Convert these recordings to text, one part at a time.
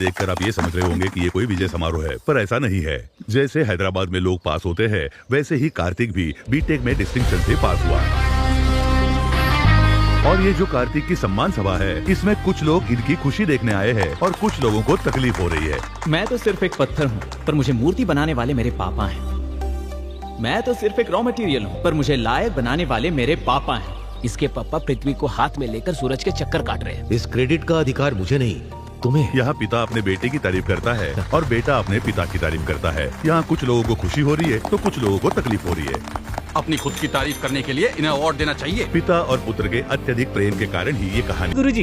देखकर आप ये समझ रहे होंगे कि ये कोई विजय समारोह है, पर ऐसा नहीं है। जैसे हैदराबाद में लोग पास होते हैं, वैसे ही कार्तिक भी बीटेक में डिस्टिंक्शन से पास हुआ। और ये जो कार्तिक की सम्मान सभा है, इसमें कुछ लोग इनकी खुशी देखने आए हैं और कुछ लोगों को तकलीफ हो रही है। मैं तो सिर्फ एक पत्थर हूँ, पर मुझे मूर्ति बनाने वाले मेरे पापा हैं। मैं तो सिर्फ एक रॉ मटेरियल हूँ, पर मुझे लायक बनाने वाले मेरे पापा हैं। इसके पापा पृथ्वी को हाथ में लेकर सूरज के चक्कर काट रहे हैं। इस क्रेडिट का अधिकार मुझे नहीं, तुम्हें। यहाँ पिता अपने बेटे की तारीफ करता है और बेटा अपने पिता की तारीफ करता है। यहाँ कुछ लोगों को खुशी हो रही है तो कुछ लोगों को तकलीफ हो रही है। अपनी खुद की तारीफ करने के लिए इन्हें अवार्ड देना चाहिए। पिता और पुत्र के अत्यधिक प्रेम के कारण ही ये कहानी। गुरुजी,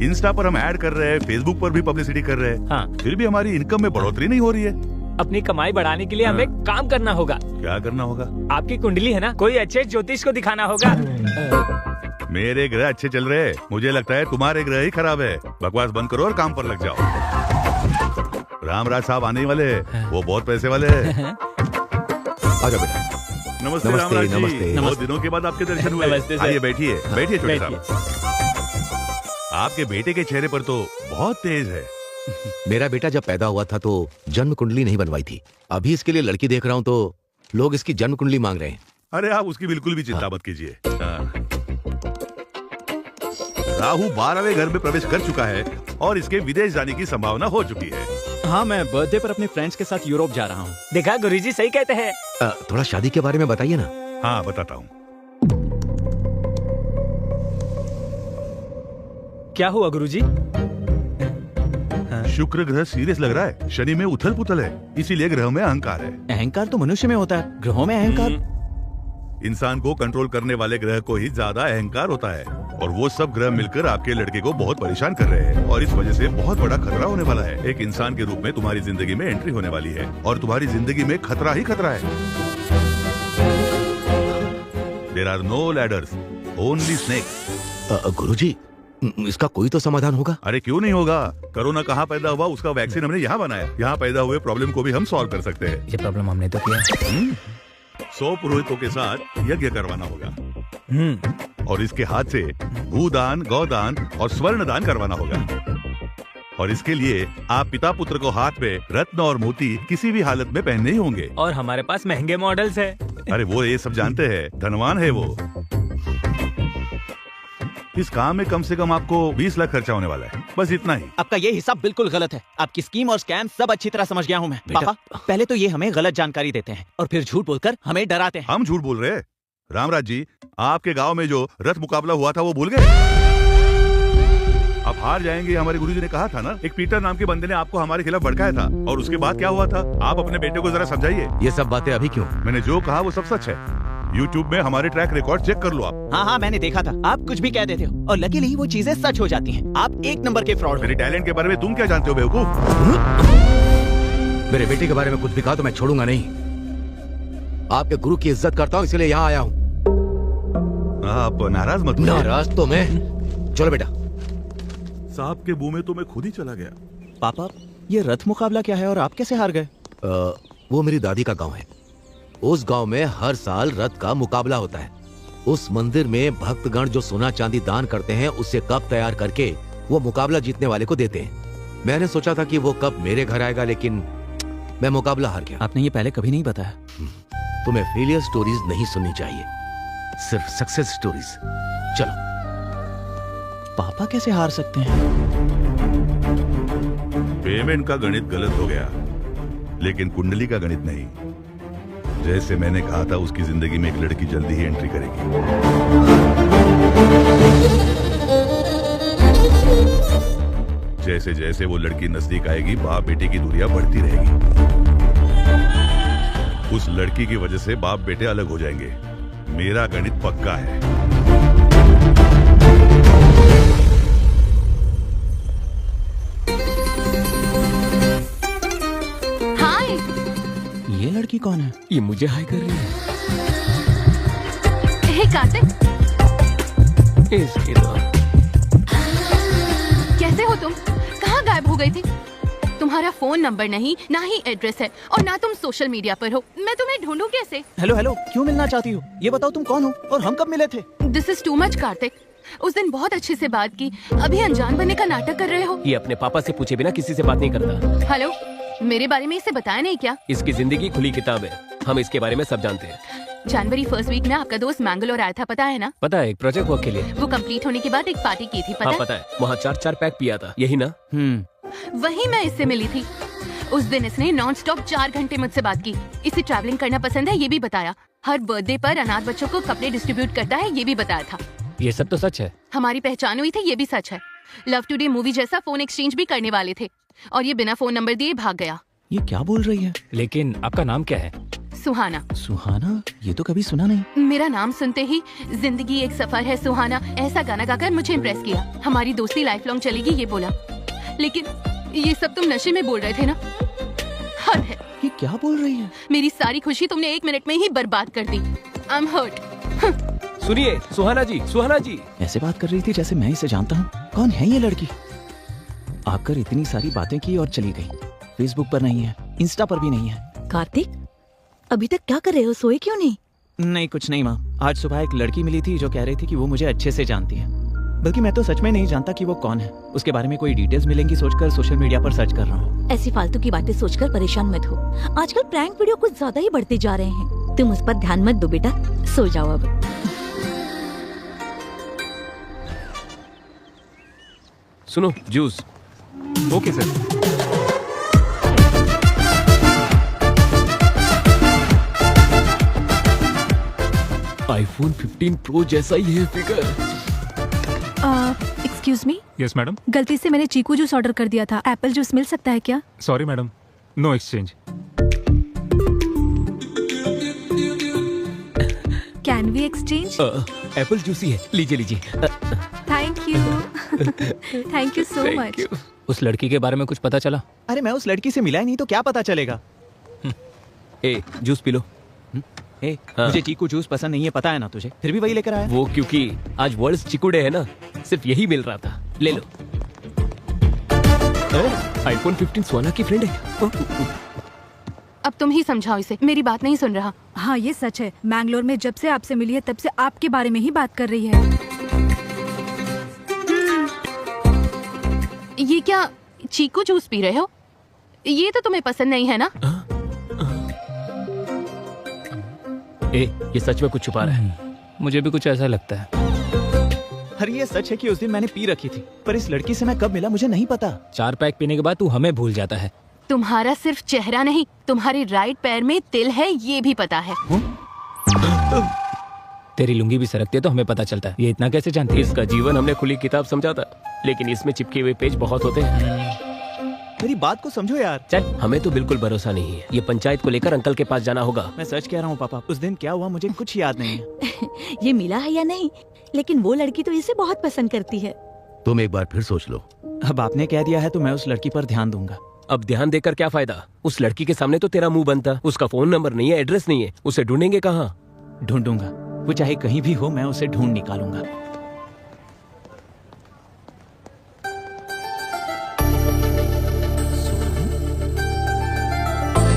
इंस्टा पर हम ऐड कर रहे हैं, फेसबुक पर भी पब्लिसिटी कर रहे हैं, हाँ। फिर भी हमारी इनकम में बढ़ोतरी नहीं हो रही है। अपनी कमाई बढ़ाने के लिए हमें काम करना होगा। क्या करना होगा? आपकी कुंडली है ना, कोई अच्छे ज्योतिष को दिखाना होगा। मेरे ग्रह अच्छे चल रहे हैं, मुझे लगता है तुम्हारे ग्रह ही खराब है। बकवास बंद करो और काम पर लग जाओ। रामराज साहब आने ही वाले हैं, वो बहुत पैसे वाले हैं। आजा बेटा। नमस्ते नमस्ते, रामराज जी। नमस्ते। बहुत दिनों के बाद आपके दर्शन हुए। नमस्ते सर। आइए बैठिए, बैठिए छोटे बैठिए। साहब। आपके बेटे के चेहरे पर तो बहुत तेज है। मेरा बेटा जब पैदा हुआ था तो जन्म कुंडली नहीं बनवाई थी। अभी इसके लिए लड़की देख रहा हूँ तो लोग इसकी जन्म कुंडली मांग रहे हैं। अरे आप उसकी बिल्कुल भी चिंता मत कीजिए। राहु 12वें घर में प्रवेश कर चुका है और इसके विदेश जाने की संभावना हो चुकी है। हाँ, मैं बर्थडे पर अपने फ्रेंड्स के साथ यूरोप जा रहा हूँ। देखा, गुरुजी सही कहते हैं। थोड़ा शादी के बारे में बताइए ना। हाँ बताता हूँ। क्या हुआ गुरुजी? शुक्र ग्रह सीरियस लग रहा है, शनि में उथल पुथल है, इसीलिए ग्रह में अहंकार है। अहंकार तो मनुष्य में होता है, ग्रहों में अहंकार। इंसान को कंट्रोल करने वाले ग्रह को ही ज्यादा अहंकार होता है और वो सब ग्रह मिलकर आपके लड़के को बहुत परेशान कर रहे हैं और इस वजह से बहुत बड़ा खतरा होने वाला है। एक इंसान के रूप में तुम्हारी जिंदगी में एंट्री होने वाली है और तुम्हारी जिंदगी में खतरा ही खतरा है। There are no ladders, only snakes। गुरुजी, इसका कोई तो समाधान होगा? अरे क्यों नहीं होगा? कोरोना कहाँ पैदा हुआ, उसका वैक्सीन हमने यहाँ बनाया। यहाँ पैदा हुए प्रॉब्लम को भी हम सॉल्व कर सकते हैं। ये प्रॉब्लम हमने तो किया। 100 पुरोहितों के साथ यज्ञ करवाना होगा और इसके हाथ से भूदान, गौदान और स्वर्ण दान करवाना होगा। और इसके लिए आप पिता पुत्र को हाथ में रत्न और मोती किसी भी हालत में पहनने ही होंगे। और हमारे पास महंगे मॉडल्स है। अरे वो ये सब जानते हैं, धनवान है वो। इस काम में कम से कम आपको 20 लाख खर्चा होने वाला है, बस इतना ही। आपका ये हिसाब बिल्कुल गलत है। आपकी स्कीम और स्कैम सब अच्छी तरह समझ गया हूँ मैं। पापा, पहले तो ये हमें गलत जानकारी देते हैं और फिर झूठ बोलकर हमें डराते हैं। हम झूठ बोल रहे हैं? रामराज जी, आपके गांव में जो रथ मुकाबला हुआ था वो भूल गए? आप हार जाएंगे, हमारे गुरुजी ने कहा था ना। एक पीटर नाम के बंदे ने आपको हमारे खिलाफ भड़काया था और उसके बाद क्या हुआ था? आप अपने बेटे को जरा समझाइए। ये सब बातें अभी क्यों? मैंने जो कहा वो सब सच है। YouTube में हमारे ट्रैक रिकॉर्ड चेक कर लो आप। हाँ, मैंने देखा था। आप कुछ भी कह देते हो और लकीली वो चीजें सच हो जाती हैं। आप एक नंबर के फ्रॉड हो। मेरे टैलेंट के बारे में तुम क्या जानते हो बेवकूफ? मेरे बेटे के बारे में कुछ भी कहा तो मैं छोड़ूंगा नहीं। आपके गुरु की इज्जत करता हूँ, इसलिए यहाँ आया हूँ। आप नाराज मत होइए। नाराज तो मैं। चलो बेटा। साहब के मुंह में तो मैं खुद ही चला गया। पापा, ये रथ मुकाबला क्या है और आप कैसे हार गए? वो मेरी दादी का गांव है। उस गांव में हर साल रथ का मुकाबला होता है। उस मंदिर में भक्तगण जो सोना चांदी दान करते हैं, उससे कप तैयार करके वो मुकाबला जीतने वाले को देते हैं। मैंने सोचा था कि वो कप मेरे घर आएगा, लेकिन मैं मुकाबला हार गया। आपने ये पहले कभी नहीं बताया। तुम्हें फेलियर स्टोरीज नहीं सुननी चाहिए, सिर्फ सक्सेस स्टोरीज। चलो। पापा कैसे हार सकते हैं? पेमेंट का गणित गलत हो गया, लेकिन कुंडली का गणित नहीं। जैसे मैंने कहा था, उसकी जिंदगी में एक लड़की जल्दी ही एंट्री करेगी। जैसे जैसे वो लड़की नजदीक आएगी, बाप बेटे की दूरियां बढ़ती रहेगी। उस लड़की की वजह से बाप बेटे अलग हो जाएंगे। मेरा गणित पक्का है। ये लड़की कौन है? ये मुझे हाय कर रही है। हे कार्तिक, इसकी तो कैसे हो तुम? कहाँ गायब हो गई थी? तुम्हारा फोन नंबर नहीं, ना ही एड्रेस है और ना तुम सोशल मीडिया पर हो। मैं तुम्हें ढूंढूं कैसे? हेलो, क्यों मिलना चाहती हो? ये बताओ तुम कौन हो और हम कब मिले थे? This is too much Kartik. उस दिन बहुत अच्छे से बात की, अभी अनजान बनने का नाटक कर रहे हो। ये अपने पापा से पूछे बिना किसी से बात नहीं करता। हेलो, मेरे बारे में इसे बताया नहीं क्या? इसकी जिंदगी खुली किताब है, हम इसके बारे में सब जानते हैं। जनवरी फर्स्ट वीक में आपका दोस्त मैंगलोर आया था, पता है ना? पता है, एक प्रोजेक्ट वर्क के लिए। वो कंप्लीट होने के बाद एक पार्टी की थी, हाँ पता पता है, वहाँ 4 पैक पिया था, यही ना? है? वही मैं इससे मिली थी। उस दिन इसने नॉन स्टॉप 4 घंटे मुझसे बात की। इसे ट्रैवलिंग करना पसंद है, ये भी बताया। हर बर्थडे पर अनाथ बच्चों को कपड़े डिस्ट्रीब्यूट करता है, ये भी बताया था। ये सब तो सच है। हमारी पहचान हुई थी, ये भी सच है। लव टुडे मूवी जैसा फोन एक्सचेंज भी करने वाले थे और ये बिना फोन नंबर दिए भाग गया। ये क्या बोल रही है? लेकिन आपका नाम क्या है? सुहाना। सुहाना? ये तो कभी सुना नहीं। मेरा नाम सुनते ही जिंदगी एक सफर है सुहाना ऐसा गाना गाकर मुझे इम्प्रेस किया। हमारी दोस्ती लाइफ लॉन्ग चलेगी ये बोला। लेकिन ये सब तुम नशे में बोल रहे थे ना? हद है। ये क्या बोल रही है? मेरी सारी खुशी तुमने 1 मिनट में ही बर्बाद कर दी। I am hurt. सुनिए सुहाना जी, सुहाना जी। ऐसे बात कर रही थी जैसे मैं इसे जानता हूँ। कौन है ये लड़की? आकर इतनी सारी बातें की और चली गई। फेसबुक पर नहीं है, इंस्टा पर भी नहीं है। कार्तिक, अभी तक क्या कर रहे हो? सोए क्यों नहीं? नहीं कुछ नहीं माँ, आज सुबह एक लड़की मिली थी जो कह रही थी कि वो मुझे अच्छे से जानती है। बल्कि मैं तो सच में नहीं जानता कि वो कौन है। उसके बारे में कोई डिटेल्स मिलेंगी सोचकर सोशल मीडिया पर सर्च कर रहा हूँ। ऐसी फालतू की बातें सोचकर परेशान मत हो। आजकल प्रैंक वीडियो कुछ ज्यादा ही बढ़ते जा रहे हैं। तुम उस पर ध्यान मत दो बेटा, सो जाओ अब। सुनो, juice. Okay sir. IPhone 15 pro जैसा ही है figure. Excuse me, yes madam. गलती से मैंने चीकू जूस ऑर्डर कर दिया था। एप्पल जूस मिल सकता है क्या? Sorry madam, no exchange. Can we exchange? Apple juice ही है, लीजिए लीजिए। Thank you. Thank you so much. उस लड़की के बारे में कुछ पता चला? अरे मैं उस लड़की से मिला ही नहीं तो क्या पता चलेगा। ए, जूस पी लो। ए, हाँ। मुझे चीकू जूस पसंद नहीं है, पता है ना तुझे, फिर भी वही लेकर आया। वो क्योंकि आज वर्ल्ड चिकू डे है ना, सिर्फ यही मिल रहा था। ले लो। आईफोन 15 सोना की फ्रेंड है। अब तुम ही समझाओ इसे, मेरी बात नहीं सुन रहा। हाँ ये सच है, मैंगलोर में जब से आपसे मिली है तब से आपके बारे में ही बात कर रही है। ये क्या चीकू जूस पी रहे हो? ये तो तुम्हें पसंद नहीं है ना? ए, ये सच में कुछ छुपा रहा है। मुझे भी कुछ ऐसा लगता है। अरे ये सच है कि उस दिन मैंने पी रखी थी, पर इस लड़की से मैं कब मिला मुझे नहीं पता। 4 पैक पीने के बाद तू हमें भूल जाता है। तुम्हारा सिर्फ चेहरा नहीं, तुम्हारे राइट पैर में तिल है, ये भी पता है। तेरी लुंगी भी सरकती है तो हमें पता चलता है। ये इतना कैसे जानती है? इसका जीवन हमने खुली किताब समझा था, लेकिन इसमें चिपके हुए पेज बहुत होते हैं। मेरी बात को समझो यार। चल, हमें तो बिल्कुल भरोसा नहीं है। ये पंचायत को लेकर अंकल के पास जाना होगा। मैं सच कह रहा हूँ पापा, उस दिन क्या हुआ मुझे कुछ याद नहीं है। ये मिला है या नहीं, लेकिन वो लड़की तो इसे बहुत पसंद करती है। तुम एक बार फिर सोच लो। अब आपने कह दिया है तो मैं उस लड़की पर ध्यान दूंगा। अब ध्यान देकर क्या फायदा? उस लड़की के सामने तो तेरा मुंह बनता। उसका फोन नंबर नहीं है, एड्रेस नहीं है, उसे ढूंढेंगे कहाँ? ढूंढूंगा, वो चाहे कहीं भी हो, मैं उसे ढूंढ निकालूंगा।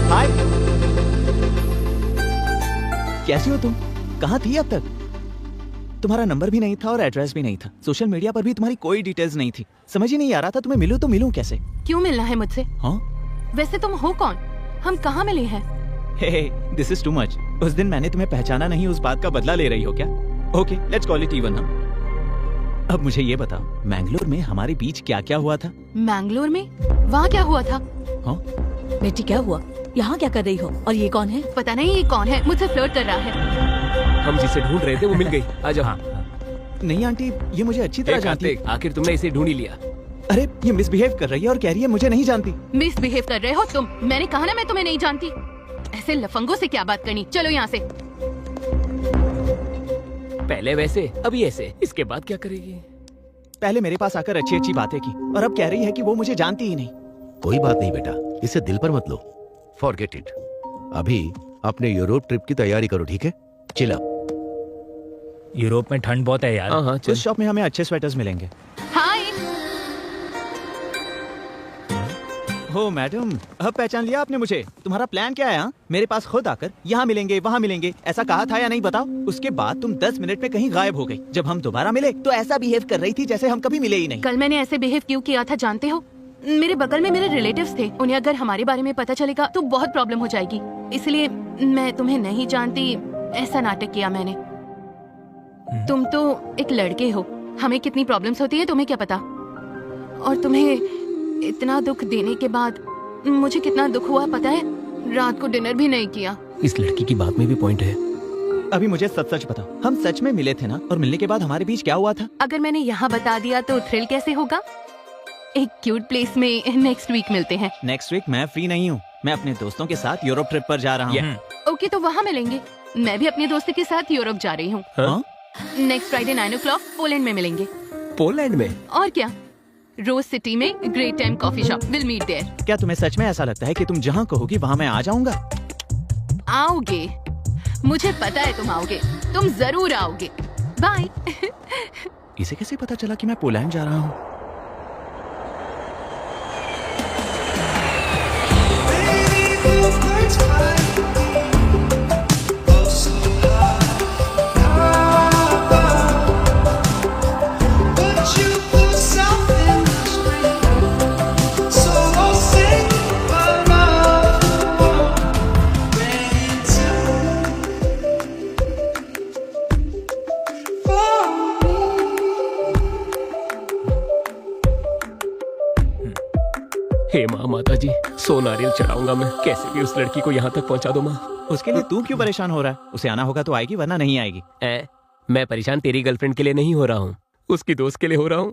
हाय, कैसी हो तुम? कहाँ थी अब तक? तुम्हारा नंबर भी नहीं था और एड्रेस भी नहीं था। सोशल मीडिया पर भी तुम्हारी कोई डिटेल्स नहीं थी। समझ ही नहीं आ रहा था तुम्हें मिलूं तो मिलूं कैसे। क्यों मिलना है मुझसे? हाँ? वैसे तुम हो कौन? हम कहाँ मिले हैं? हे, दिस इज टू मच। उस दिन मैंने तुम्हें पहचाना नहीं, उस बात का बदला ले रही हो क्या? Okay, let's call it even. अब मुझे ये बताओ, मैंगलोर में हमारे बीच क्या क्या हुआ था? मैंगलोर में? वहाँ क्या हुआ था? हाँ? बेटी क्या हुआ? यहाँ क्या कर रही हो? और ये कौन है? पता नहीं ये कौन है, मुझसे फ्लर्ट कर रहा है। हम जिसे ढूंढ रहे थे वो मिल गई। आ जाओ। हाँ। नहीं आंटी, ये मुझे अच्छी तरह जानती है। आखिर तुमने इसे ढूंढ ही लिया। अरे ये मिसबिहेव कर रही है और कह रही है मुझे नहीं जानती। मिसबिहेव कर रहे हो तुम? मैंने कहा ना मैं तुम्हें नहीं जानती। ऐसे लफंगों से क्या बात करनी? चलो यहाँ से। पहले वैसे, अभी ऐसे, इसके बाद क्या करेगी? पहले मेरे पास आकर अच्छी अच्छी बातें की और अब कह रही है कि वो मुझे जानती ही नहीं। कोई बात नहीं बेटा, इसे दिल पर मत लो। Forget it. अभी अपने यूरोप ट्रिप की तैयारी करो, ठीक है? Chill up. यूरोप में ठंड बहुत है यार। हाँ, उस शॉप में हमें अच्छे स्वेटर्स मिलेंगे। हाय। हो मैडम, अब पहचान लिया आपने मुझे। तुम्हारा प्लान क्या है? हाँ, मेरे पास खुद आकर यहाँ मिलेंगे वहाँ मिलेंगे ऐसा कहा था या नहीं बताओ? उसके बाद तुम 10 मिनट में कहीं गायब हो गई। जब हम दोबारा मिले तो ऐसा बिहेव कर रही थी जैसे हम कभी मिले ही नहीं। कल मैंने ऐसे बिहेव क्यों किया था जानते हो? मेरे बगल में मेरे रिलेटिव्स थे, उन्हें अगर हमारे बारे में पता चलेगा तो बहुत प्रॉब्लम हो जाएगी, इसलिए मैं तुम्हें नहीं जानती ऐसा नाटक किया मैंने। तुम तो एक लड़के हो, हमें कितनी प्रॉब्लम्स होती है तुम्हें क्या पता? और तुम्हें इतना दुख देने के बाद मुझे कितना दुख हुआ पता है? रात को डिनर भी नहीं किया। इस लड़की की बात में भी पॉइंट है। अभी मुझे सच सच बताओ, हम सच में मिले थे ना? और मिलने के बाद हमारे बीच क्या हुआ था? अगर मैंने यहाँ बता दिया तो थ्रिल कैसे होगा? एक क्यूट प्लेस में नेक्स्ट वीक मिलते हैं। नेक्स्ट वीक मैं फ्री नहीं हूँ, मैं अपने दोस्तों के साथ यूरोप ट्रिप पर जा रहा हूँ। ओके, तो वहाँ मिलेंगे। मैं भी अपने दोस्तों के साथ यूरोप जा रही हूँ। नेक्स्ट फ्राइडे 9 o'clock पोलैंड में मिलेंगे। पोलैंड में? और क्या, रोज सिटी में great time coffee shop, will meet there. क्या तुम्हें सच में ऐसा लगता है कि तुम जहाँ कहोगी वहाँ मैं आ जाऊंगा? आओगे, मुझे पता है तुम आओगे, तुम जरूर आओगे। बाय। इसे कैसे पता चला कि मैं पोलैंड जा रहा हूँ? हे माँ, माता जी, 100 नारियल चढ़ाऊंगा मैं। कैसे भी उस लड़की को यहाँ तक पहुँचा दो माँ। उसके लिए तू क्यों परेशान हो रहा है? उसे आना होगा तो आएगी, वरना नहीं आएगी। मैं परेशान तेरी गर्लफ्रेंड के लिए नहीं हो रहा हूँ, उसकी दोस्त के लिए हो रहा हूँ।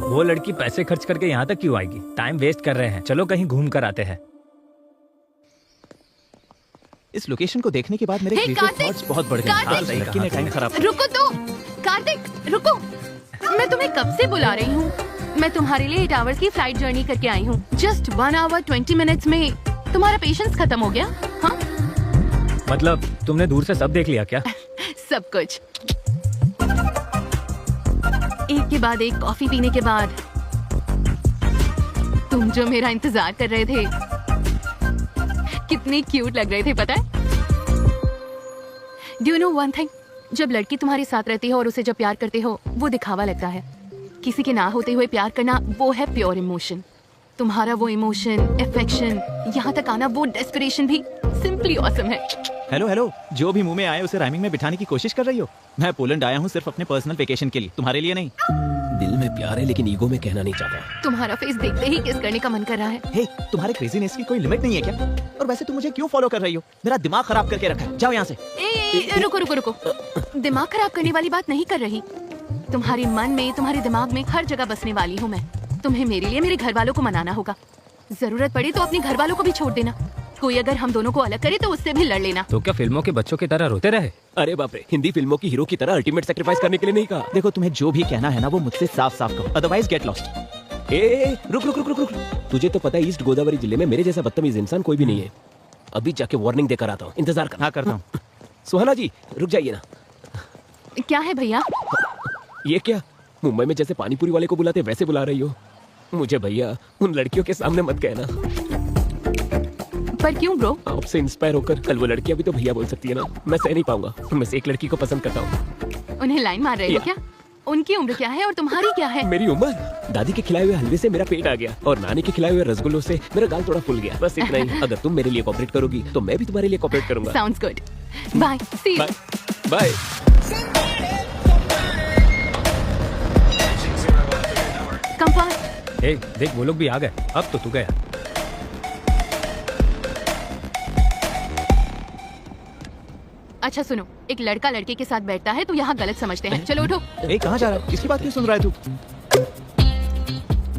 वो लड़की पैसे खर्च करके यहाँ तक क्यों आएगी? टाइम वेस्ट कर रहे हैं, चलो कहीं घूम कर आते हैं। इस लोकेशन को देखने के बाद मेरे हे, क्रिएटिव कार्तिक! थॉट्स बहुत बढ़ गए। कार्तिक! इस लड़की ने टाइम खराब। रुको तो, कार्तिक रुको, मैं तुम्हें कब से बुला रही हूँ। मैं तुम्हारे लिए 8 hours की फ्लाइट जर्नी करके आई हूँ। जस्ट 1 hour 20 minutes में तुम्हारा पेशेंस खत्म हो गया? हाँ, मतलब तुमने दूर से सब देख लिया क्या? सब कुछ। एक के बाद एक कॉफी पीने के बाद तुम जो मेरा इंतजार कर रहे थे, कितने क्यूट लग रहे थे पता है? Do you know one thing, जब लड़की तुम्हारे साथ रहती है और उसे जब प्यार करते हो वो दिखावा लगता है। किसी के ना होते हुए प्यार करना वो है प्योर इमोशन। तुम्हारा वो इमोशन, अफेक्शन, यहाँ तक आना, वो डेस्परेशन भी सिंपली ऑसम है। हेलो हेलो, जो भी मुंह में आए उसे राइमिंग में बिठाने की कोशिश कर रही हो? मैं पोलैंड आया हूँ सिर्फ अपने पर्सनल वेकेशन के लिए, तुम्हारे लिए नहीं। दिल में प्यार है लेकिन ईगो में कहना नहीं चाहता। तुम्हारा फेस देखते ही किस करने का मन कर रहा है। हे, तुम्हारे क्रेजीनेस की कोई लिमिट नहीं है क्या? और वैसे तुम मुझे क्यों फॉलो कर रही हो? मेरा दिमाग खराब करके रखा है, जाओ यहाँ से। रुको रुको रुको, दिमाग खराब करने वाली बात नहीं कर रही। तुम्हारे मन में, तुम्हारे दिमाग में हर जगह बसने वाली हूँ मैं। तुम्हें मेरे लिए मेरे घर वालों को मनाना होगा। जरूरत पड़े तो अपने घर वालों को भी छोड़ देना। कोई अगर हम दोनों को अलग करे तो उससे भी लड़ लेना। तो क्या फिल्मों के बच्चों की तरह रोते रहे? अरे बाप रे, हिंदी फिल्मों की हीरो की तरह अल्टीमेट सैक्रिफाइस करने के लिए नहीं कहा। देखो, तुम्हें जो भी कहना है ना वो मुझसे साफ साफ कहो, अदरवाइज गेट लॉस्ट। रुक रुक रुक रुक रुक, तुझे तो पता है ईस्ट गोदावरी जिले में मेरे जैसा बदतमीज इंसान कोई भी नहीं है। अभी जाके वार्निंग देकर आता हूँ, इंतजार कर। हाँ, करता हूँ। सुहाना जी रुक जाइए ना। क्या है भैया? ये क्या, मुंबई में जैसे पानीपुरी वाले को बुलाते वैसे बुला रही हो मुझे? भैया, उन लड़कियों के सामने मत कहना। पर क्यों ब्रो? आपसे इंस्पायर होकर कल वो लड़की अभी तो भैया बोल सकती है ना, मैं सह नहीं पाऊंगा। उनमें से एक लड़की को पसंद करता हूँ। उन्हें लाइन मार रहे हो क्या? उनकी उम्र क्या है और तुम्हारी क्या है? मेरी उम्र? दादी के खिलाए हुए हलवे से मेरा पेट आ गया और नानी के खिलाए हुए रसगुल्लों से मेरा गाल थोड़ा फूल गया, बस इतना ही। अगर तुम मेरे लिए कोऑपरेट करोगी तो मैं भी तुम्हारे लिए कोऑपरेट करूंगा। Sounds good, bye, see you. Bye. Come fast. ए, देख वो लोग भी आ गए, अब तो तू गया। अच्छा सुनो, एक लड़का लड़के के साथ बैठता है तो यहाँ गलत समझते हैं। चलो उठो। ए, कहाँ जा रहा है? किसकी बात क्यों सुन रहा है तू?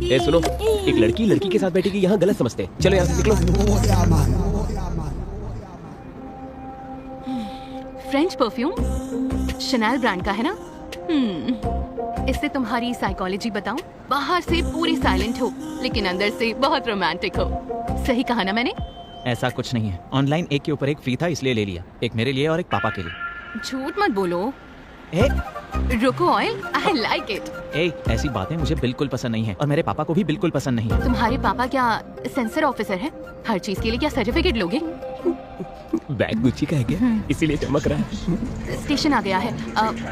ए सुनो, एक लड़की लड़की के साथ बैठेगी, यहाँ गलत समझते हैं। चलो यहाँ से निकलो। फ्रेंच परफ्यूम शनैल ब्रांड का है ना? इससे तुम्हारी साइकोलॉजी बताऊं? बाहर से पूरी साइलेंट हो लेकिन अंदर से बहुत रोमांटिक हो। सही कहा ना मैंने? ऐसा कुछ नहीं है, ऑनलाइन एक के ऊपर एक फ्री था इसलिए ले लिया, एक मेरे लिए और एक पापा के लिए। झूठ मत बोलो। ए, रुको ऑयल, आई लाइक इट। ए, ऐसी बातें मुझे बिल्कुल पसंद नहीं है और मेरे पापा को भी बिल्कुल पसंद नहीं है। तुम्हारे पापा क्या सेंसर ऑफिसर है? हर चीज के लिए क्या सर्टिफिकेट लोगे? बैग गुच्ची का है क्या? इसीलिए चमक रहा है। स्टेशन आ गया है।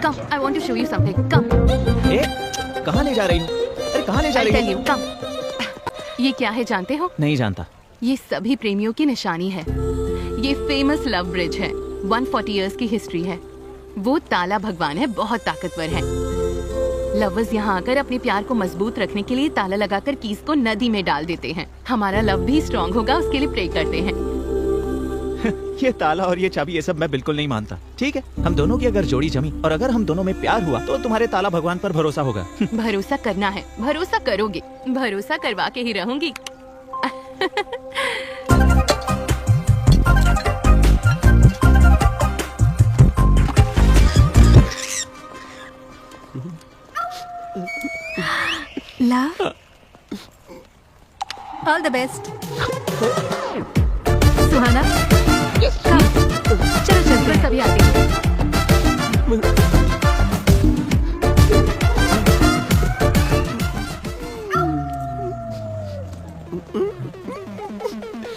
Come, I want to show you something. Come. ए, कहाँ ले जा रही हो? अरे कहाँ ले जा रही हो? कम। ये क्या है जानते हो? नहीं जानता। ये सभी प्रेमियों की निशानी है। ये फेमस लव ब्रिज है, 140 इयर्स की हिस्ट्री है। वो ताला भगवान है, बहुत ताकतवर है। लवर्स यहाँ आकर अपने प्यार को मजबूत रखने के लिए ताला लगाकर कीज को नदी में डाल देते हैं। हमारा लव भी स्ट्रॉन्ग होगा उसके लिए प्रे करते हैं। ये ताला और ये चाबी ये सब मैं बिल्कुल नहीं मानता। ठीक है, हम दोनों की अगर जोड़ी जमी और अगर हम दोनों में प्यार हुआ तो तुम्हारे ताला भगवान पर भरोसा होगा। भरोसा करना है, भरोसा करोगे, भरोसा करवा के ही रहूंगी। ला ऑल द बेस्ट। सुहाना चलो चलते बस अभी आते हैं।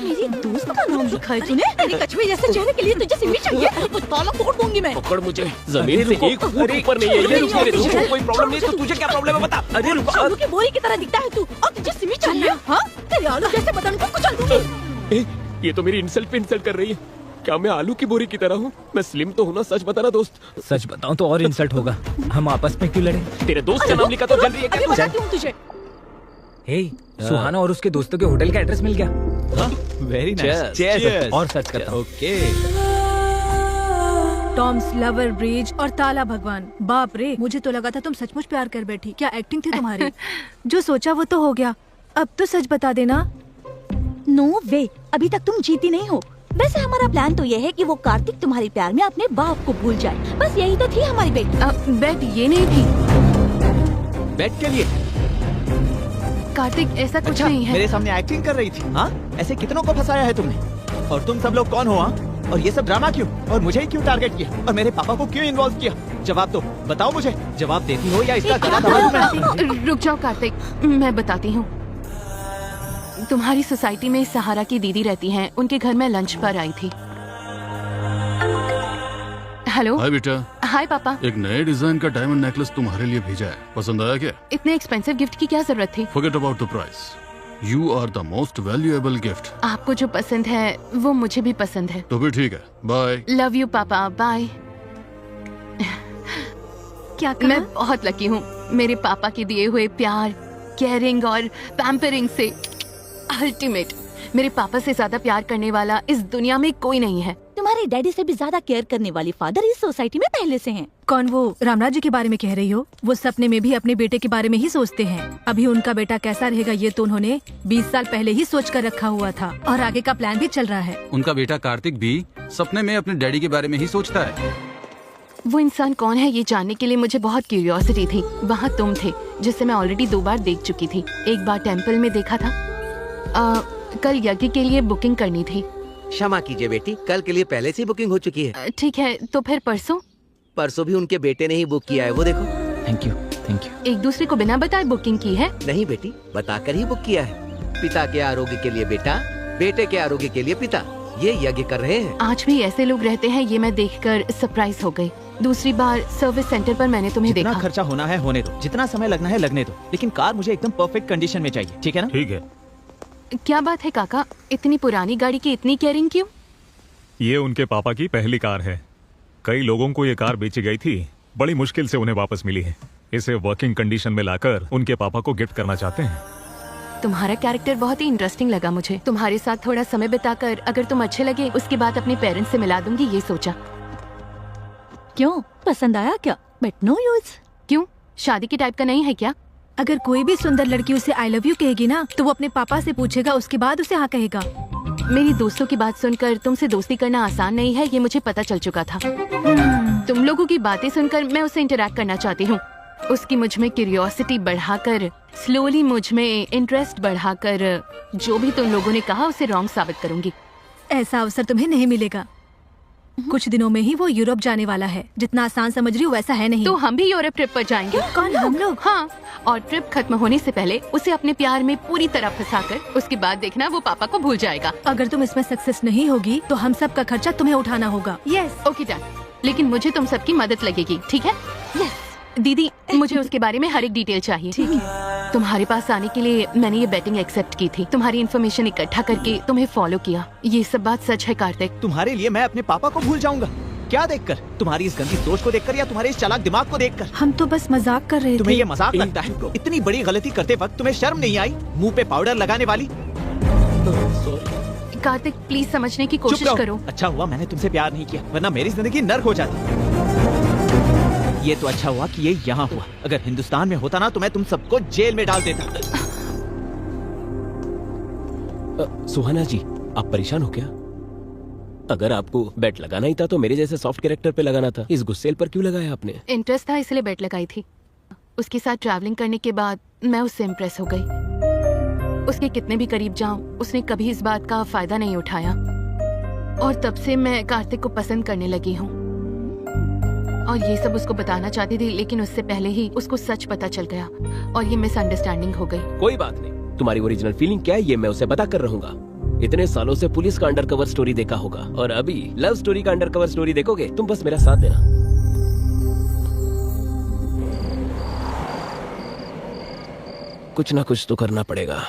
मेरी दोस्त का नाम लिखा है तूने? तेरे कछुए जैसे चेहरे के लिए तुझे सिमी चाहिए तो ताला तोड़ दूंगी मैं। पकड़ मुझे, जमीन से एक फुट ऊपर नहीं है। ये रुक मेरे, तुझे कोई प्रॉब्लम नहीं तो तुझे क्या प्रॉब्लम है बता। अरे रुक, आलू की बोरी की तरह दिखता है तू और तुझे सिमी चाहिए? हाँ, तेरे आलू जैसे बदन को कुचल दूंगी। ये तो मेरी इंसल्ट पे इंसल्ट कर रही है। क्या मैं आलू की बोरी की तरह हूँ? मैं स्लिम तो हूँ ना, सच बता ना दोस्त। सच बताऊं तो और इंसल्ट होगा। हम आपस में क्यों लड़े? तेरे दोस्त का नाम लिखा तो जल रही है क्या अभी तू? बताती हूँ तुझे। हे, सुहाना और उसके दोस्तों के होटल का एड्रेस मिल गया। Very Cheers. नाइस। और सच करता हूँ। ओके। टॉम्स लवर ब्रिज और ताला भगवान। बाप रे, मुझे तो लगा था तुम सचमुच प्यार कर बैठी। क्या एक्टिंग थी तुम्हारी। जो सोचा वो तो हो गया, अब तो सच बता देना। नो वे, अभी तक तुम जीती नहीं हो। वैसे हमारा प्लान तो ये है कि वो कार्तिक तुम्हारे प्यार में अपने बाप को भूल जाए। बस यही तो थी हमारी बेट। बेट ये नहीं थी। बेट के लिए? कार्तिक ऐसा कुछ अच्छा, नहीं है। मेरे सामने एक्टिंग कर रही थी। हाँ, ऐसे कितनों को फंसाया है तुमने? और तुम सब लोग कौन हो? हाँ, और ये सब ड्रामा क्यों? और मुझे ही क्यों टारगेट किया? और मेरे पापा को क्यों इन्वॉल्व किया? जवाब दो, बताओ मुझे। जवाब देती हो या इसका गला दबा दूं मैं? रुक जाओ कार्तिक, मैं बताती हूँ। तुम्हारी सोसाइटी में सहारा की दीदी रहती हैं, उनके घर में लंच पर आई थी। हेलो। हाय बेटा। हाय पापा। एक नए डिजाइन का डायमंड नेकलेस तुम्हारे लिए भेजा है, पसंद आया क्या? इतने एक्सपेंसिव गिफ्ट की क्या जरूरत थी? Forget about the price, you are the most valuable gift. आपको जो पसंद है वो मुझे भी पसंद है। तो भी ठीक है, बाय। लव यू पापा, बाय। क्या कहा? मैं बहुत लकी हूँ, मेरे पापा के दिए हुए प्यार, केयरिंग और पैम्परिंग से अल्टीमेट। मेरे पापा से ज्यादा प्यार करने वाला इस दुनिया में कोई नहीं है। तुम्हारे डैडी से भी ज्यादा केयर करने वाली फादर इस सोसाइटी में पहले से हैं। कौन? वो रामराज जी के बारे में कह रही हो? वो सपने में भी अपने बेटे के बारे में ही सोचते हैं। अभी उनका बेटा कैसा रहेगा ये तो उन्होंने 20 साल पहले ही सोच कर रखा हुआ था और आगे का प्लान भी चल रहा है। उनका बेटा कार्तिक भी सपने में अपने डैडी के बारे में ही सोचता है। वो इंसान कौन है ये जानने के लिए मुझे बहुत क्यूरियोसिटी थी। वहाँ तुम थे जिसे मैं ऑलरेडी 2 बार देख चुकी थी। एक बार टेम्पल में देखा था। कल यज्ञ के लिए बुकिंग करनी थी। क्षमा कीजिए बेटी, कल के लिए पहले से बुकिंग हो चुकी है। ठीक है, तो फिर परसों? परसों भी उनके बेटे ने ही बुक किया है, वो देखो। Thank you, thank you. एक दूसरे को बिना बताए बुकिंग की है? नहीं बेटी, बताकर ही बुक किया है। पिता के आरोग्य के लिए बेटा, बेटे के आरोग्य के लिए पिता, ये यज्ञ कर रहे हैं। आज भी ऐसे लोग रहते हैं, ये मैं देखकर सरप्राइज हो गई। दूसरी बार सर्विस सेंटर पर मैंने तुम्हें जितना देखा। खर्चा होना है होने दो, जितना समय लगना है लगने दो, लेकिन कार मुझे एकदम परफेक्ट कंडीशन में चाहिए। ठीक है ना? ठीक है। क्या बात है काका, इतनी पुरानी गाड़ी की इतनी केयरिंग क्यों? ये उनके पापा की पहली कार है। कई लोगों को ये कार बेची गई थी, बड़ी मुश्किल से उन्हें वापस मिली है। इसे वर्किंग कंडीशन में लाकर उनके पापा को गिफ्ट करना चाहते हैं। तुम्हारा कैरेक्टर बहुत ही इंटरेस्टिंग लगा मुझे। तुम्हारे साथ थोड़ा समय बिताकर अगर तुम अच्छे लगे उसके बाद अपने पेरेंट्स से मिला दूंगी, ये सोचा। क्यों, पसंद आया क्या? But no use. क्यों, शादी के टाइप का नहीं है क्या? अगर कोई भी सुंदर लड़की उसे आई लव यू कहेगी ना तो वो अपने पापा से पूछेगा, उसके बाद उसे हाँ कहेगा। मेरी दोस्तों की बात सुनकर तुमसे दोस्ती करना आसान नहीं है, ये मुझे पता चल चुका था। तुम लोगों की बातें सुनकर मैं उससे इंटरेक्ट करना चाहती हूँ। उसकी मुझ में क्यूरियोसिटी बढ़ाकर, स्लोली मुझ में इंटरेस्ट बढ़ाकर, जो भी तुम लोगों ने कहा उसे रॉन्ग साबित करूंगी। ऐसा अवसर तुम्हें नहीं मिलेगा। कुछ दिनों में ही वो यूरोप जाने वाला है। जितना आसान समझ रही हो वैसा है नहीं। तो हम भी यूरोप ट्रिप पर जाएंगे। कौन, हम लोग? हाँ, और ट्रिप खत्म होने से पहले उसे अपने प्यार में पूरी तरह फंसाकर उसके बाद देखना वो पापा को भूल जाएगा। अगर तुम इसमें सक्सेस नहीं होगी तो हम सब का खर्चा तुम्हें उठाना होगा। Yes, okay done. लेकिन मुझे तुम सबकी मदद लगेगी, ठीक है? यस दीदी, मुझे उसके बारे में हर एक डिटेल चाहिए। ठीक है। तुम्हारे पास आने के लिए मैंने ये बेटिंग एक्सेप्ट की थी। तुम्हारी इन्फॉर्मेशन इकट्ठा करके तुम्हें फॉलो किया। ये सब बात सच है कार्तिक। तुम्हारे लिए मैं अपने पापा को भूल जाऊंगा? क्या देखकर? तुम्हारी इस गंदी सोच को देखकर या तुम्हारे इस चालाक दिमाग को देखकर? हम तो बस मजाक कर रहे थे। तुम्हें ये मजाक लगता है? इतनी बड़ी गलती करते वक्त तुम्हें शर्म नहीं आई? मुंह पे पाउडर लगाने वाली। कार्तिक प्लीज समझने की चुप कोशिश रहो। करो। अच्छा हुआ मैंने तुमसे प्यार नहीं किया, वरना मेरी जिंदगी नर्क हो जाती। ये तो अच्छा हुआ कि ये यहाँ हुआ। अगर हिंदुस्तान में होता ना तो मैं तुम सबको जेल में डाल देता। सुहाना जी, आप परेशान हो क्या? अगर आपको बेट लगाना ही था तो मेरे जैसे सॉफ्ट कैरेक्टर पे लगाना था। इस गुस्सेल पर क्यों लगाया आपने? इंटरेस्ट था इसलिए बेट लगाई थी। उसके साथ ट्रैवलिंग करने के बाद मैं उससे इम्प्रेस हो गई। उसके कितने भी करीब जाऊं, उसने कभी इस बात का फायदा नहीं उठाया। और तब से मैं कार्तिक को पसंद करने लगी हूँ। और ये सब उसको बताना चाहती थी, लेकिन उससे पहले ही उसको सच पता चल गया और ये मिसअंडरस्टैंडिंग हो गई। कोई बात नहीं, तुम्हारी ओरिजिनल फीलिंग क्या है ये मैं उसे बता कर रहूंगा। इतने सालों से पुलिस का अंडरकवर स्टोरी देखा होगा और अभी लव स्टोरी का अंडरकवर स्टोरी देखोगे। तुम बस मेरा साथ देना। कुछ ना कुछ तो करना पड़ेगा।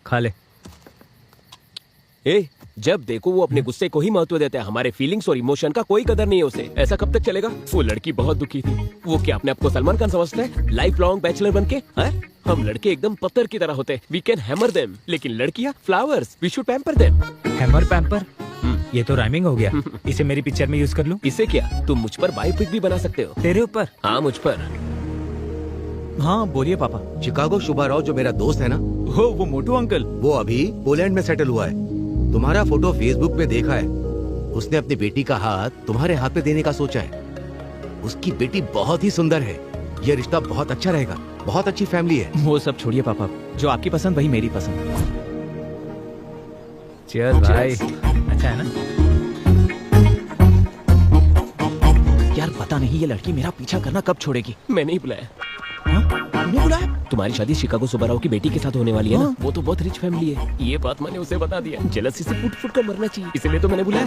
खा ले। जब देखो वो अपने गुस्से को ही महत्व देता है। हमारे फीलिंग्स और इमोशन का कोई कदर नहीं है उसे। ऐसा कब तक चलेगा? वो लड़की बहुत दुखी थी। वो क्या अपने आप को सलमान खान समझता है? लाइफ लॉन्ग बैचलर बनके? हम लड़के एकदम पत्थर की तरह होते, वी कैन हैमर देम। लेकिन लड़कियां flowers, we should pamper them. Hammer pamper, ये तो राइमिंग हो गया। इसे मेरी पिक्चर में यूज कर लूं? इसे क्या, तुम मुझ पर बायोपिक भी बना सकते हो। तेरे ऊपर? हाँ, मुझ पर। हाँ बोलिए पापा। चिकागो शुभा राव जो मेरा दोस्त है ना, वो मोटू अंकल, वो अभी पोलैंड में सेटल हुआ है। तुम्हारा फोटो फेसबुक पे देखा है। उसने अपनी बेटी का हाथ तुम्हारे हाथ पे देने का सोचा है। उसकी बेटी बहुत ही सुंदर है। ये रिश्ता बहुत अच्छा रहेगा। बहुत अच्छी फैमिली है। वो सब छोड़िए पापा, जो आपकी पसंद वही मेरी पसंद। चीयर्स भाई। अच्छा है ना? यार पता नहीं ये लड़की मेरा पीछा करना कब छोड़ेगी। मैंने ही बुलाया। तुमने बुलाया? तुम्हारी शादी शिकागो सुब्बाराव की बेटी के साथ होने वाली है ना? वो तो बहुत रिच फैमिली है। ये बात मैंने उसे बता दिया। जेलसी से फुट फुट कर मरना चाहिए, इसलिए तो मैंने बुलाया।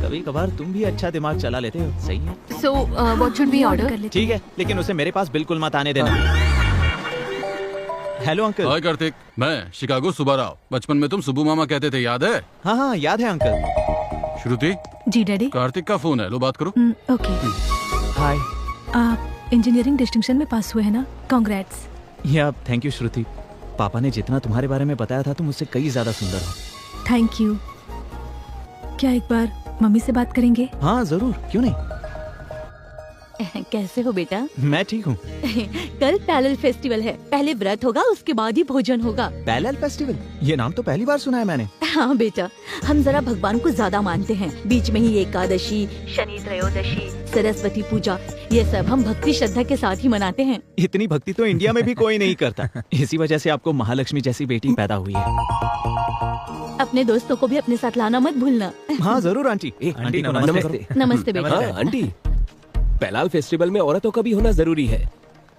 कभी कभार तुम भी अच्छा दिमाग चला लेते हो। सही है। So what should we order? ठीक है, लेकिन उसे मेरे पास बिल्कुल मत आने देना। Hello uncle. हाय कार्तिक, मैं शिकागो सुब्बा राव। बचपन में तुम सुब्बू मामा कहते थे, याद है? हाँ हाँ याद है अंकल। श्रुति, जी डैडी। कार्तिक का फोन है, लो बात करो। ओके। हाय। आप इंजीनियरिंग डिस्टिंक्शन में पास हुए हैं ना? कांग्रेट्स। या थैंक यू श्रुति। पापा ने जितना तुम्हारे बारे में बताया था तुम मुझसे कई ज्यादा सुंदर हो। Thank you. क्या एक बार मम्मी से बात करेंगे? हाँ जरूर, क्यों नहीं। कैसे हो बेटा? मैं ठीक हूँ। कल पैरेलल फेस्टिवल है। पहले व्रत होगा, उसके बाद ही भोजन होगा। Parallel festival? ये नाम तो पहली बार सुना है मैंने। हाँ बेटा, हम जरा भगवान को ज्यादा मानते हैं। बीच में ही एकादशी, शनि त्रयोदशी, सरस्वती पूजा, ये सब हम भक्ति श्रद्धा के साथ ही मनाते हैं। इतनी भक्ति तो इंडिया में भी कोई नहीं करता। इसी वजह से आपको महालक्ष्मी जैसी बेटी पैदा हुई है। अपने दोस्तों को भी अपने साथ लाना मत भूलना। हाँ जरूर आंटी। आंटी को नमस्ते। नमस्ते बेटा। हाँ आंटी, पैलाल फेस्टिवल में औरतों का भी होना जरूरी है।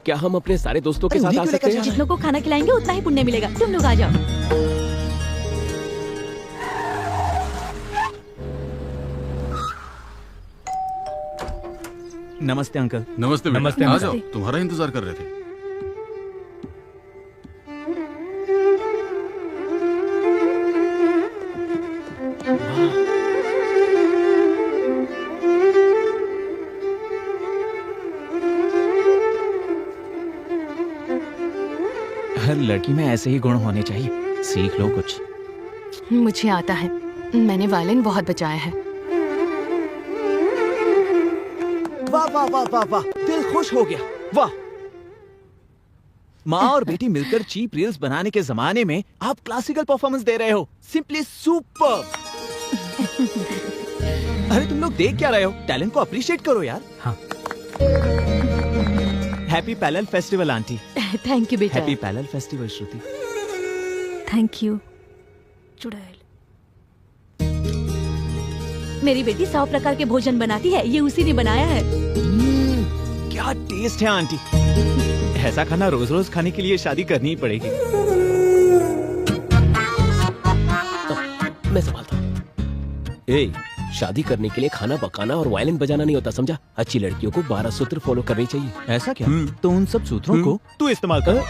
क्या हम अपने सारे दोस्तों के साथ आ सकते हैं? जितनों को खाना खिलाएंगे उतना ही पुण्य मिलेगा। तुम लोग आ जाओ। नमस्ते अंकल। नमस्ते बेटा। नमस्ते, आ नमस्ते। जाओ, तुम्हारा इंतजार कर रहे थे। हर लड़की में ऐसे ही गुण होने चाहिए। सीख लो कुछ। मुझे आता है, मैंने वायलिन बहुत बजाया है। वाह वाह वाह वाह वाह, दिल खुश हो गया। वाह, माँ और बेटी मिलकर चीप रील्स बनाने के जमाने में आप क्लासिकल परफॉर्मेंस दे रहे हो। Simply super. अरे तुम लोग देख क्या रहे हो? टैलेंट को अप्रिशिएट करो यार। हाँ। Happy parallel festival aunty. Thank you बेटा। Happy parallel festival Shruti. Thank you चुड़ैल। मेरी बेटी 100 प्रकार के भोजन बनाती है, ये उसी ने बनाया है। क्या टेस्ट है आंटी। ऐसा खाना रोज रोज खाने के लिए शादी करनी ही पड़ेगी। मैं संभालता हूँ। ए, शादी करने के लिए खाना पकाना और वायलिन बजाना नहीं होता, समझा? अच्छी लड़कियों को 12 सूत्र फॉलो करनी चाहिए। ऐसा क्या? तो उन सब सूत्रों को तू इस्तेमाल कर।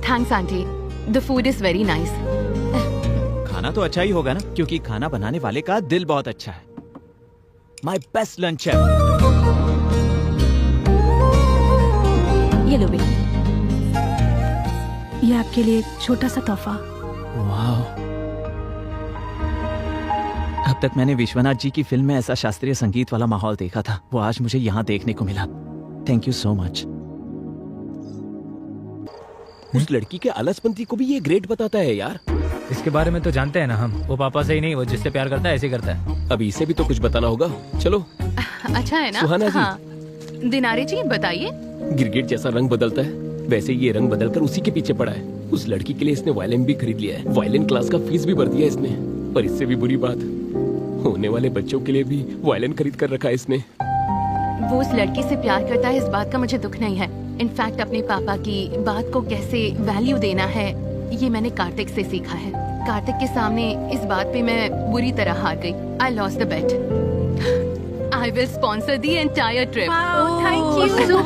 Thanks aunty, the food is very nice. खाना तो अच्छा ही होगा ना, क्योंकि खाना बनाने वाले का दिल बहुत अच्छा है। माय बेस्ट लंच है। ये लो बेटी। ये आपके लिए एक छोटा सा तोहफा। वाह। अब तक मैंने विश्वनाथ जी की फिल्म में ऐसा शास्त्रीय संगीत वाला माहौल देखा था, वो आज मुझे यहाँ देखने को मिला। Thank you so much. उस लड़की के आलसपंती को भी ये ग्रेट बताता है यार। इसके बारे में तो जानते हैं ना हम। वो पापा से ही नहीं, वो जिससे प्यार करता है ऐसे ही करता है। अभी इसे भी तो कुछ बताना होगा। चलो। अच्छा है ना? सुहाना जी। हाँ। दिनारे जी बताइए। गिरगिट जैसा रंग बदलता है, वैसे ये रंग बदलकर उसी के पीछे पड़ा है। उस लड़की के लिए इसने वायलिन भी खरीद लिया है। वायलिन क्लास का फीस भी भर दिया इसने। पर इससे भी बुरी बात, होने वाले बच्चों के लिए भी वायलिन खरीद कर रखा है इसने। वो उस लड़की से प्यार करता है, इस बात का मुझे दुख नहीं है। इनफैक्ट अपने पापा की बात को कैसे वैल्यू देना है, ये मैंने कार्तिक से सीखा है। कार्तिक के सामने इस बात पे मैं बुरी तरह हार गई। I lost the bet. I will sponsor the entire trip. Thank you so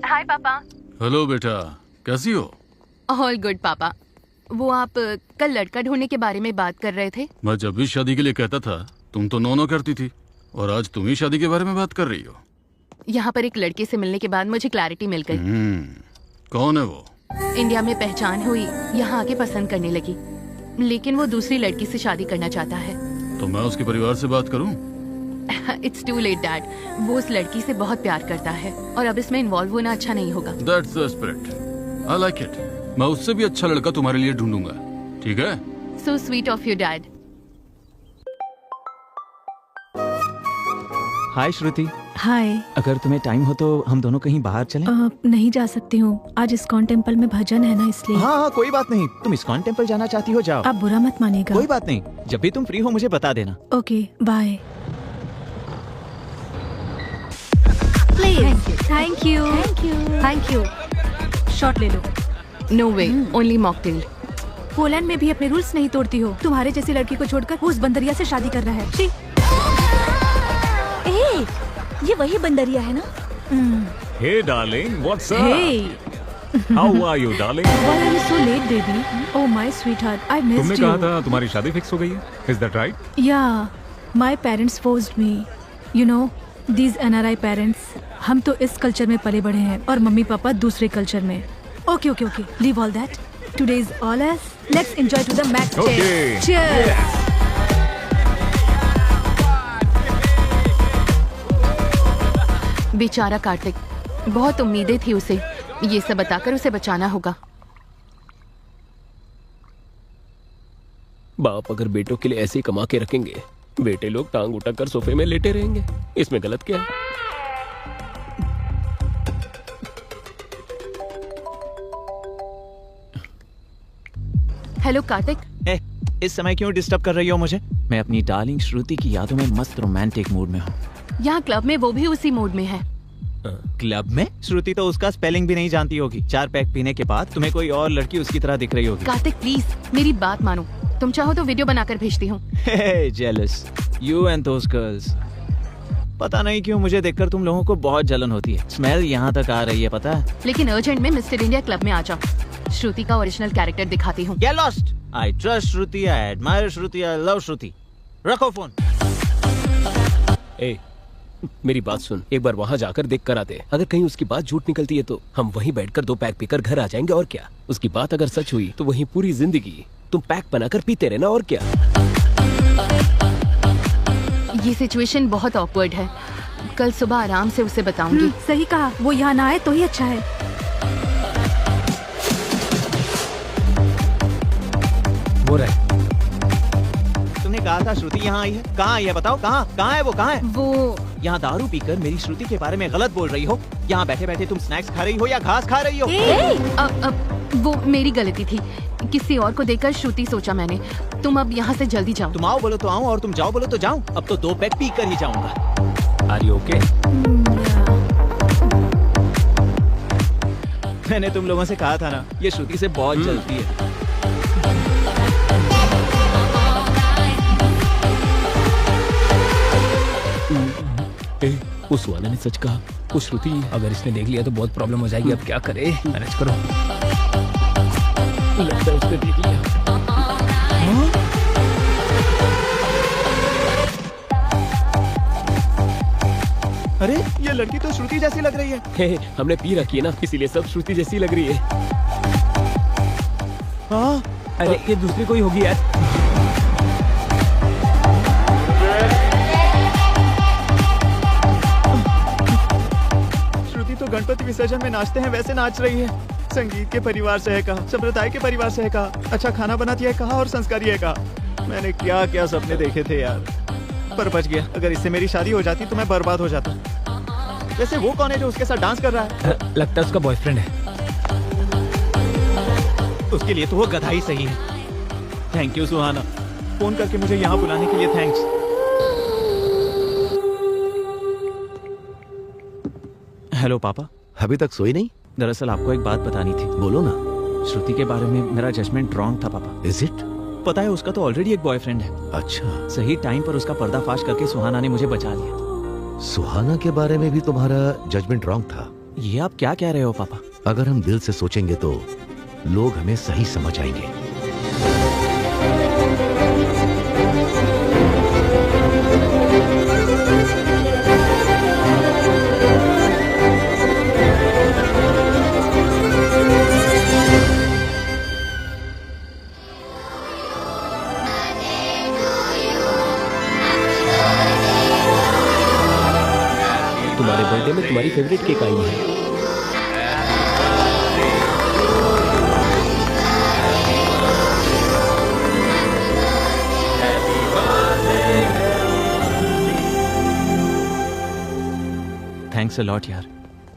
hi पापा। हेलो बेटा, कैसी हो? ऑल गुड पापा। वो आप कल लड़का ढूंढने के बारे में बात कर रहे थे। मैं जब भी शादी के लिए कहता था तुम तो नो करती थी, और आज तुम ही शादी के बारे में बात कर रही हो। यहाँ पर एक लड़के से मिलने के बाद मुझे क्लैरिटी मिल गई। कौन है वो? इंडिया में पहचान हुई, यहाँ आके पसंद करने लगी, लेकिन वो दूसरी लड़की से शादी करना चाहता है। तो मैं उसके परिवार से बात करूं? It's too late dad. वो उस लड़की से बहुत प्यार करता है और अब इसमें इन्वॉल्व होना अच्छा नहीं होगा। That's the spirit. I like it. मैं उससे भी अच्छा लड़का तुम्हारे लिए ढूंढूंगा, ठीक है? So sweet of you, Dad. हाय श्रुति। हाय। अगर तुम्हें टाइम हो तो हम दोनों कहीं बाहर चलें? नहीं जा सकती हूँ, आज इस्कॉन टेम्पल में भजन है ना, इसलिए। हाँ कोई बात नहीं, तुम इस्कॉन टेम्पल जाना चाहती हो जाओ। आप बुरा मत मानिएगा। कोई बात नहीं, जब भी तुम फ्री हो मुझे बता देना। Okay bye. Thank you. Thank you. Shot ले लो। No way, only mocktail. Poland में भी अपने रूल्स नहीं तोड़ती हो। तुम्हारे जैसी लड़की को छोड़कर वो उस बंदरिया से शादी कर रहा है। शी। ए, ये वही बंदरिया है ना? Hey darling, what's up? Hey. How are you darling? Why are you so late, baby? Oh my sweetheart, I missed तुमने you. कहा था तुम्हारी शादी फिक्स हो गई है? Is that right? Yeah, my parents forced me. You know, these NRI parents. हम तो इस कल्चर में पले बढ़े हैं और मम्मी पापा दूसरे कल्चर में। Okay, okay, okay. Leave all that. Today is all us. Let's enjoy to the max. Okay. Cheers. बेचारा कार्तिक, बहुत उम्मीदें थी उसे। ये सब बताकर उसे बचाना होगा। बाप अगर बेटों के लिए ऐसे ही कमा के रखेंगे, बेटे लोग टांग उठाकर सोफे में लेटे रहेंगे। इसमें गलत क्या है? हेलो कार्तिक। इस समय क्यों डिस्टर्ब कर रही हो मुझे? मैं अपनी डार्लिंग श्रुति की यादों में मस्त रोमांटिक मूड में हूँ। यहाँ क्लब में वो भी उसी मूड में है। क्लब में? श्रुति तो उसका स्पेलिंग भी नहीं जानती होगी। 4 पैक पीने के बाद तुम्हें कोई और लड़की उसकी तरह दिख रही होगी। कार्तिक प्लीज मेरी बात मानो, तुम चाहो तो वीडियो बनाकर भेजती हूँ। Jealous you and those girls. पता नहीं क्यों मुझे देखकर तुम लोगों को बहुत जलन होती है। स्मेल यहाँ तक आ रही है, पता है? लेकिन अर्जेंट में मिस्टर इंडिया क्लब में आ जाओ, श्रुति का ओरिजिनल कैरेक्टर दिखाती हूँ। Get lost. I trust Shruti, I admire Shruti, I love श्रुति। रखो फोन। ए, मेरी बात सुन, एक बार वहाँ जाकर देख कर आते। अगर कहीं उसकी बात झूठ निकलती है तो हम वहीं बैठकर 2 पैक पीकर घर आ जाएंगे, और क्या। उसकी बात अगर सच हुई तो वहीं पूरी जिंदगी तुम पैक बनाकर पीते रहना, और क्या। ये सिचुएशन बहुत ऑकवर्ड है। कल सुबह आराम से उसे बताऊंगी। सही कहा, वो यहाँ ना आए तो ही अच्छा है। वो रहे। तुमने कहा था श्रुति यहाँ आई है, कहाँ आई है बताओ, कहाँ है वो, कहाँ है? वो यहाँ दारू पीकर मेरी श्रुति के बारे में गलत बोल रही हो। यहाँ बैठे बैठे तुम स्नैक्स खा रही हो या घास खा रही हो? अब वो मेरी गलती थी, किसी और को देखकर श्रुति सोचा मैंने। तुम अब यहाँ से जल्दी जाओ। तुम आओ बोलो तो आऊँ और तुम जाओ बोलो तो जाऊँ। अब तो 2 पैक पी कर ही जाऊंगा। Are you okay? मैंने तुम लोगों से कहा था ना, ये श्रुति से बहुत जलती है। उस सुहाना ने सच कहा, वो श्रुति। अगर इसने देख लिया तो बहुत प्रॉब्लम हो जाएगी। अब क्या करे? मैनेज करो। लगता है उसने देख लिया। अरे ये लड़की तो श्रुति जैसी लग रही है। हमने पी रखी है ना, इसीलिए सब श्रुति जैसी लग रही है। हाँ, अरे ये दूसरी कोई होगी यार। श्रुति तो गणपति विसर्जन में नाचते हैं वैसे नाच रही है। संगीत के परिवार से है कहा, संप्रदाय के परिवार से है कहा, अच्छा खाना बनाती है कहा और संस्कारी है कहा। मैंने क्या क्या सपने देखे थे यार, पर बच गया। अगर इससे मेरी शादी हो जाती तो मैं बर्बाद हो जाता। वैसे वो कौन है जो उसके साथ डांस कर रहा है? लगता है उसका बॉयफ्रेंड है। उसके लिए तो वो गधा ही सही है। थैंक यू सुहाना, फोन करके मुझे यहाँ बुलाने के लिए थैंक्स। हेलो पापा। अभी तक सोई नहीं? दरअसल आपको एक बात बतानी थी। बोलो ना। श्रुति के बारे में मेरा जजमेंट रॉन्ग था पापा। Is it? पता है उसका तो ऑलरेडी एक बॉयफ्रेंड है। अच्छा। सही टाइम पर उसका पर्दाफाश करके सुहाना ने मुझे बचा लिया। सुहाना के बारे में भी तुम्हारा जजमेंट रॉन्ग था? ये आप क्या कह रहे हो पापा? अगर हम दिल से सोचेंगे तो लोग हमें सही समझ आएंगे। तुम्हारे बर्थडे में तुम्हारी फेवरेट केक आई है। थैंक्स अ लॉट यार,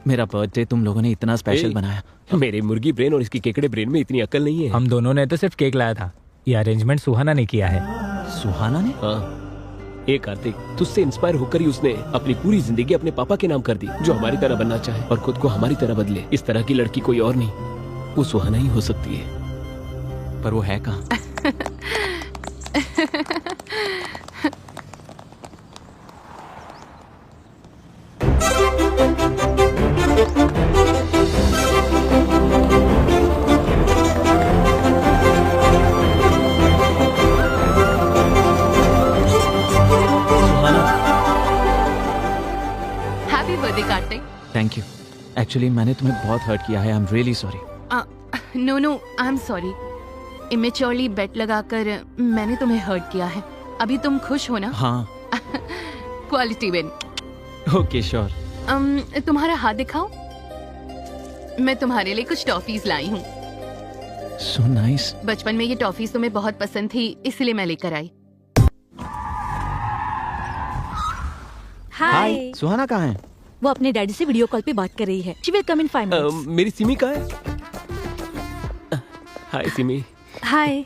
मेरा बर्थडे तुम लोगों ने इतना स्पेशल बनाया। मेरे मुर्गी ब्रेन और इसकी केकड़े ब्रेन में इतनी अकल नहीं है। हम दोनों ने तो सिर्फ केक लाया था। ये अरेंजमेंट सुहाना ने किया है। सुहाना ने? हाँ। एक कार्तिक, तुझसे इंस्पायर होकर ही उसने अपनी पूरी जिंदगी अपने पापा के नाम कर दी, जो हमारी तरह बनना चाहे और खुद को हमारी तरह बदले। इस तरह की लड़की कोई और नहीं, वो सुहाना ही हो सकती है। पर वो है कहाँ? Happy birthday Kartik. Thank you. Actually मैंने तुम्हें बहुत हर्ट किया है। I am really sorry. No no, I am sorry. Immaturely bet लगाकर मैंने तुम्हें हर्ट किया है। अभी तुम खुश हो ना? हाँ। Quality win. Okay sure. तुम्हारा हाथ दिखाओ। मैं तुम्हारे लिए कुछ टॉफीज लाई हूँ। So nice. बचपन में ये टॉफीज तुम्हें बहुत पसंद थी, इसलिए मैं लेकर आई। हाय। सुहाना कहाँ है? वो अपने डैडी से वीडियो कॉल पे बात कर रही है। She will come in 5 minutes. मेरी सिमी कहाँ है? हाय सिमी। हाय।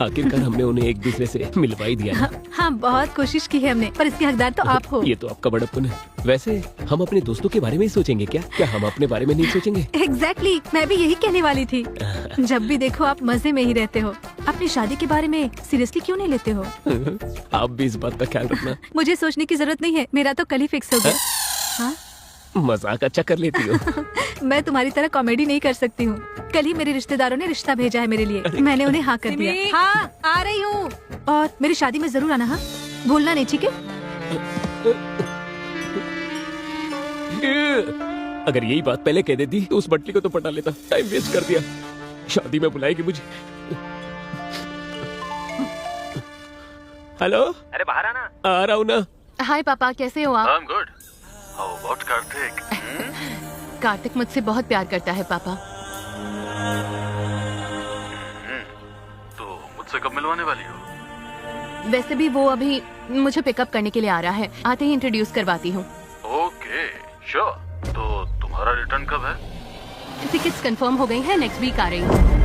आखिरकार हमने उन्हें एक दूसरे से मिलवा ही दिया ना। हाँ, बहुत कोशिश की है हमने, पर इसके हकदार तो आप हो। ये तो आपका बड़प्पन है। वैसे हम अपने दोस्तों के बारे में ही सोचेंगे क्या? क्या हम अपने बारे में नहीं सोचेंगे? एग्जैक्टली, मैं भी यही कहने वाली थी। जब भी देखो आप मजे में ही रहते हो। अपनी शादी के बारे में सीरियसली क्यों नहीं लेते हो? आप भी इस बात का ख्याल रखना। मुझे सोचने की जरूरत नहीं है, मेरा तो कल ही फिक्स हो गया। हाँ? मजाक अच्छा कर लेती हो। मैं तुम्हारी तरह कॉमेडी नहीं कर सकती हूँ। कल ही मेरे रिश्तेदारों ने रिश्ता भेजा है मेरे लिए। मैंने उन्हें हाँ कर दिया। हाँ, आ रही हूँ। और मेरी शादी में जरूर आना। हाँ, भूलना नहीं, ठीक है? अगर यही बात पहले कह देती तो उस बटली को तो पटा लेता। टाइम वेस्ट कर दिया। शादी में बुलाएगी मुझे। हेलो। अरे बाहर आना। आ रहा हूँ ना। हाय पापा, कैसे हो आप? I'm good. How about Kartik? Kartik मुझसे बहुत प्यार करता है पापा। तो मुझसे कब मिलवाने वाली हो? वैसे भी वो अभी मुझे पिकअप करने के लिए आ रहा है, आते ही इंट्रोड्यूस करवाती हूँ। Okay, sure. तो तुम्हारा रिटर्न कब है? टिकट्स कंफर्म हो गई हैं, नेक्स्ट वीक आ रही हूँ।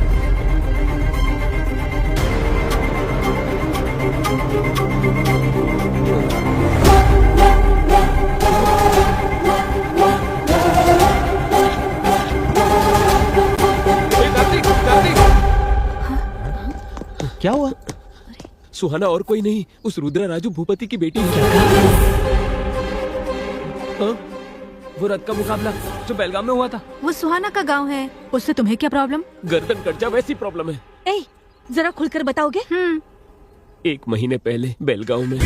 क्या हुआ? सुहाना और कोई नहीं, उस रुद्रा राजू भूपति की बेटी है। हाँ? वो रथ का मुकाबला जो बेलगाम में हुआ था। वो सुहाना का गांव है, उससे तुम्हें क्या प्रॉब्लम? गर्दन कट जा वैसी प्रॉब्लम है। ए, जरा खुलकर बताओगे? 1 महीने पहले बेलगांव में।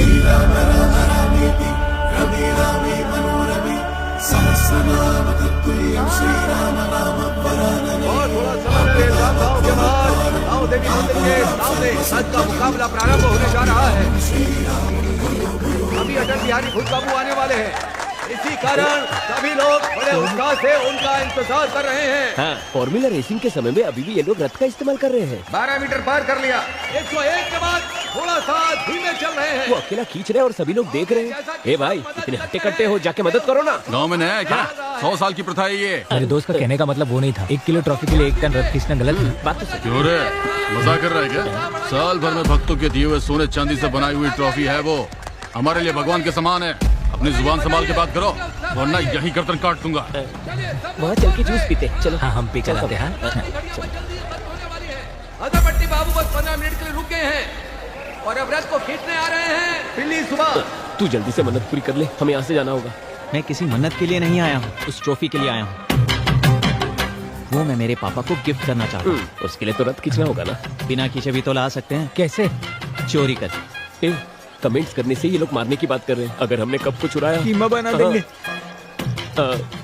और थोड़ा समय पे गांव के बाहर गांव देवी मंदिर के सामने रथ का मुकाबला प्रारंभ होने जा रहा है। अभी अटल बिहारी भूत बाबू आने वाले हैं, इसी कारण सभी लोग बड़े उत्साह से उनका इंतजार कर रहे हैं। हाँ, फॉर्मूला रेसिंग के समय में अभी भी ये लोग रथ का इस्तेमाल कर रहे हैं। 12 मीटर पार कर लिया, 101 के बाद थोड़ा सा धीमे चल रहे हैं। वो अकेला खींच रहे हैं और सभी लोग देख रहे हैं। ए भाई, इतने हट्टे कट्टे हो, जाके मदद करो ना। गांव में नया है क्या? 100 साल की प्रथा है ये। मेरे दोस्त का कहने का मतलब वो नहीं था। 1 किलो ट्रॉफी के लिए 1 टन रथ खींचना गलत है। बात तो सही। क्यों रे, मजाक कर रहा है क्या? साल भर में भक्तों के दिए हुए सोने चांदी से बनाई हुई ट्रॉफी है वो। हमारे लिए भगवान के समान है। अपनी जुबान संभाल के बात करो, वरना यही गर्दन काट दूंगा। वहाँ चल के जूस पीते। चलो। हाँ, हम पी कर आते हैं। अदरपट्टी बाबू बस 15 मिनट के लिए रुक गए हैं और अब रथ को खींचने आ रहे हैं। पिल्ली सुबह तू जल्दी से मन्नत पूरी कर ले, हमें यहाँ से जाना होगा। मैं किसी मन्नत के लिए नहीं आया हूँ, उस ट्रॉफी के लिए आया हूँ। वो मैं मेरे पापा को गिफ्ट करना चाहता हूँ। उसके लिए तो रथ खींचना होगा ना। बिना खींचे भी तो ला सकते हैं। कैसे? चोरी कर। कमेंट्स करने से ये लोग मारने की बात कर रहे हैं। अगर हमने कप को चुराया, कीमा बना देंगे।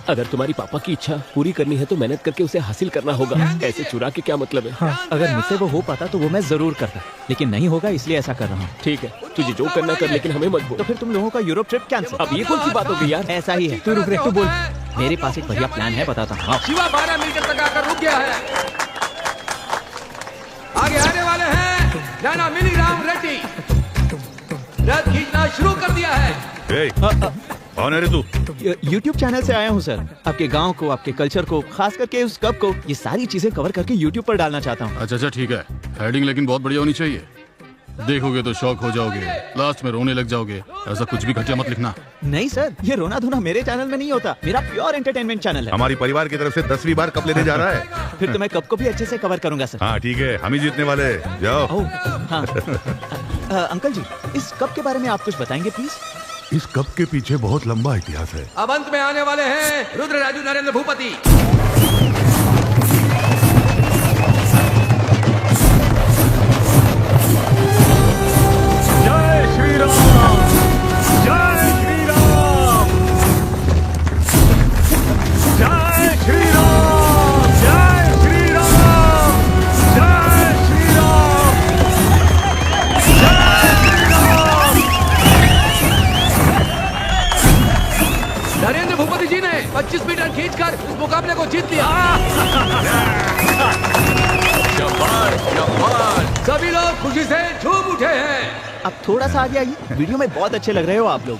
अगर तुम्हारी पापा की इच्छा पूरी करनी है तो मेहनत करके उसे हासिल करना होगा। ऐसे चुरा के क्या मतलब है? हाँ, अगर मुझसे वो हो पाता तो वो मैं जरूर करता, लेकिन नहीं होगा इसलिए ऐसा कर रहा हूँ। ठीक है, तुझे जो करना कर, लेकिन हमें मत बोल। तो फिर तुम लोगों का यूरोप ट्रिप कैंसिल। अब ये कौन सी बात हो गई यार? ऐसा ही है। तू रुक रे, तू बोल। मेरे पास एक बढ़िया प्लान है, बताता हूँ। शिवा 12 मीटर तक आकर रुक गया है। आगे आने वाले हैं राणा मिनीराम रेड्डी। रथ खींचना शुरू कर दिया है। ए, कौन है रे तू? YouTube चैनल से आया हूँ सर। आपके गांव को, आपके कल्चर को, खास करके उस कप को, ये सारी चीजें कवर करके YouTube पर डालना चाहता हूँ। अच्छा ठीक है, हेडिंग लेकिन बहुत बढ़िया होनी चाहिए। देखोगे तो शौक हो जाओगे, लास्ट में रोने लग जाओगे। ऐसा कुछ भी घटिया मत लिखना। नहीं सर, ये रोना धोना मेरे चैनल में नहीं होता। मेरा प्योर एंटरटेनमेंट चैनल है। हमारी परिवार की तरफ से 10वीं बार कप लेने जा रहा है। फिर तो मैं कप को भी अच्छे से कवर करूंगा सर। हाँ ठीक है, हम ही जीतने वाले। जाओ। ओह, हाँ। अंकल जी, इस कप के बारे में आप कुछ बताएंगे प्लीज? इस कप के पीछे बहुत लंबा इतिहास है। अब अंत में आने वाले हैं रुद्र राजू नरेंद्र भूपति। जय श्री राम, जय श्री राम, जय श्री राम, जय श्री राम, जय श्री राम, जय श्री राम। नरेंद्र भूपति जी ने 25 मीटर खींचकर इस मुकाबले को जीत लिया। सभी लोग खुशी से झूम उठे हैं। अब थोड़ा सा आगे आइए, वीडियो में बहुत अच्छे लग रहे हो आप लोग।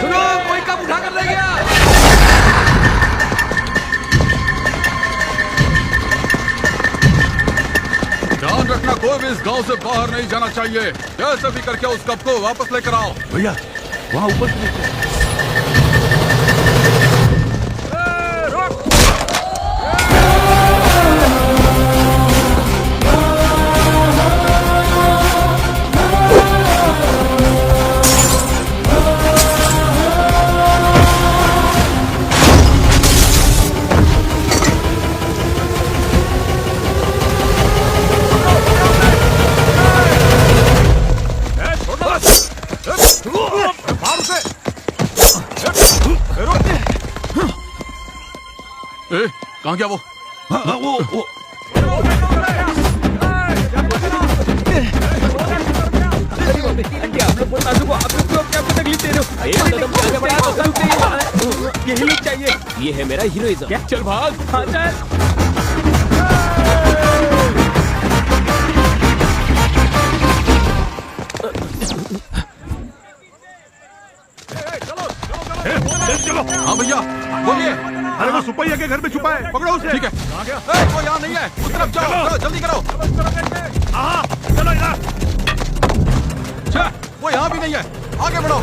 सुनो, कोई कप उठा कर ले गया। ध्यान रखना, कोई भी इस गांव से बाहर नहीं जाना चाहिए। कैसे भी करके उस कप को वापस लेकर आओ। भैया वहाँ ऊपर से देखो। कहाँ गया वो? वो यही लोग चाहिए। ये है मेरा हीरोइज्म। चल भाग। हाँ चल। चलो। हाँ भैया बोलिए। अरे वो सुपैया के घर में छुपा है, पकड़ो उसे। ठीक है। वो यहाँ नहीं है, उस तरफ जाओ। चलो जल्दी करो। हाँ चलो इधर। वो यहाँ भी नहीं है, आगे बढ़ो।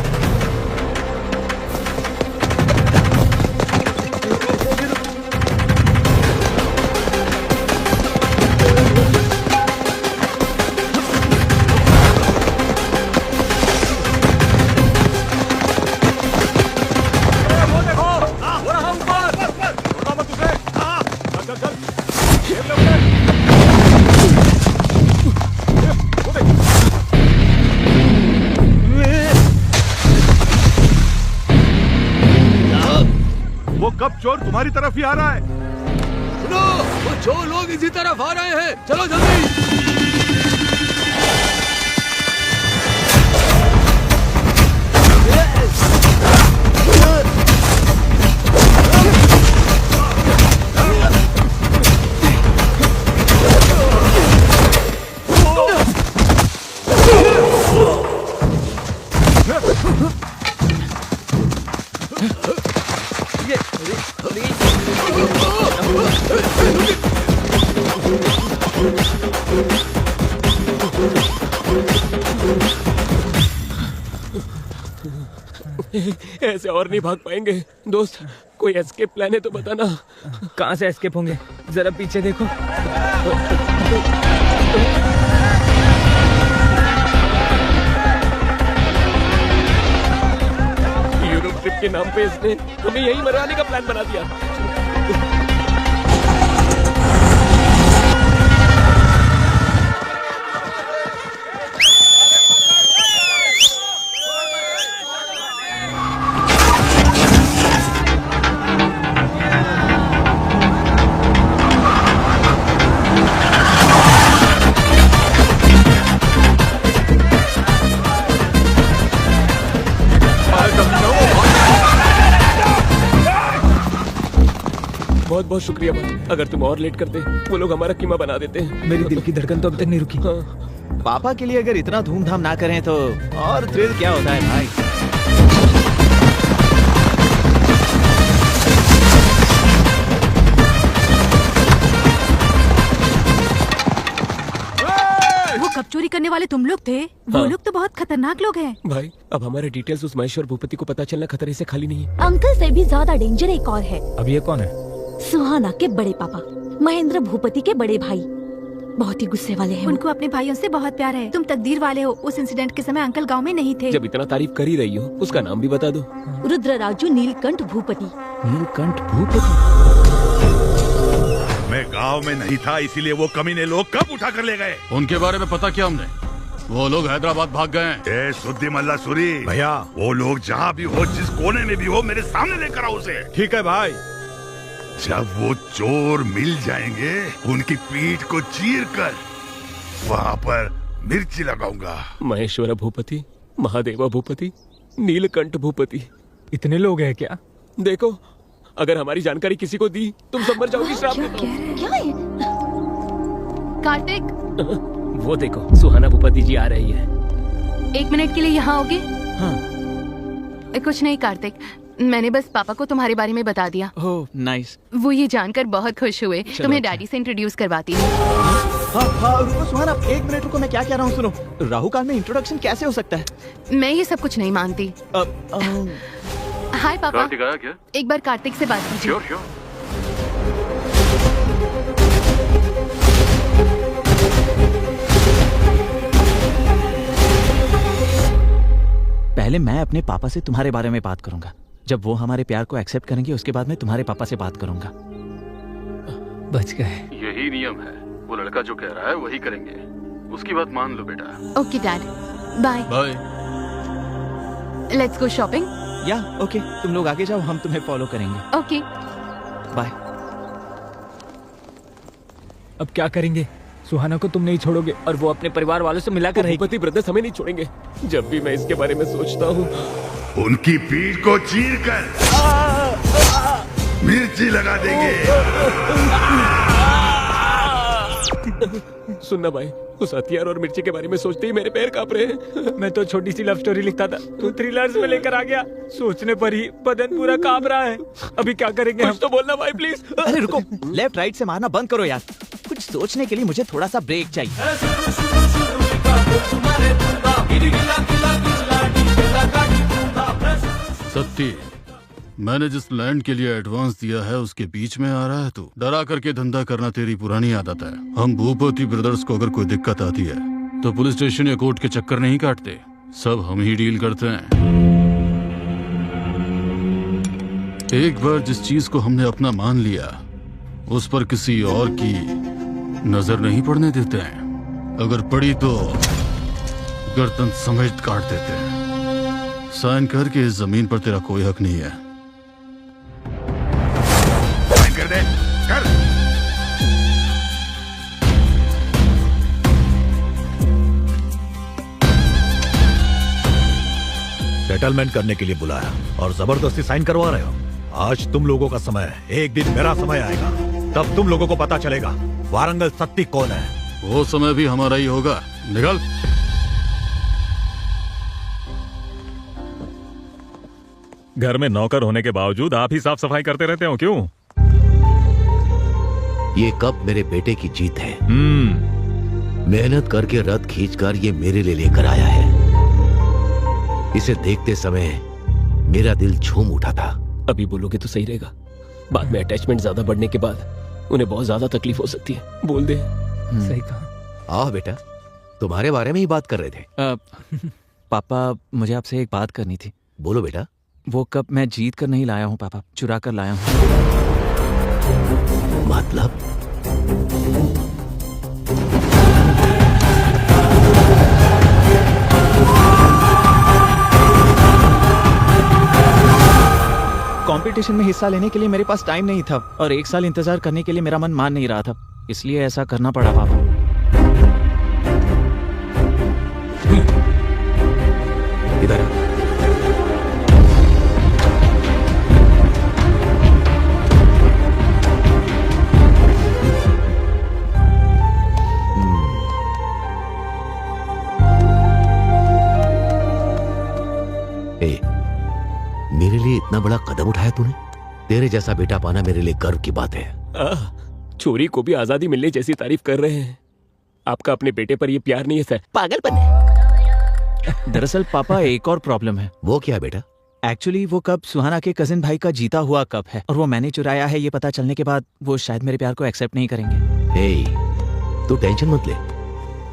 वो कब चोर तुम्हारी तरफ ही आ रहा है। सुनो, वो चोर लोग इसी तरफ आ रहे हैं, चलो जल्दी। ऐसे और नहीं भाग पाएंगे। दोस्त कोई एस्केप प्लान है तो बताना। कहाँ से एस्केप होंगे? जरा पीछे देखो। यूरोप ट्रिप के नाम पे इसने हमें यहीं मरवाने का प्लान बना दिया। बहुत बहुत शुक्रिया भाई। अगर तुम और लेट करते वो लोग हमारा कीमा बना देते। मेरी दिल की धड़कन तो अभी तक नहीं रुकी। हाँ। पापा के लिए अगर इतना धूमधाम ना करें तो और थ्रिल क्या होता है भाई। वो कब चोरी करने वाले तुम लोग थे? वो हाँ। लोग तो बहुत खतरनाक लोग हैं। भाई अब हमारे डिटेल्स उस महेश्वर भूपति को पता चलना खतरे से खाली नहीं है। अंकल से भी ज्यादा डेंजर एक और है। अब ये कौन है? सुहाना के बड़े पापा, महेंद्र भूपति के बड़े भाई। बहुत ही गुस्से वाले हैं। उनको अपने भाइयों से बहुत प्यार है। तुम तकदीर वाले हो। उस इंसिडेंट के समय अंकल गांव में नहीं थे। जब इतना तारीफ कर ही रही हो उसका नाम भी बता दो। रुद्रराजू नीलकंठ भूपति। नीलकंठ भूपति। मैं गांव में नहीं था, इसीलिए वो कमीने लोग कब उठा कर ले गए। उनके बारे में पता किया हमने, वो लोग हैदराबाद भाग गए हैं। ए सुद्दी मल्ला सुरी भैया, वो लोग जहाँ भी हो, जिस कोने में भी हो, मेरे सामने लेकर आओ उसे। ठीक है भाई। जब वो चोर मिल जाएंगे उनकी पीठ को चीर कर वहाँ पर मिर्ची लगाऊंगा। महेश्वर भूपति, महादेवा भूपति, नीलकंठ भूपति, इतने लोग हैं क्या? देखो अगर हमारी जानकारी किसी को दी तुम सब मर जाओगी श्राप में। क्या है? कार्तिक वो देखो सुहाना भूपति जी आ रही है। 1 मिनट के लिए यहाँ आओगे? हाँ। कुछ नहीं कार्तिक, मैंने बस पापा को तुम्हारे बारे में बता दिया। Oh nice. वो ये जानकर बहुत खुश हुए। तुम्हें डैडी से इंट्रोड्यूस करवाती हूँ। हाँ रुको सुहाना, 1 मिनट रुको, मैं क्या कह रहा हूँ सुनो। राहु काल में इंट्रोडक्शन कैसे हो सकता है? मैं ये सब कुछ नहीं मानती। हाय पापा। कार्तिक आया क्या? एक बार कार्तिक से बात कीजिए। Sure sure. पहले मैं अपने पापा से तुम्हारे बारे में बात करूंगा। जब वो हमारे प्यार को एक्सेप्ट करेंगे उसके बाद मैं तुम्हारे पापा से बात करूंगा। बच गए। यही नियम है, वो लड़का जो कह रहा है वही करेंगे। उसकी बात मान लो बेटा। Okay dad, bye. Bye. Let's go shopping. या ओके, तुम लोग आगे जाओ, हम तुम्हें फॉलो करेंगे। Okay bye. अब क्या करेंगे? सुहाना को तुम नहीं छोड़ोगे और वो अपने परिवार वालों से मिलाकर रहेगी। भूपति ब्रदर्स हमें नहीं छोड़ेंगे। जब भी मैं इसके बारे में सोचता हूँ उनकी पीठ को चीर कर मिर्ची लगा देंगे। सुनना भाई, उस हथियार और मिर्ची के बारे में सोचते ही मेरे पैर कांप रहे हैं। मैं तो छोटी सी लव स्टोरी लिखता था, तू थ्रिलर्स में लेकर आ गया। सोचने पर ही बदन पूरा कांप रहा है। अभी क्या करेंगे हम? कुछ तो बोलना भाई प्लीज। अरे रुको, लेफ्ट राइट से मारना बंद करो यार। कुछ सोचने के लिए मुझे थोड़ा सा ब्रेक चाहिए। सत्ती, मैंने जिस लैंड के लिए एडवांस दिया है उसके बीच में आ रहा है तू। डरा करके धंधा करना तेरी पुरानी आदत है। हम भूपति ब्रदर्स को अगर कोई दिक्कत आती है तो पुलिस स्टेशन या कोर्ट के चक्कर नहीं काटते, सब हम ही डील करते हैं। एक बार जिस चीज को हमने अपना मान लिया उस पर किसी और की नजर नहीं पड़ने देते हैं। अगर पड़ी तो गर्दन समेत काट देते हैं। साइन करके इस जमीन पर तेरा कोई हक नहीं है। साइन कर दे, कर। सेटलमेंट करने के लिए बुलाया और जबरदस्ती साइन करवा रहे हो। आज तुम लोगों का समय है, एक दिन मेरा समय आएगा, तब तुम लोगों को पता चलेगा वारंगल सत्ती कौन है। वो समय भी हमारा ही होगा। निकल। घर में नौकर होने के बावजूद आप ही साफ सफाई करते रहते हो, क्यों? ये कप मेरे बेटे की जीत है। मेहनत करके रथ खींचकर ये मेरे लिए लेकर आया है। इसे देखते समय मेरा दिल झूम उठा था। अभी बोलोगे तो सही रहेगा, बाद में अटैचमेंट ज्यादा बढ़ने के बाद उन्हें बहुत ज्यादा तकलीफ हो सकती है। बोल दे। सही कहा। आओ बेटा, तुम्हारे बारे में ही बात कर रहे थे। पापा, मुझे आपसे एक बात करनी थी। बोलो बेटा। वो कप मैं जीत कर नहीं लाया हूँ पापा, चुरा कर लाया हूँ। मतलब? कंपटीशन में हिस्सा लेने के लिए मेरे पास टाइम नहीं था और 1 साल इंतजार करने के लिए मेरा मन मान नहीं रहा था, इसलिए ऐसा करना पड़ा पापा। इधर आ। मेरे लिए इतना बड़ा कदम उठाया तूने। तेरे जैसा बेटा पाना मेरे लिए गर्व की बात है। चोरी को भी आजादी मिलने जैसी तारीफ कर रहे हैं। आपका अपने बेटे पर ये प्यार नहीं है सर, पागलपन है। दरअसल पापा एक और प्रॉब्लम है। वो क्या बेटा? एक्चुअली वो कप सुहाना के कजिन भाई का जीता हुआ कप है और वो मैंने चुराया है। ये पता चलने के बाद वो शायद मेरे प्यार को एक्सेप्ट नहीं करेंगे। तू टेंशन मत ले,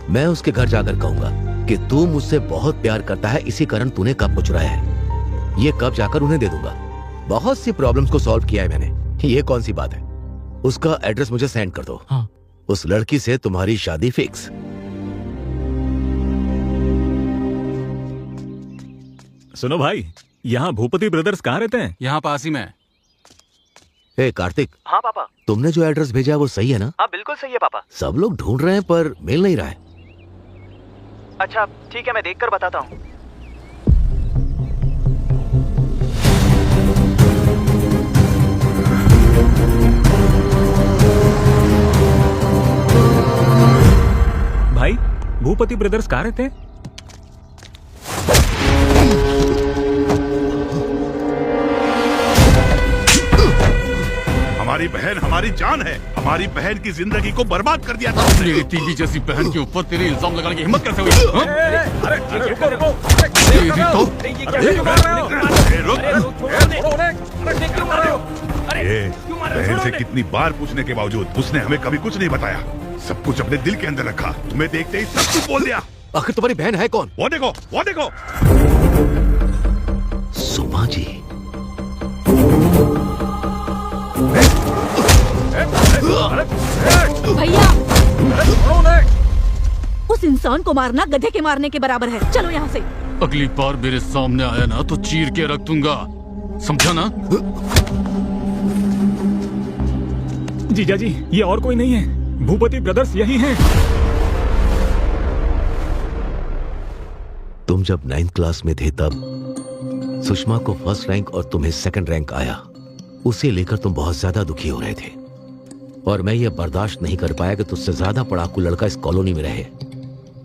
मैं उसके घर जाकर कहूंगा कि तू मुझसे बहुत प्यार करता है, इसी कारण तूने कप को चुराया है। ये कप जाकर उन्हें दे दूंगा। बहुत सी प्रॉब्लम्स को सॉल्व किया है मैंने, ये कौन सी बात है। उसका एड्रेस मुझे सेंड कर दो। हाँ। उस लड़की से तुम्हारी शादी फिक्स। सुनो भाई, यहाँ भूपति ब्रदर्स कहाँ रहते हैं? यहाँ पास ही में। हे कार्तिक। हाँ पापा। तुमने जो एड्रेस भेजा वो सही है ना? हाँ बिल्कुल सही है पापा। सब लोग ढूंढ रहे हैं पर मिल नहीं रहा है। अच्छा ठीक है, मैं देखकर बताता हूँ। भाई, भूपति ब्रदर्स कहाँ रहते हैं? हमारी बहन हमारी जान है। हमारी बहन की जिंदगी को बर्बाद कर दिया था। मेरी टीवी जैसी बहन के ऊपर तेरे इल्जाम लगाने की हिम्मत कैसे हुई? बहन से कितनी बार पूछने के बावजूद उसने हमें कभी कुछ नहीं बताया। सब कुछ अपने दिल के अंदर रखा। तुम्हें देखते ही सब कुछ बोल दिया। आखिर तुम्हारी बहन है कौन? वो देखो, वो देखो। सुमा जी। भैया, उस इंसान को मारना गधे के मारने के बराबर है। चलो यहाँ से। अगली बार मेरे सामने आया ना तो चीर के रख दूंगा, समझा ना? जीजा जी, ये और कोई नहीं है। भूपति ब्रदर्स यही हैं। तुम जब 9th क्लास में थे तब सुषमा को फर्स्ट रैंक और तुम्हें सेकंड रैंक आया, उसे लेकर तुम बहुत ज्यादा दुखी हो रहे थे और मैं ये बर्दाश्त नहीं कर पाया कि तुझसे ज्यादा पढ़ाकू लड़का इस कॉलोनी में रहे।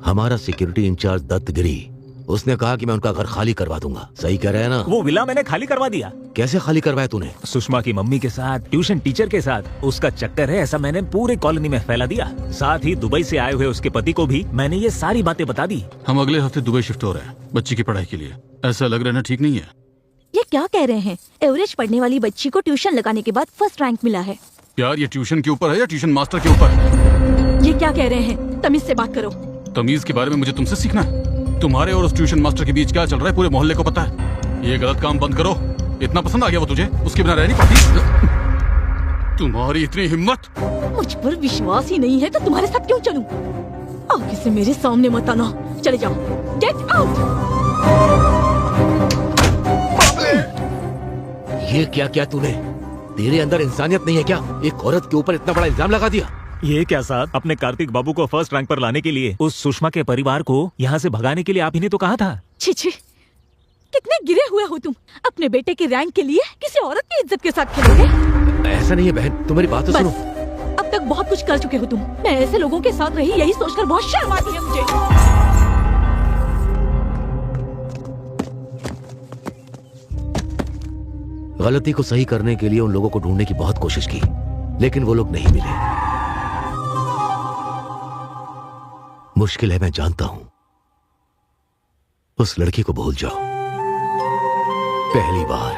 हमारा सिक्योरिटी इंचार्ज दत्तगिरी, उसने कहा कि मैं उनका घर खाली करवा दूंगा। सही कह रहे हैं ना? वो विला मैंने खाली करवा दिया। कैसे खाली करवाया तूने? सुषमा की मम्मी के साथ, ट्यूशन टीचर के साथ उसका चक्कर है, ऐसा मैंने पूरे कॉलोनी में फैला दिया। साथ ही दुबई से आए हुए उसके पति को भी मैंने ये सारी बातें बता दी। हम अगले हफ्ते दुबई शिफ्ट हो रहे हैं बच्ची की पढ़ाई के लिए। ऐसा लग रहा है ना, ठीक नहीं है? ये क्या कह रहे हैं? एवरेज पढ़ने वाली बच्ची को ट्यूशन लगाने के बाद फर्स्ट रैंक मिला है। यार ये ट्यूशन के ऊपर है या ट्यूशन मास्टर के ऊपर? ये क्या कह रहे हैं? तमीज से बात करो। तमीज के बारे में मुझे तुमसे सीखना है। तुम्हारे और उस ट्यूशन मास्टर के बीच क्या चल रहा है पूरे मोहल्ले को पता है। ये गलत काम बंद करो। इतना पसंद आ गया वो तुझे, उसके बिना रह नहीं पाती। तुम्हारी इतनी हिम्मत! मुझ पर विश्वास ही नहीं है तो तुम्हारे साथ क्यों चलूं? आगे से मेरे सामने मत आना। चले जाओ। Get out. ये क्या किया तूने? तेरे अंदर इंसानियत नहीं है क्या? एक औरत के ऊपर इतना बड़ा इल्जाम लगा दिया। ये क्या साहब, अपने कार्तिक बाबू को फर्स्ट रैंक पर लाने के लिए, उस सुषमा के परिवार को यहाँ से भगाने के लिए आप ही ने तो कहा था। छी छी, कितने गिरे हुए हो तुम। अपने बेटे की रैंक के लिए किसी औरत की इज्जत के साथ खेलोगे? ऐसा नहीं है बहन, तुम मेरी बात तो सुनो। अब तक बहुत कुछ कर चुके हो तुम। मैं ऐसे लोगों के साथ रही, यही सोचकर बहुत शर्म आती है मुझे। गलती को सही करने के लिए उन लोगों को ढूंढने की बहुत कोशिश की, लेकिन वो लोग नहीं मिले। मुश्किल है, मैं जानता हूं। उस लड़की को भूल जाओ। पहली बार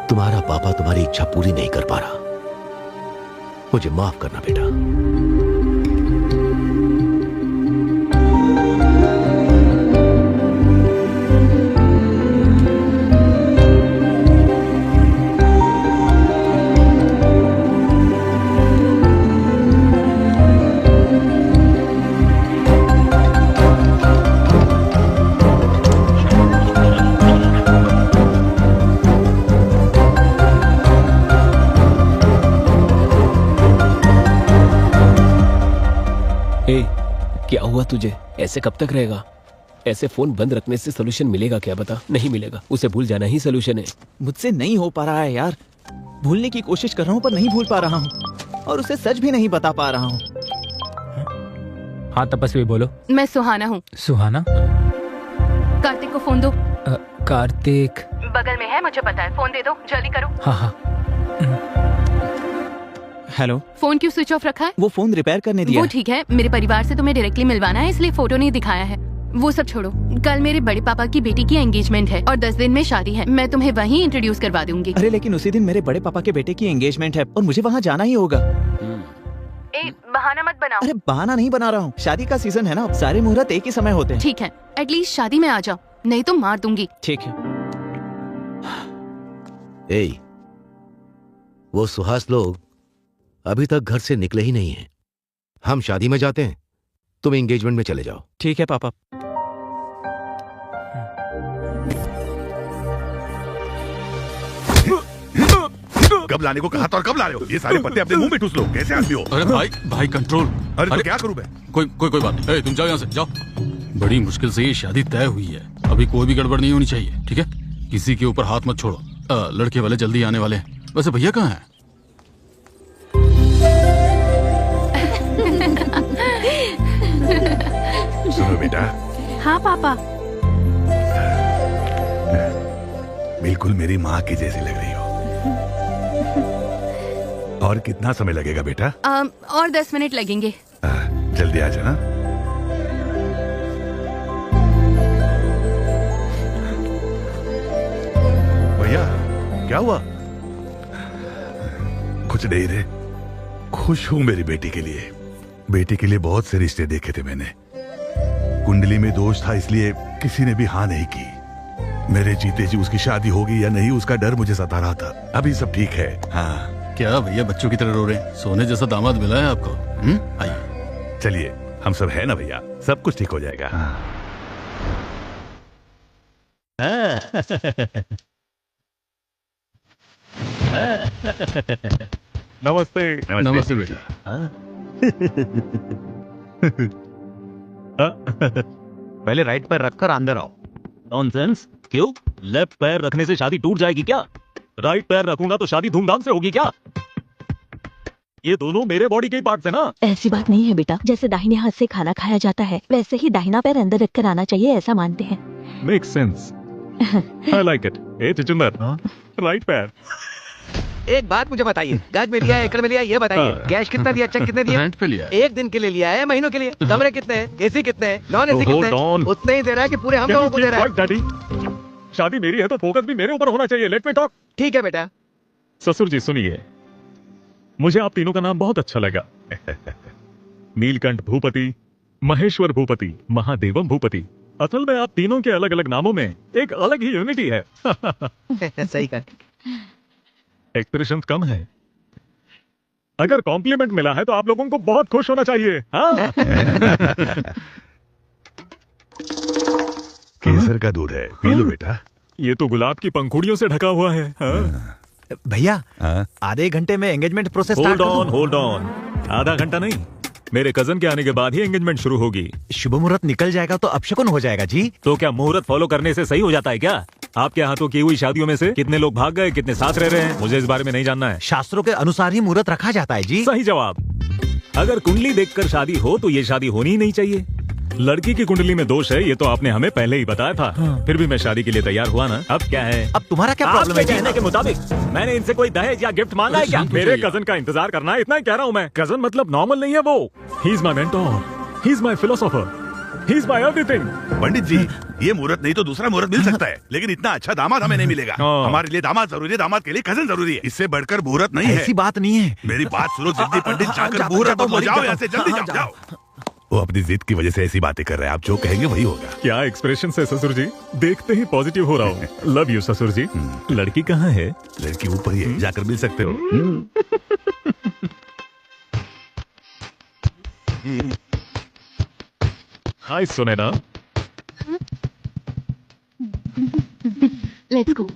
तुम्हारा पापा तुम्हारी इच्छा पूरी नहीं कर पा रहा। मुझे माफ करना बेटा। क्या हुआ तुझे? ऐसे कब तक रहेगा? ऐसे फोन बंद रखने से सोल्यूशन मिलेगा क्या? बता। नहीं मिलेगा। उसे भूल जाना ही सोल्यूशन है। मुझसे नहीं हो पा रहा है यार। भूलने की कोशिश कर रहा हूँ पर नहीं भूल पा रहा हूँ, और उसे सच भी नहीं बता पा रहा हूँ। हाँ तपस्वी बोलो। मैं सुहाना हूँ। सुहाना? कार्तिक को फोन दो। कार्तिक बगल में है, मुझे पता है। फोन दे दो, जल्दी करो। हाँ हाँ। हेलो। फोन क्यों स्विच ऑफ रखा है? वो फोन रिपेयर करने दिया। वो ठीक है, मेरे परिवार से तुम्हें डायरेक्टली मिलवाना है, इसलिए फोटो नहीं दिखाया है। वो सब छोड़ो, कल मेरे बड़े पापा की बेटी की एंगेजमेंट है और 10 दिन में शादी है। मैं तुम्हें वहीं इंट्रोड्यूस करवा दूंगी। अरे लेकिन उसी दिन मेरे बड़े पापा के बेटे की एंगेजमेंट है और मुझे वहाँ जाना ही होगा। बहाना मत बनाओ। अरे बहाना नहीं बना रहा हूँ, शादी का सीजन है ना, सारे मुहूर्त एक ही समय होते हैं। ठीक है, एटलीस्ट शादी में आ जाओ, नहीं तो मार दूंगी। ठीक है। वो सुहास लोग अभी तक घर से निकले ही नहीं हैं। हम शादी में जाते हैं, तुम एंगेजमेंट में चले जाओ। ठीक है पापा। कब लाने को कहा था और कब ला रहे हो? ये सारे पत्ते अपने मुंह में ठूस लो। कैसे आदमी हो? अरे भाई कंट्रोल। अरे तो क्या करूं मैं? कोई बात नहीं। तुम जाओ यहाँ से, जाओ। बड़ी मुश्किल से ये शादी तय हुई है, अभी कोई भी गड़बड़ नहीं होनी चाहिए, ठीक है? किसी के ऊपर हाथ मत छोड़ो। लड़के वाले जल्दी आने वाले हैं। वैसे भैया कहाँ हैं? सुनो बेटा। हाँ पापा। बिल्कुल मेरी माँ की जैसी लग रही हो। और कितना समय लगेगा बेटा? और 10 मिनट लगेंगे। जल्दी आ जाना। भैया क्या हुआ? कुछ नहीं रे, खुश हूं मेरी बेटी के लिए। बेटी के लिए बहुत से रिश्ते देखे थे मैंने। कुंडली में दोष था, इसलिए किसी ने भी हाँ नहीं की। मेरे जीते जी उसकी शादी होगी या नहीं, उसका डर मुझे सता रहा था। अभी सब ठीक है। हाँ। क्या भैया बच्चों की तरह रो रहे हैं? सोने जैसा दामाद मिला है आपको। आइए चलिए, हम सब है ना भैया, सब कुछ ठीक हो जाएगा। नमस्ते। नमस्ते बेटा। पहले राइट पैर रखकर अंदर आओ। नॉनसेंस। क्यों? लेफ्ट पैर रखने से शादी टूट जाएगी क्या? राइट पैर रखूंगा तो शादी धूमधाम से होगी क्या? ये दोनों मेरे बॉडी के ही पार्ट्स है ना। ऐसी बात नहीं है बेटा, जैसे दाहिने हाथ से खाना खाया जाता है वैसे ही दाहिना पैर अंदर रखकर आना चाहिए, ऐसा मानते हैं। Make sense. I like it. ए चिचुंदर, राइट पैर। एक बात मुझे बताइए, गज में लिया है, एकड़ में लिया है, ये बताइए। कैश कितना दिया, चेक कितने दिए? रेंट पे लिया। एक दिन के लिए लिया है, महीनों के लिए? कमरे कितने हैं, एसी कितने हैं, नॉन एसी कितने हैं? उतने ही दे रहा है कि पूरे हम लोगों को दे रहा है? डैडी, शादी मेरी है तो फोकस भी मेरे ऊपर होना चाहिए। Let me talk. ठीक है बेटा। ससुर जी सुनिए, मुझे आप तीनों का नाम बहुत अच्छा लगा। नीलकंठ भूपति, महेश्वर भूपति, महादेवम भूपति। असल में आप तीनों के अलग अलग नामों में एक अलग ही यूनिटी है। सही कहा। एक्सप्रेशन कम है। अगर कॉम्प्लीमेंट मिला है तो आप लोगों को बहुत खुश होना चाहिए। हाँ? केसर का दूध है, पी लो बेटा। ये तो गुलाब की पंखुड़ियों से ढका हुआ है। हाँ? भैया आधे घंटे में एंगेजमेंट प्रोसेस होल्ड ऑन। आधा घंटा नहीं, मेरे कजन के आने के बाद ही एंगेजमेंट शुरू होगी। शुभ मुहूर्त निकल जाएगा तो अपशकुन हो जाएगा जी। तो क्या मुहूर्त फॉलो करने से सही हो जाता है क्या? आपके हाथों की हुई शादियों में से कितने लोग भाग गए, कितने साथ रह रहे हैं, मुझे इस बारे में नहीं जानना है। शास्त्रों के अनुसार ही मुहूर्त रखा जाता है जी। सही जवाब। अगर कुंडली देखकर शादी हो तो ये शादी होनी ही नहीं चाहिए। लड़की की कुंडली में दोष है, ये तो आपने हमें पहले ही बताया था। फिर भी मैं शादी के लिए तैयार हुआ ना। अब क्या है? अब तुम्हारा क्या प्रॉब्लम है? कहने के मुताबिक मैंने इनसे कोई दहेज या गिफ्ट मांगा है क्या? मेरे कजन का इंतजार करना है, इतना ही कह रहा हूँ मैं। कजन मतलब नॉर्मल नहीं है वो। He is my mentor, he is my philosopher, he is my everything. Pandit ji, ये मुहूर्त नहीं तो दूसरा मुहूर्त मिल सकता है, लेकिन इतना अच्छा दामाद हमें नहीं मिलेगा। हमारे लिए दामाद जरूरी है, दामाद के लिए कजन जरूरी है। इससे बढ़कर मुहूर्त नहीं है। ऐसी बात नहीं है। मेरी बात सुनो जल्दी पंडित, जाकर मुहूर्त हो जाओ, यहाँ से जल्दी जाओ, जाओ। वो अपनी जिद की वजह से ऐसी बातें कर रहे हैं, आप जो कहेंगे वही होगा। क्या एक्सप्रेशन है ससुर जी, देखते ही पॉजिटिव हो रहा हूँ। लव यू ससुर जी। लड़की कहाँ है? लड़की ऊपर ही है, जाकर मिल सकते हो। Hi Sunaina. Let's go.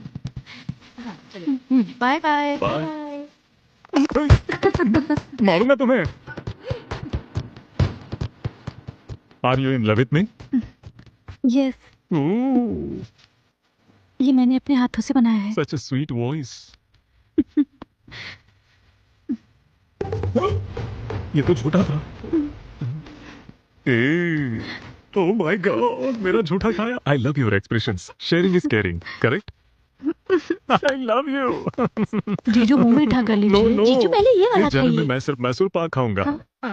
Bye bye. मारूं मैं तुम्हें। Are you in love with me? Yes, ये मैंने अपने हाथों से बनाया है। Such a sweet voice. ये तो झूठा था। Oh my God, मेरा झूठा खाया। I love your expressions. Sharing is caring. Correct? I love you. जीजू मुंह में ढका लीजिए। No, no. जीजू पहले ये वाला इस जन्म में खाइए। मैं सिर्फ मैसूर पाक खाऊंगा। I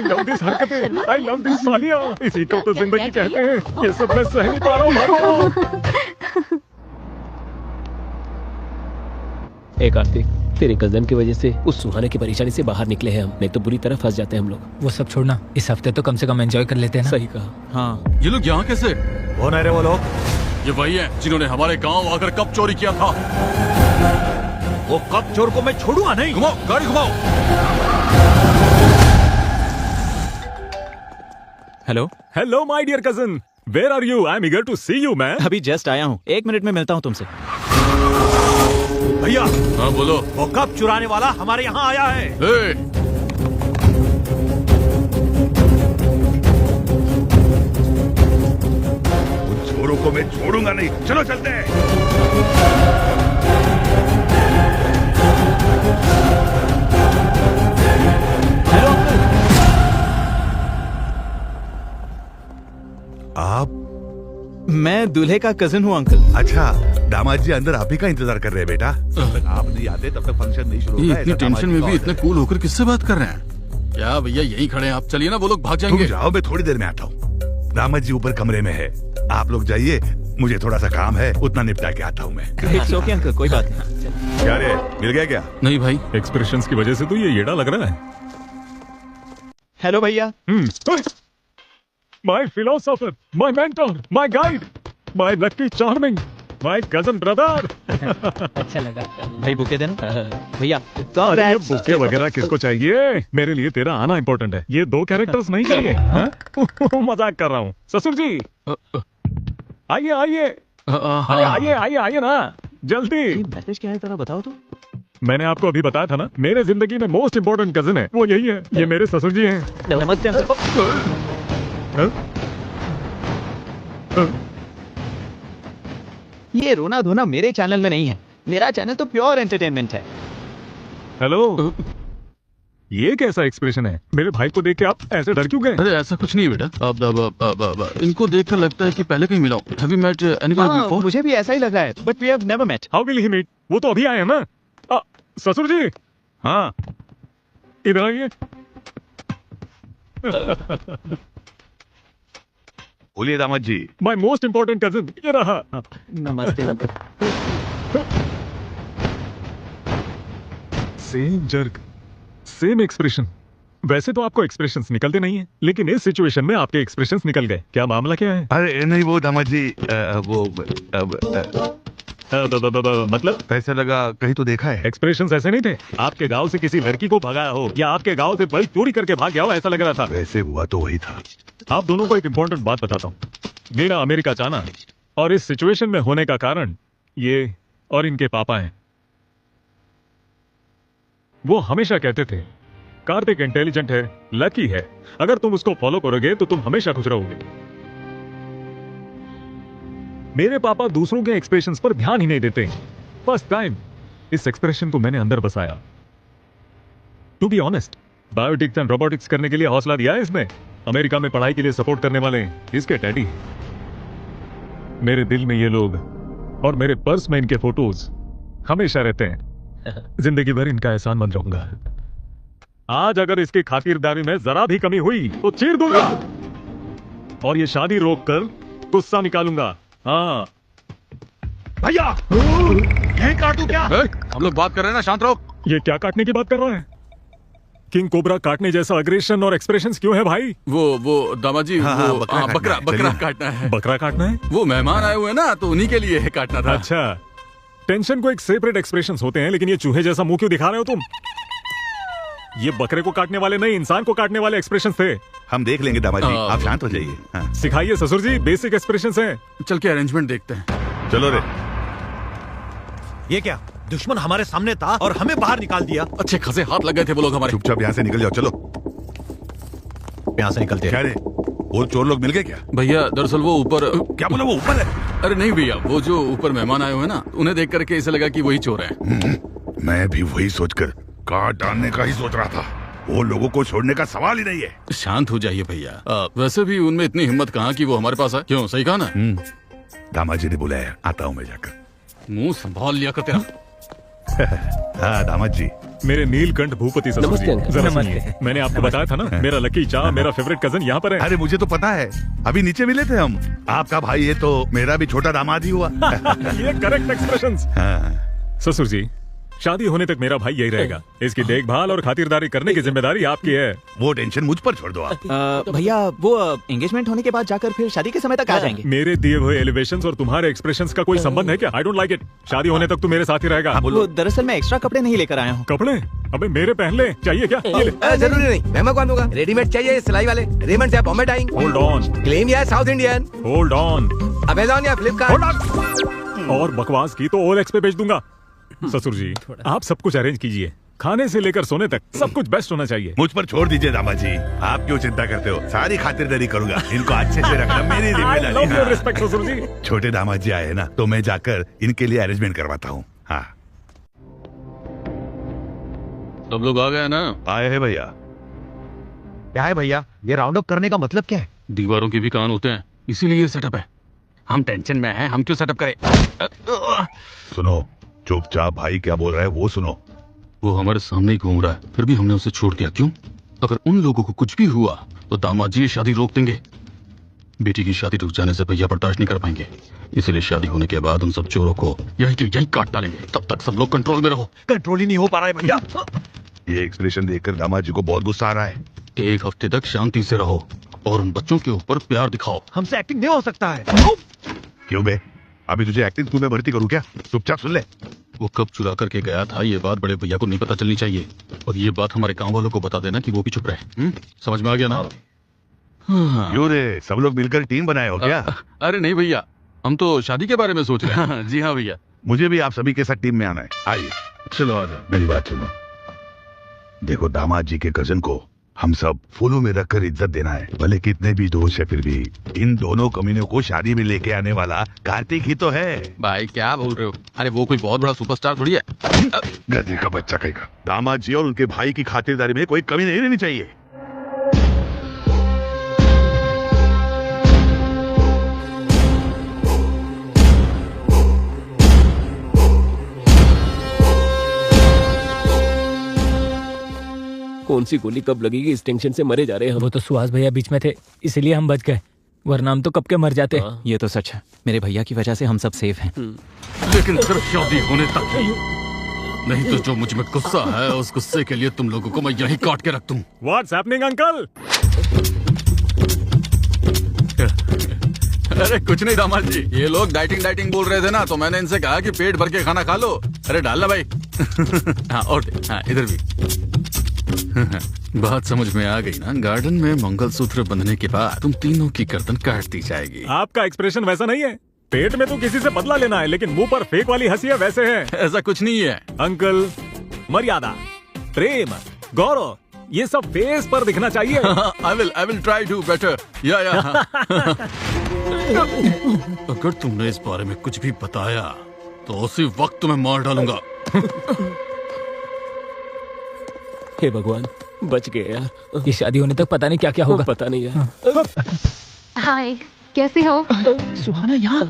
love this हरकतें, I love this सालियाँ। इसी को तो जिंदगी कहते हैं। ये सब मैं सह नहीं पा रहा हूँ, भागो। ए कार्तिक, तेरे कजन की वजह से उस सुहाने की परेशानी से बाहर निकले हैं हम, नहीं तो बुरी तरह फंस जाते हैं हम लोग। वो सब छोड़ना, इस हफ्ते तो कम से कम एंजॉय कर लेते हैं ना। सही कहा। हाँ। ये लोग यहाँ कैसे? कौन है रे वो लोग? ये वही हैं जिन्होंने हमारे गांव आकर कब चोरी किया था। वो कब चोर को मैं छोड़ूंगा नहीं। घुमाओ, गाड़ी घुमाओ। Hello hello my dear cousin, where are you? I am eager to see you man. अभी जस्ट आया हूँ, 1 मिनट में मिलता हूँ तुमसे। भैया, हाँ बोलो। वो कब चुराने वाला हमारे यहाँ आया है। उन चोरों को मैं छोड़ूंगा नहीं, चलो चलते हैं। आप? मैं दूल्हे का कजिन हूँ अंकल। अच्छा, दामाद जी अंदर आप ही का इंतजार कर रहे हैं बेटा। जब तक आप नहीं आते तब तक फंक्शन नहीं शुरू होगा। इतनी टेंशन में भी इतने कूल होकर किससे बात कर रहे हैं? क्या भैया यहीं खड़े हैं आप, चलिए ना, वो लोग भाग जाएंगे। तुम जाओ, मैं थोड़ी देर में आता हूँ। दामाद जी ऊपर कमरे में है, आप लोग जाइए, मुझे थोड़ा सा काम है, उतना निपटा के आता हूँ मैं। इट्स ओके अंकल, कोई बात नहीं। क्या रे, मिल गया क्या? नहीं भाई, एक्सप्रेशंस की वजह से तो ये येड़ा लग रहा है। हेलो भैया। My philosopher, my mentor, my guide, my lucky charming, my cousin brother. अच्छा लगा भाई, बुके देना भैया। अरे ये बुके वगैरह किसको चाहिए? मेरे लिए तेरा आना इम्पोर्टेंट है, ये 2 कैरेक्टर्स नहीं चाहिए। मजाक कर रहा हूँ। ससुर जी आइए आइए, आइए आइए आइए ना, जल्दी। मैसेज क्या है जरा बताओ तो। मैंने आपको अभी बताया था ना, मेरे जिंदगी में मोस्ट इम्पोर्टेंट कजिन है, वो यही है। ये मेरे ससुर जी हैं। नमस्ते। ये रोना धोना मेरे चैनल में नहीं है, मेरा चैनल तो प्योर एंटरटेनमेंट है। हेलो, ये कैसा एक्सप्रेशन है? मेरे भाई को देख के आप ऐसे डर क्यों गए? अरे ऐसा कुछ नहीं बेटा, अब इनको देखकर लगता है कि पहले कहीं मिला हूं। Have you met anyone before? मुझे भी ऐसा ही लग रहा है, but we have never met. How will he meet? वो तो अभी आए हैं ना। ससुर जी। हाँ, इधर आइए। बोलिए दामाद जी। माय मोस्ट इम्पोर्टेंट कजिन ये रहा। नमस्ते। Same jerk, same expression. वैसे तो आपको एक्सप्रेशंस निकलते नहीं हैं, लेकिन इस सिचुएशन में आपके एक्सप्रेशंस निकल गए। क्या मामला क्या है? अरे नहीं वो दामाद जी, मतलब पैसा लगा कहीं तो देखा है। एक्सप्रेशंस ऐसे नहीं थे। आपके गांव से किसी लड़की को भगाया हो या आपके गांव से बल चोरी करके भाग गया हो, ऐसा लग रहा था। वैसे हुआ तो वही था। आप दोनों को एक इम्पोर्टेंट बात बताता हूँ। मेरा अमेरिका जाना और इस सिचुएशन में होने का कारण ये और इनके पापा हैं। वो हमेशा कहते थे कार्तिक इंटेलिजेंट है, लकी है, अगर तुम उसको फॉलो करोगे तो तुम हमेशा खुश रहोगे। मेरे पापा दूसरों के एक्सप्रेशंस पर ध्यान ही नहीं देते। फर्स्ट टाइम इस एक्सप्रेशन को मैंने अंदर बसाया। To be honest, biotics and robotics करने के लिए हौसला दिया है इसने। अमेरिका में पढ़ाई के लिए सपोर्ट करने वाले इसके डैडी। मेरे दिल में ये लोग और मेरे पर्स में इनके फोटोज हमेशा रहते हैं। जिंदगी भर इनका एहसान मंद रहूंगा। आज अगर इसकी खातिरदारी में जरा भी कमी हुई तो चीर दूंगा और ये शादी रोककर गुस्सा निकालूंगा। हाँ भैया, यही काटू क्या? हम लोग बात कर रहे हैं ना, शांत रहो। ये क्या काटने की बात कर रहा है? किंग कोबरा काटने जैसा अग्रेशन और एक्सप्रेशंस क्यों है भाई? वो दामाद जी, बकरा काटना है। बकरा काटना है? वो मेहमान आए हुए हैं ना, तो उन्हीं के लिए है काटना था। अच्छा, टेंशन को एक सेपरेट एक्सप्रेशंस होते हैं, लेकिन ये चूहे जैसा मुंह क्यों दिखा रहे हो तुम? ये बकरे को काटने वाले नहीं, इंसान को काटने वाले एक्सप्रेशंस थे। हम देख लेंगे दामाद जी, आप शांत हो जाइए। हाँ। सिखाइए ससुर जी, बेसिक एक्सप्रेशंस हैं। चल के अरेंजमेंट देखते हैं। चलो रे। ये क्या, दुश्मन हमारे सामने था और हमें बाहर निकाल दिया? अच्छे खासे हाथ लग गए थे वो लोग हमारे। चुपचाप यहाँ से निकल जाओ। चलो यहाँ से निकलते क्या रे, वो चोर लोग मिल गए क्या? भैया दरअसल वो ऊपर। क्या बोला, वो ऊपर है? अरे नहीं भैया, वो जो ऊपर मेहमान आए हुए हैं ना, उन्हें देख करके ऐसे लगा कि वही चोर है। मैं भी वही सोचकर काट डालने का ही सोच रहा था। वो लोगों को छोड़ने का सवाल ही नहीं है। शांत हो जाइए भैया। वैसे भी उनमें इतनी हिम्मत कहाँ कि वो हमारे पास है। क्यों, सही कहा ना? दामाद जी ने बुलाया, आता हूँ मैं जाकर। मुंह संभाल लिया कर तेरा। हाँ दामाद जी। मेरे नीलकंठ भूपति ससुर जी, जरा सुनिए। मैंने आपको बताया था ना, मेरा लकी चा, मेरा फेवरेट कजन यहाँ पर है। अरे मुझे तो पता है, अभी नीचे मिले थे हम। आपका भाई है तो मेरा भी छोटा दामाद ही हुआ। ये करेक्ट एक्सप्रेशंस। हाँ। ससुर जी, शादी होने तक मेरा भाई यही रहेगा। इसकी देखभाल और खातिरदारी करने की जिम्मेदारी आपकी है। वो टेंशन मुझ पर छोड़ दो आप। भैया वो एंगेजमेंट होने के बाद जाकर फिर शादी के समय तक आ जाएंगे। मेरे दिए हुए एलिवेशंस और तुम्हारे एक्सप्रेशंस का कोई संबंध है क्या? I don't like it. शादी होने तक तू मेरे साथ ही रहेगा। वो दरअसल मैं एक्स्ट्रा कपड़े नहीं लेकर आया हूँ। कपड़े? अबे मेरे पहन ले, चाहिए क्या? ये ले। जरूरी नहीं, मैं मंगवा दूंगा। रेडीमेड चाहिए सिलाई वाले? रेमंड या Bombay Dyeing? Hold on. Claim या south Indian? Hold on. Amazon या फ्लिपकार्ट? और बकवास की तो OLX पे भेज दूंगा। ससुर जी, आप सब कुछ अरेंज कीजिए, खाने से लेकर सोने तक सब कुछ बेस्ट होना चाहिए। मुझ पर छोड़ दीजिए दामाद जी, आप क्यों चिंता करते हो? सारी खातिरदारी करूंगा। इनको अच्छे से रखना मेरी जिम्मेदारी। रिस्पेक्ट ससुर जी। छोटे दामाद जी आए ना, तो मैं जाकर इनके लिए अरेंजमेंट करवाता हूँ। हाँ सब लोग आ गए ना? आए हैं भैया। क्या है भैया, ये राउंड अप करने का मतलब क्या है? दीवारों के भी कान होते हैं, इसीलिए ये सेटअप है। हम टेंशन में हैं, हम क्यों सेटअप करें? सुनो, चुपचाप भाई क्या बोल रहा है वो सुनो। वो हमारे सामने ही घूम रहा है, फिर भी हमने उसे छोड़ दिया। क्यों? अगर उन लोगों को कुछ भी हुआ तो दामाद जी शादी रोक देंगे। बेटी की शादी रुक जाने से भैया बर्दाश्त नहीं कर पाएंगे, इसलिए शादी होने के बाद उन सब चोरों को यही काट डालेंगे। तब तक सब लोग कंट्रोल में रहो। कंट्रोल ही नहीं हो पा रहा है भैया। ये एक्सप्रेशन देखकर दामाद जी को बहुत गुस्सा आ रहा है। एक हफ्ते तक शांति से रहो और उन बच्चों के ऊपर प्यार दिखाओ। हमसे एक्टिंग नहीं हो सकता है। क्यों बे, अभी तुझे एक्टिंग स्कूल में भर्ती करूँ क्या? चुपचाप सुन ले। वो कब चुरा करके गया था, ये बात बड़े भैया को नहीं पता चलनी चाहिए, और ये बात हमारे गांव वालों को बता देना कि वो भी चुप रहे। समझ में आ गया ना? क्यों रे, सब लोग मिलकर टीम बनाए हो क्या? अरे नहीं भैया, हम तो शादी के बारे में सोच रहे हैं। जी हाँ भैया। मुझे भी आप सभी के साथ टीम में आना है। आइए। चलो आ जाओ। मेरी बात सुनो। देखो, दामाद जी के कजन को हम सब फूलों में रखकर इज्जत देना है। भले कितने भी दोष है, फिर भी इन दोनों कमीनों को शादी में लेके आने वाला कार्तिक ही तो है। भाई क्या बोल रहे हो? अरे वो कोई बहुत बड़ा सुपरस्टार थोड़ी है। गधे का बच्चा कहेगा। दामाद जी और उनके भाई की खातिरदारी में कोई कमी नहीं रहनी चाहिए। कौन सी गोली कब लगेगी, इस टेंशन से मरे जा रहे हैं हम। वो तो सुहास भैया बीच में थे, इसीलिए हम बच गए, वरना हम तो कब के मर जाते। ये तो सच है, मेरे भैया की वजह से हम सब सेफ हैं। लेकिन सिर्फ शादी होने तक ही, नहीं तो जो मुझ में गुस्सा है उस गुस्से के लिए तुम लोगों को मैं यहीं काट के रख दूं। What's happening, uncle? अरे कुछ नहीं दामाद जी, ये लोग डाइटिंग बोल रहे थे ना, तो मैंने इनसे कहा कि पेट भर के खाना खा लो। अरे डालना भाई। हाँ और हाँ इधर भी। बात समझ में आ गई ना? गार्डन में मंगलसूत्र बंधने के बाद तुम तीनों की गर्दन काट दी जाएगी। आपका एक्सप्रेशन वैसा नहीं है। पेट में तो किसी से बदला लेना है, लेकिन मुंह पर फेक वाली हंसी है वैसे है। ऐसा कुछ नहीं है अंकल। मर्यादा, प्रेम, गौरव, ये सब फेस पर दिखना चाहिए। I will try to better. या। अगर तुमने इस बारे में कुछ भी बताया तो उसी वक्त तुम्हें मार डालूंगा। हे भगवान, बच गए यार। ये शादी होने तक पता नहीं क्या क्या होगा। पता नहीं यार। हाय, कैसे हो? सुहाना यहाँ?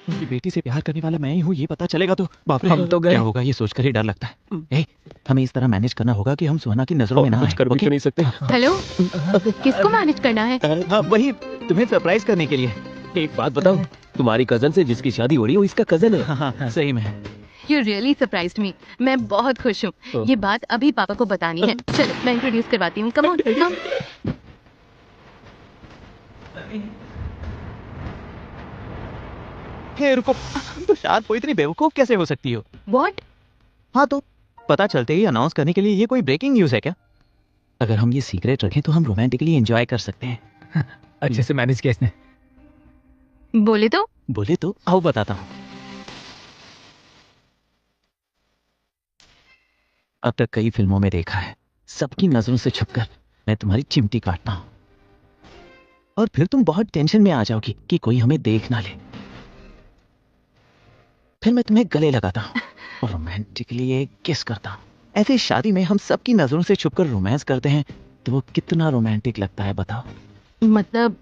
उनकी बेटी से प्यार करने वाला मैं ही हूँ, ये पता चलेगा तो बाप रे, हम तो गए। क्या होगा ये सोचकर ही डर लगता है। हमें इस तरह मैनेज करना होगा कि हम सुहाना की नजरों में ना कुछ कर भी नहीं सकते। हेलो, किसको मैनेज करना है? हाँ, वही तुम्हें सरप्राइज करने के लिए। एक बात बताओ, तुम्हारी कजन से जिसकी शादी हो रही है वो इसका कजन है? हाँ, सही में। You really surprised me. मैं बहुत खुश हूँ। ये बात अभी पापा को बतानी है। चलो मैं इंट्रोड्यूस करवाती हूँ। कम ऑन, कम। हे रुको, तो शायद वो इतनी बेवकूफ कैसे हो सकती हो? What? हाँ तो पता चलते ही अनाउंस करने के लिए ये कोई ब्रेकिंग न्यूज है क्या? अगर हम ये सीक्रेट रखें तो हम रोमांटिकली एंजॉय कर सकते हैं। अच्छे से मैनेज किया इसने। बोले तो आओ बताता हूँ। अब तक कई फिल्मों में देखा है, सबकी नजरों से छुपकर मैं तुम्हारी चिमटी काटता हूँ और फिर तुम बहुत टेंशन में आ जाओगी कि कोई हमें देख ना ले। फिर मैं तुम्हें गले लगाता हूँ और रोमांटिकली एक किस करता हूँ। ऐसे शादी में हम सबकी नजरों से छुपकर रोमांस करते हैं तो वो कितना रोमांटिक लगता है बताओ। मतलब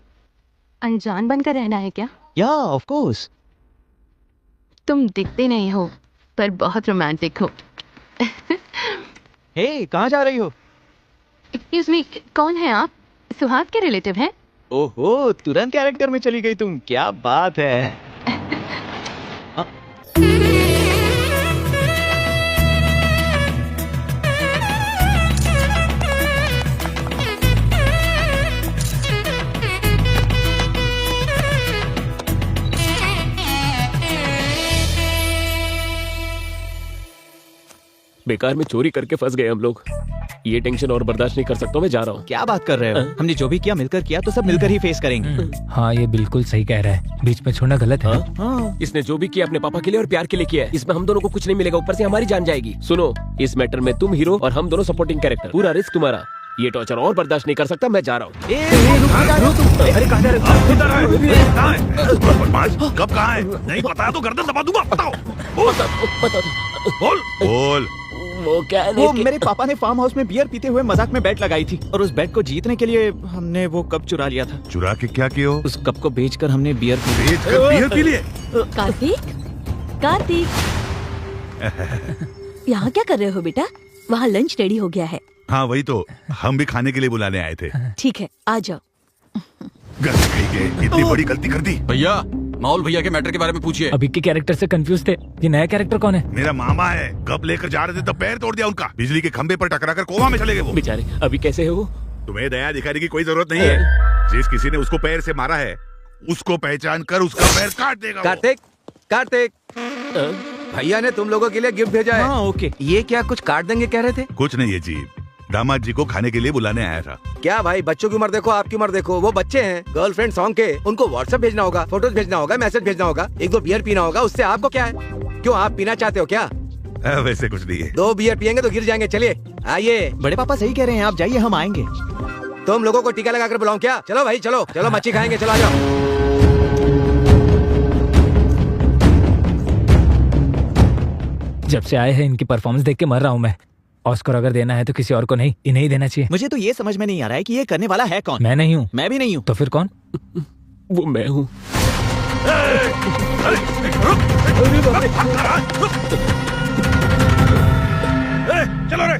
अनजान बनकर रहना है क्या? या ऑफ कोर्स। तुम दिखते नहीं हो पर बहुत रोमांटिक हो। हे, कहाँ जा रही हो? एक्सक्यूज मी, कौन है आप? सुहास के रिलेटिव हैं? ओहो, तुरंत कैरेक्टर में चली गई तुम, क्या बात है। बेकार में चोरी करके फंस गए हम लोग। ये टेंशन और बर्दाश्त नहीं कर सकता, मैं जा रहा हूँ। क्या बात कर रहे हो? हमने जो भी किया मिलकर किया तो सब मिलकर ही फेस करेंगे। हाँ ये बिल्कुल सही कह रहा है, बीच में छोड़ना गलत है। हाँ? इसने जो भी किया अपने पापा के लिए और प्यार के लिए किया है, इसमें हम दोनों को कुछ नहीं मिलेगा, ऊपर से हमारी जान जाएगी। सुनो, इस मैटर में तुम हीरो और हम दोनों सपोर्टिंग कैरेक्टर, पूरा रिस्क तुम्हारा। ये टॉर्चर और बर्दाश्त नहीं कर सकता, मैं जा रहा हूँ। अरे कहाँ जा रहे हो? कब कहाँ है? नहीं पता तो गर्दन दबा दूंगा। बताओ। बोल। वो मेरे पापा ने फार्म हाउस में बियर पीते हुए मजाक में बेट लगाई थी और उस बेट को जीतने के लिए हमने वो कप चुरा लिया था। चुरा के क्या किया? उस कप को बेचकर हमने बियर पी लिए। कार्तिक यहाँ क्या कर रहे हो बेटा? वहाँ लंच रेडी हो गया है। हाँ वही तो, हम भी खाने के लिए बुलाने आए थे। ठीक है, आ जाओ। इतनी बड़ी गलती कर दी। भैया, माहौल भैया के मैटर के बारे में पूछिए। अभी के कैरेक्टर से कंफ्यूज थे, ये नया कैरेक्टर कौन है? मेरा मामा है, कब लेकर जा रहे थे तब पैर तोड़ दिया उनका, बिजली के खंबे पर टकराकर कोमा में चले गए वो बेचारे। अभी कैसे है वो? तुम्हें दया दिखाने की कोई जरूरत नहीं है। जिस किसी ने उसको पैर से मारा है उसको पहचान कर उसका पैर काट देगा। कार्तिक, भैया ने तुम लोगों के लिए गिफ्ट भेजा है। हाँ, ओके। ये क्या कुछ काट देंगे कह रहे थे? कुछ नहीं है जी, दामाद जी को खाने के लिए बुलाने आया था। क्या भाई, बच्चों की उम्र देखो, आपकी उम्र देखो, वो बच्चे हैं, गर्लफ्रेंड सॉन्ग के, उनको व्हाट्सएप भेजना होगा, फोटोज भेजना होगा, मैसेज भेजना होगा, 1-2 बियर पीना होगा, उससे आपको क्या है? क्यों, आप पीना चाहते हो क्या? वैसे कुछ नहीं है। 2 बियर पियेंगे तो गिर जाएंगे। चलिए आइए। बड़े पापा सही कह रहे हैं, आप जाइए, हम आएंगे। तुम लोगों को टीका लगाकर बुलाऊं क्या? चलो भाई, चलो चलो, मच्छी खाएंगे, चलो आ जाओ। जब से आए हैं इनकी परफॉर्मेंस देख के मर रहा हूँ मैं। ऑस्कर अगर देना है तो किसी और को नहीं, इन्हें ही देना चाहिए। मुझे तो ये समझ में नहीं आ रहा है कि ये करने वाला है कौन। मैं नहीं हूँ। मैं भी नहीं हूँ। तो फिर कौन? वो मैं हूँ। चलो रे।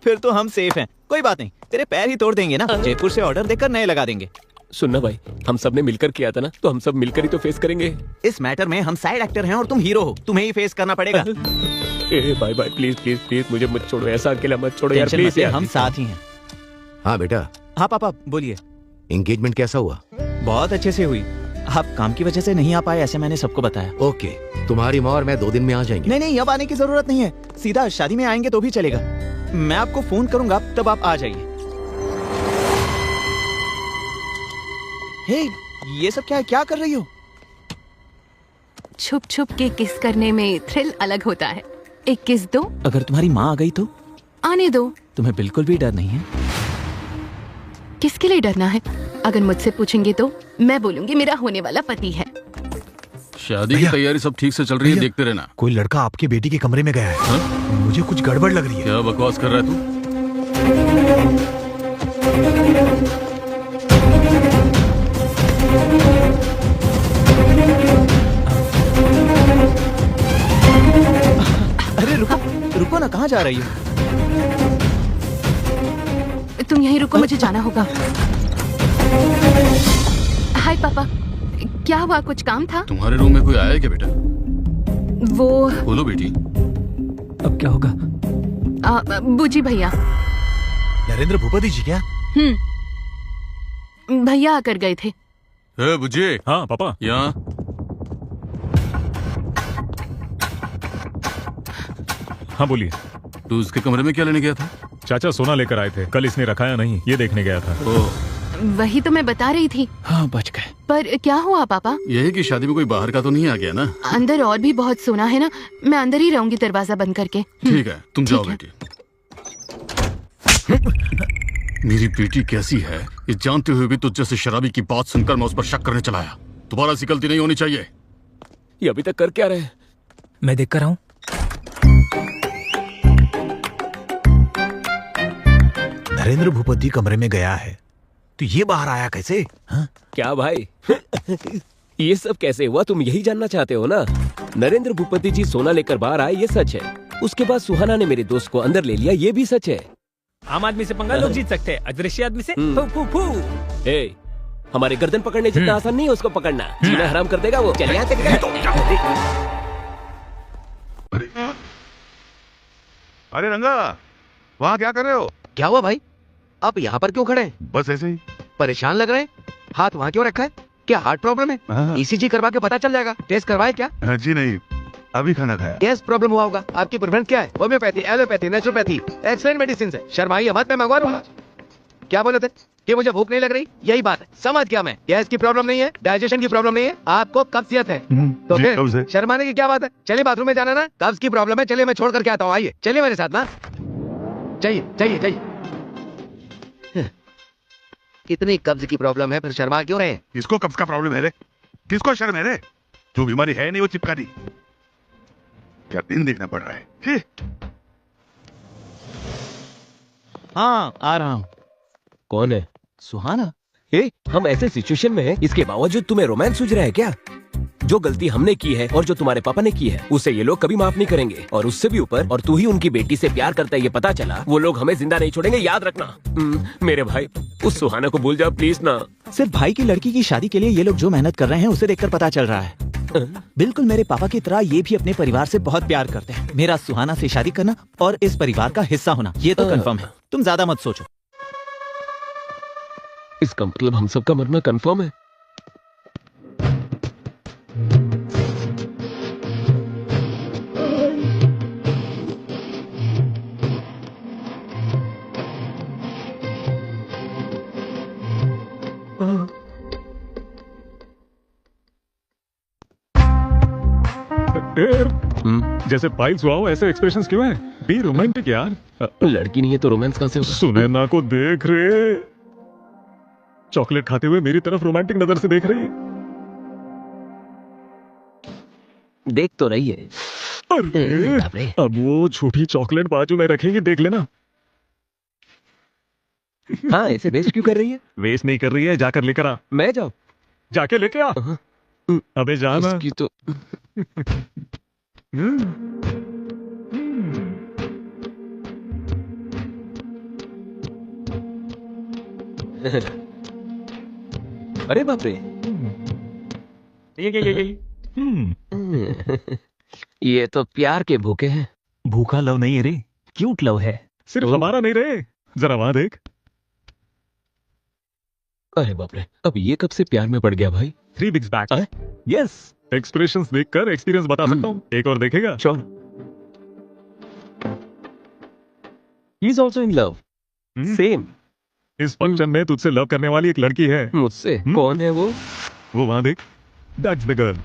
फिर तो हम सेफ हैं। कोई बात नहीं, तेरे पैर ही तोड़ देंगे ना। जयपुर से ऑर्डर देकर नए लगा देंगे। सुनना भाई, हम सब ने मिलकर किया था ना, तो हम सब मिलकर ही तो फेस करेंगे। इस मैटर में हम साइड एक्टर हैं और तुम हीरो हो, तुम्हें ही फेस करना पड़ेगा। भाई भाई प्लीज प्लीज प्लीज मुझे मत छोड़ो, ऐसा अकेला मत छोड़ो यार, प्लीज यार। हम साथ ही हैं। हाँ बेटा। हाँ पापा बोलिए। एंगेजमेंट कैसा हुआ? बहुत अच्छे से हुई। आप काम की वजह से नहीं आ पाए ऐसे मैंने सबको बताया। ओके, तुम्हारी माँ और मैं 2 दिन में आ जाएंगे। नहीं नहीं, अब आने की जरूरत नहीं है, सीधा शादी में आएंगे तो भी चलेगा। मैं आपको फोन करूंगा, तब आप आ जाइए। हे, ये सब क्या है? क्या कर रही हो? छुप छुप के किस करने में थ्रिल अलग होता है। एक किस दो। अगर तुम्हारी माँ आ गई तो? आने दो। तुम्हें बिल्कुल भी डर नहीं है? किसके लिए डरना है? अगर मुझसे पूछेंगे तो मैं बोलूंगी मेरा होने वाला पति है। शादी की तैयारी सब ठीक से चल रही है, देखते रहना। कोई लड़का आपकी बेटी के कमरे में गया है। हा? मुझे कुछ गड़बड़ लग रही है। क्या बकवास कर रहा है तू? अरे रुको रुको ना, कहाँ जा रही हो? तुम यहीं रुको, मुझे जाना होगा। हाय पापा, क्या हुआ? कुछ काम था? तुम्हारे रूम में कोई आया है क्या बेटा? वो बोलो बेटी। अब क्या होगा? बूजी भैया। नरेंद्र भूपति जी क्या? भैया आकर गए थे। बुझे। हाँ पापा। यहाँ हाँ बोलिए। तू उसके कमरे में क्या लेने गया था? चाचा सोना लेकर आए थे, कल इसने रखाया नहीं, ये देखने गया था। वही तो मैं बता रही थी। हाँ बच गए। पर क्या हुआ पापा? यही कि शादी में कोई बाहर का तो नहीं आ गया ना? अंदर और भी बहुत सोना है ना, मैं अंदर ही रहूंगी दरवाजा बंद करके। ठीक है, तुम जाओ बेटी। मेरी बेटी कैसी है ये जानते हुए भी तुझ जैसे शराबी की बात सुनकर मैं उस पर शक करने चला आया। दोबारा ऐसी गलती नहीं होनी चाहिए। ये अभी तक कर क्या रहे? मैं देख कर आऊं। नरेंद्र भूपति कमरे में गया है तो ये बाहर आया कैसे? हा? क्या भाई ये सब कैसे हुआ, तुम यही जानना चाहते हो ना? नरेंद्र भूपति जी सोना लेकर बाहर आए, ये सच है। उसके बाद सुहाना ने मेरे दोस्त को अंदर ले लिया, ये भी सच है। आम आदमी से पंगा लोग जीत सकते हैं, अदृश्य आदमी से फू फू फू। हमारे गर्दन पकड़ने जितना आसान नहीं है उसको पकड़ना, जीना हराम कर देगा वो। चलिए अरे रंगा, वहाँ क्या कर रहे हो? क्या हुआ भाई, आप यहाँ पर क्यों खड़े हैं? बस ऐसे ही। परेशान लग रहे हैं? हाथ वहाँ क्यों रखा है? क्या हार्ट प्रॉब्लम है? ECG करवा के पता चल जाएगा। टेस्ट करवाए क्या? जी नहीं, अभी खाना खाया। गैस प्रॉब्लम हुआ होगा। आपकी प्रेफरेंस क्या है? Homeopathy, allopathy, naturopathy, excellent medicine है। शर्माइए मत, मैं मंगवा दूंगा। क्या बोले थे कि मुझे भूख नहीं लग रही? यही बात है, समझ गया मैं। गैस की प्रॉब्लम नहीं है, डाइजेशन की प्रॉब्लम नहीं है, आपको कब्जियत है। तो फिर शर्माने की क्या बात है? चलिए बाथरूम में जाना ना, कब्ज की प्रॉब्लम है। चलिए मैं छोड़ करके आता हूँ, आइए चलिए मेरे साथ ना। चाहिए चाहिए चाहिए। इतनी कब्ज की प्रॉब्लम है, फिर शर्मा क्यों रहे? किसको कब्ज का प्रॉब्लम है रे? किसको शर्म है रे? जो बीमारी है नहीं वो चिपका दी। क्या दिन देखना पड़ रहा है। हाँ आ रहा हूँ। कौन है? सुहाना। हम ऐसे सिचुएशन में हैं, इसके बावजूद तुम्हें रोमांस सूझ रहा है क्या? जो गलती हमने की है और जो तुम्हारे पापा ने की है उसे ये लोग कभी माफ नहीं करेंगे। और उससे भी ऊपर, और तू ही उनकी बेटी से प्यार करता है ये पता चला, वो लोग हमें जिंदा नहीं छोड़ेंगे, याद रखना। मेरे भाई, उस सुहाना को भूल जाओ प्लीज ना। सिर्फ भाई की लड़की की शादी के लिए ये लोग जो मेहनत कर रहे हैं उसे देखकर पता चल रहा है। बिल्कुल मेरे पापा की तरह ये भी अपने परिवार से बहुत प्यार करते हैं। मेरा सुहाना से शादी करना और इस परिवार का हिस्सा होना, ये तो कंफर्म है। तुम ज्यादा मत सोचो। इसका मतलब हम सबका मरना कंफर्म है। जैसे पाइल्स हुआ हो ऐसे एक्सप्रेशंस क्यों हैं? बी रोमांटिक यार। लड़की नहीं है तो रोमांस कहां से होगा? सुनैना को देख रहे, चॉकलेट खाते हुए मेरी तरफ रोमांटिक नजर से देख रही है। देख तो रही है। अरे अब वो छोटी चॉकलेट बाजू में रखेगी, देख लेना। हाँ, ऐसे वेस्ट क्यों कर रही है? वेस्ट नहीं कर रही है, जाकर लेकर आ। मैं जाऊं? जाके लेके आ। अबे जाना। इसकी तो अरे बाप रे, ये तो प्यार के भूखे हैं। भूखा लव नहीं है रे, क्यूट लव है। सिर्फ हमारा नहीं रहे, जरा वहां देख। अरे बाप रे, अब ये कब से प्यार में पड़ गया भाई? 3 weeks back। यस, एक्सप्रेशंस देखकर एक्सपीरियंस बता सकता हूँ। एक और देखेगा? Sure. He is also in love. Same. इस फंक्शन में तुझसे लव करने वाली एक लड़की है। मुझसे? कौन है वो? वो वहां देख, दैट्स द गर्ल।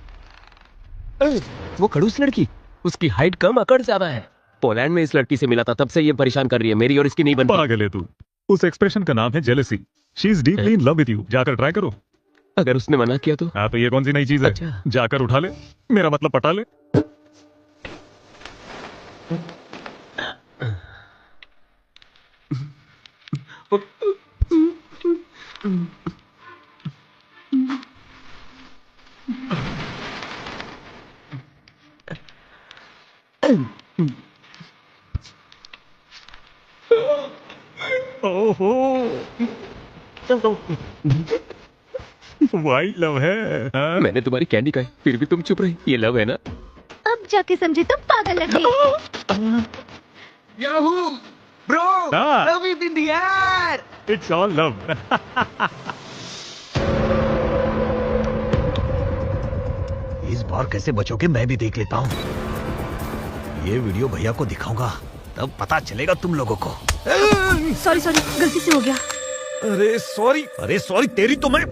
वो खड़ूस लड़की, उसकी हाइट कम, अकड़ ज्यादा है। पोलैंड में इस लड़की से मिला था, तब से ये परेशान कर रही है। मेरी और इसकी नहीं बनती। पागल है तू। उस एक्सप्रेशन का नाम है jealousy. She is deeply in love with you. जाकर ट्राई करो। अगर उसने मना किया तो? हाँ, तो ये कौन सी नई चीज है? अच्छा। जाकर उठा ले, मेरा मतलब पटा ले। ओहो, वाइट लव है। हाँ? मैंने तुम्हारी कैंडी खाई, फिर भी तुम चुप रही। ये लव है ना? अब जाके समझे तुम पागल लगे। याहू ब्रो, हाँ। Love is in the air. It's all love. इस बार कैसे बचोगे मैं भी देख लेता हूँ। ये वीडियो भैया को दिखाऊंगा, तब पता चलेगा तुम लोगों को। सॉरी सॉरी, गलती से हो गया। अरे सॉरी तेरी तो मैं।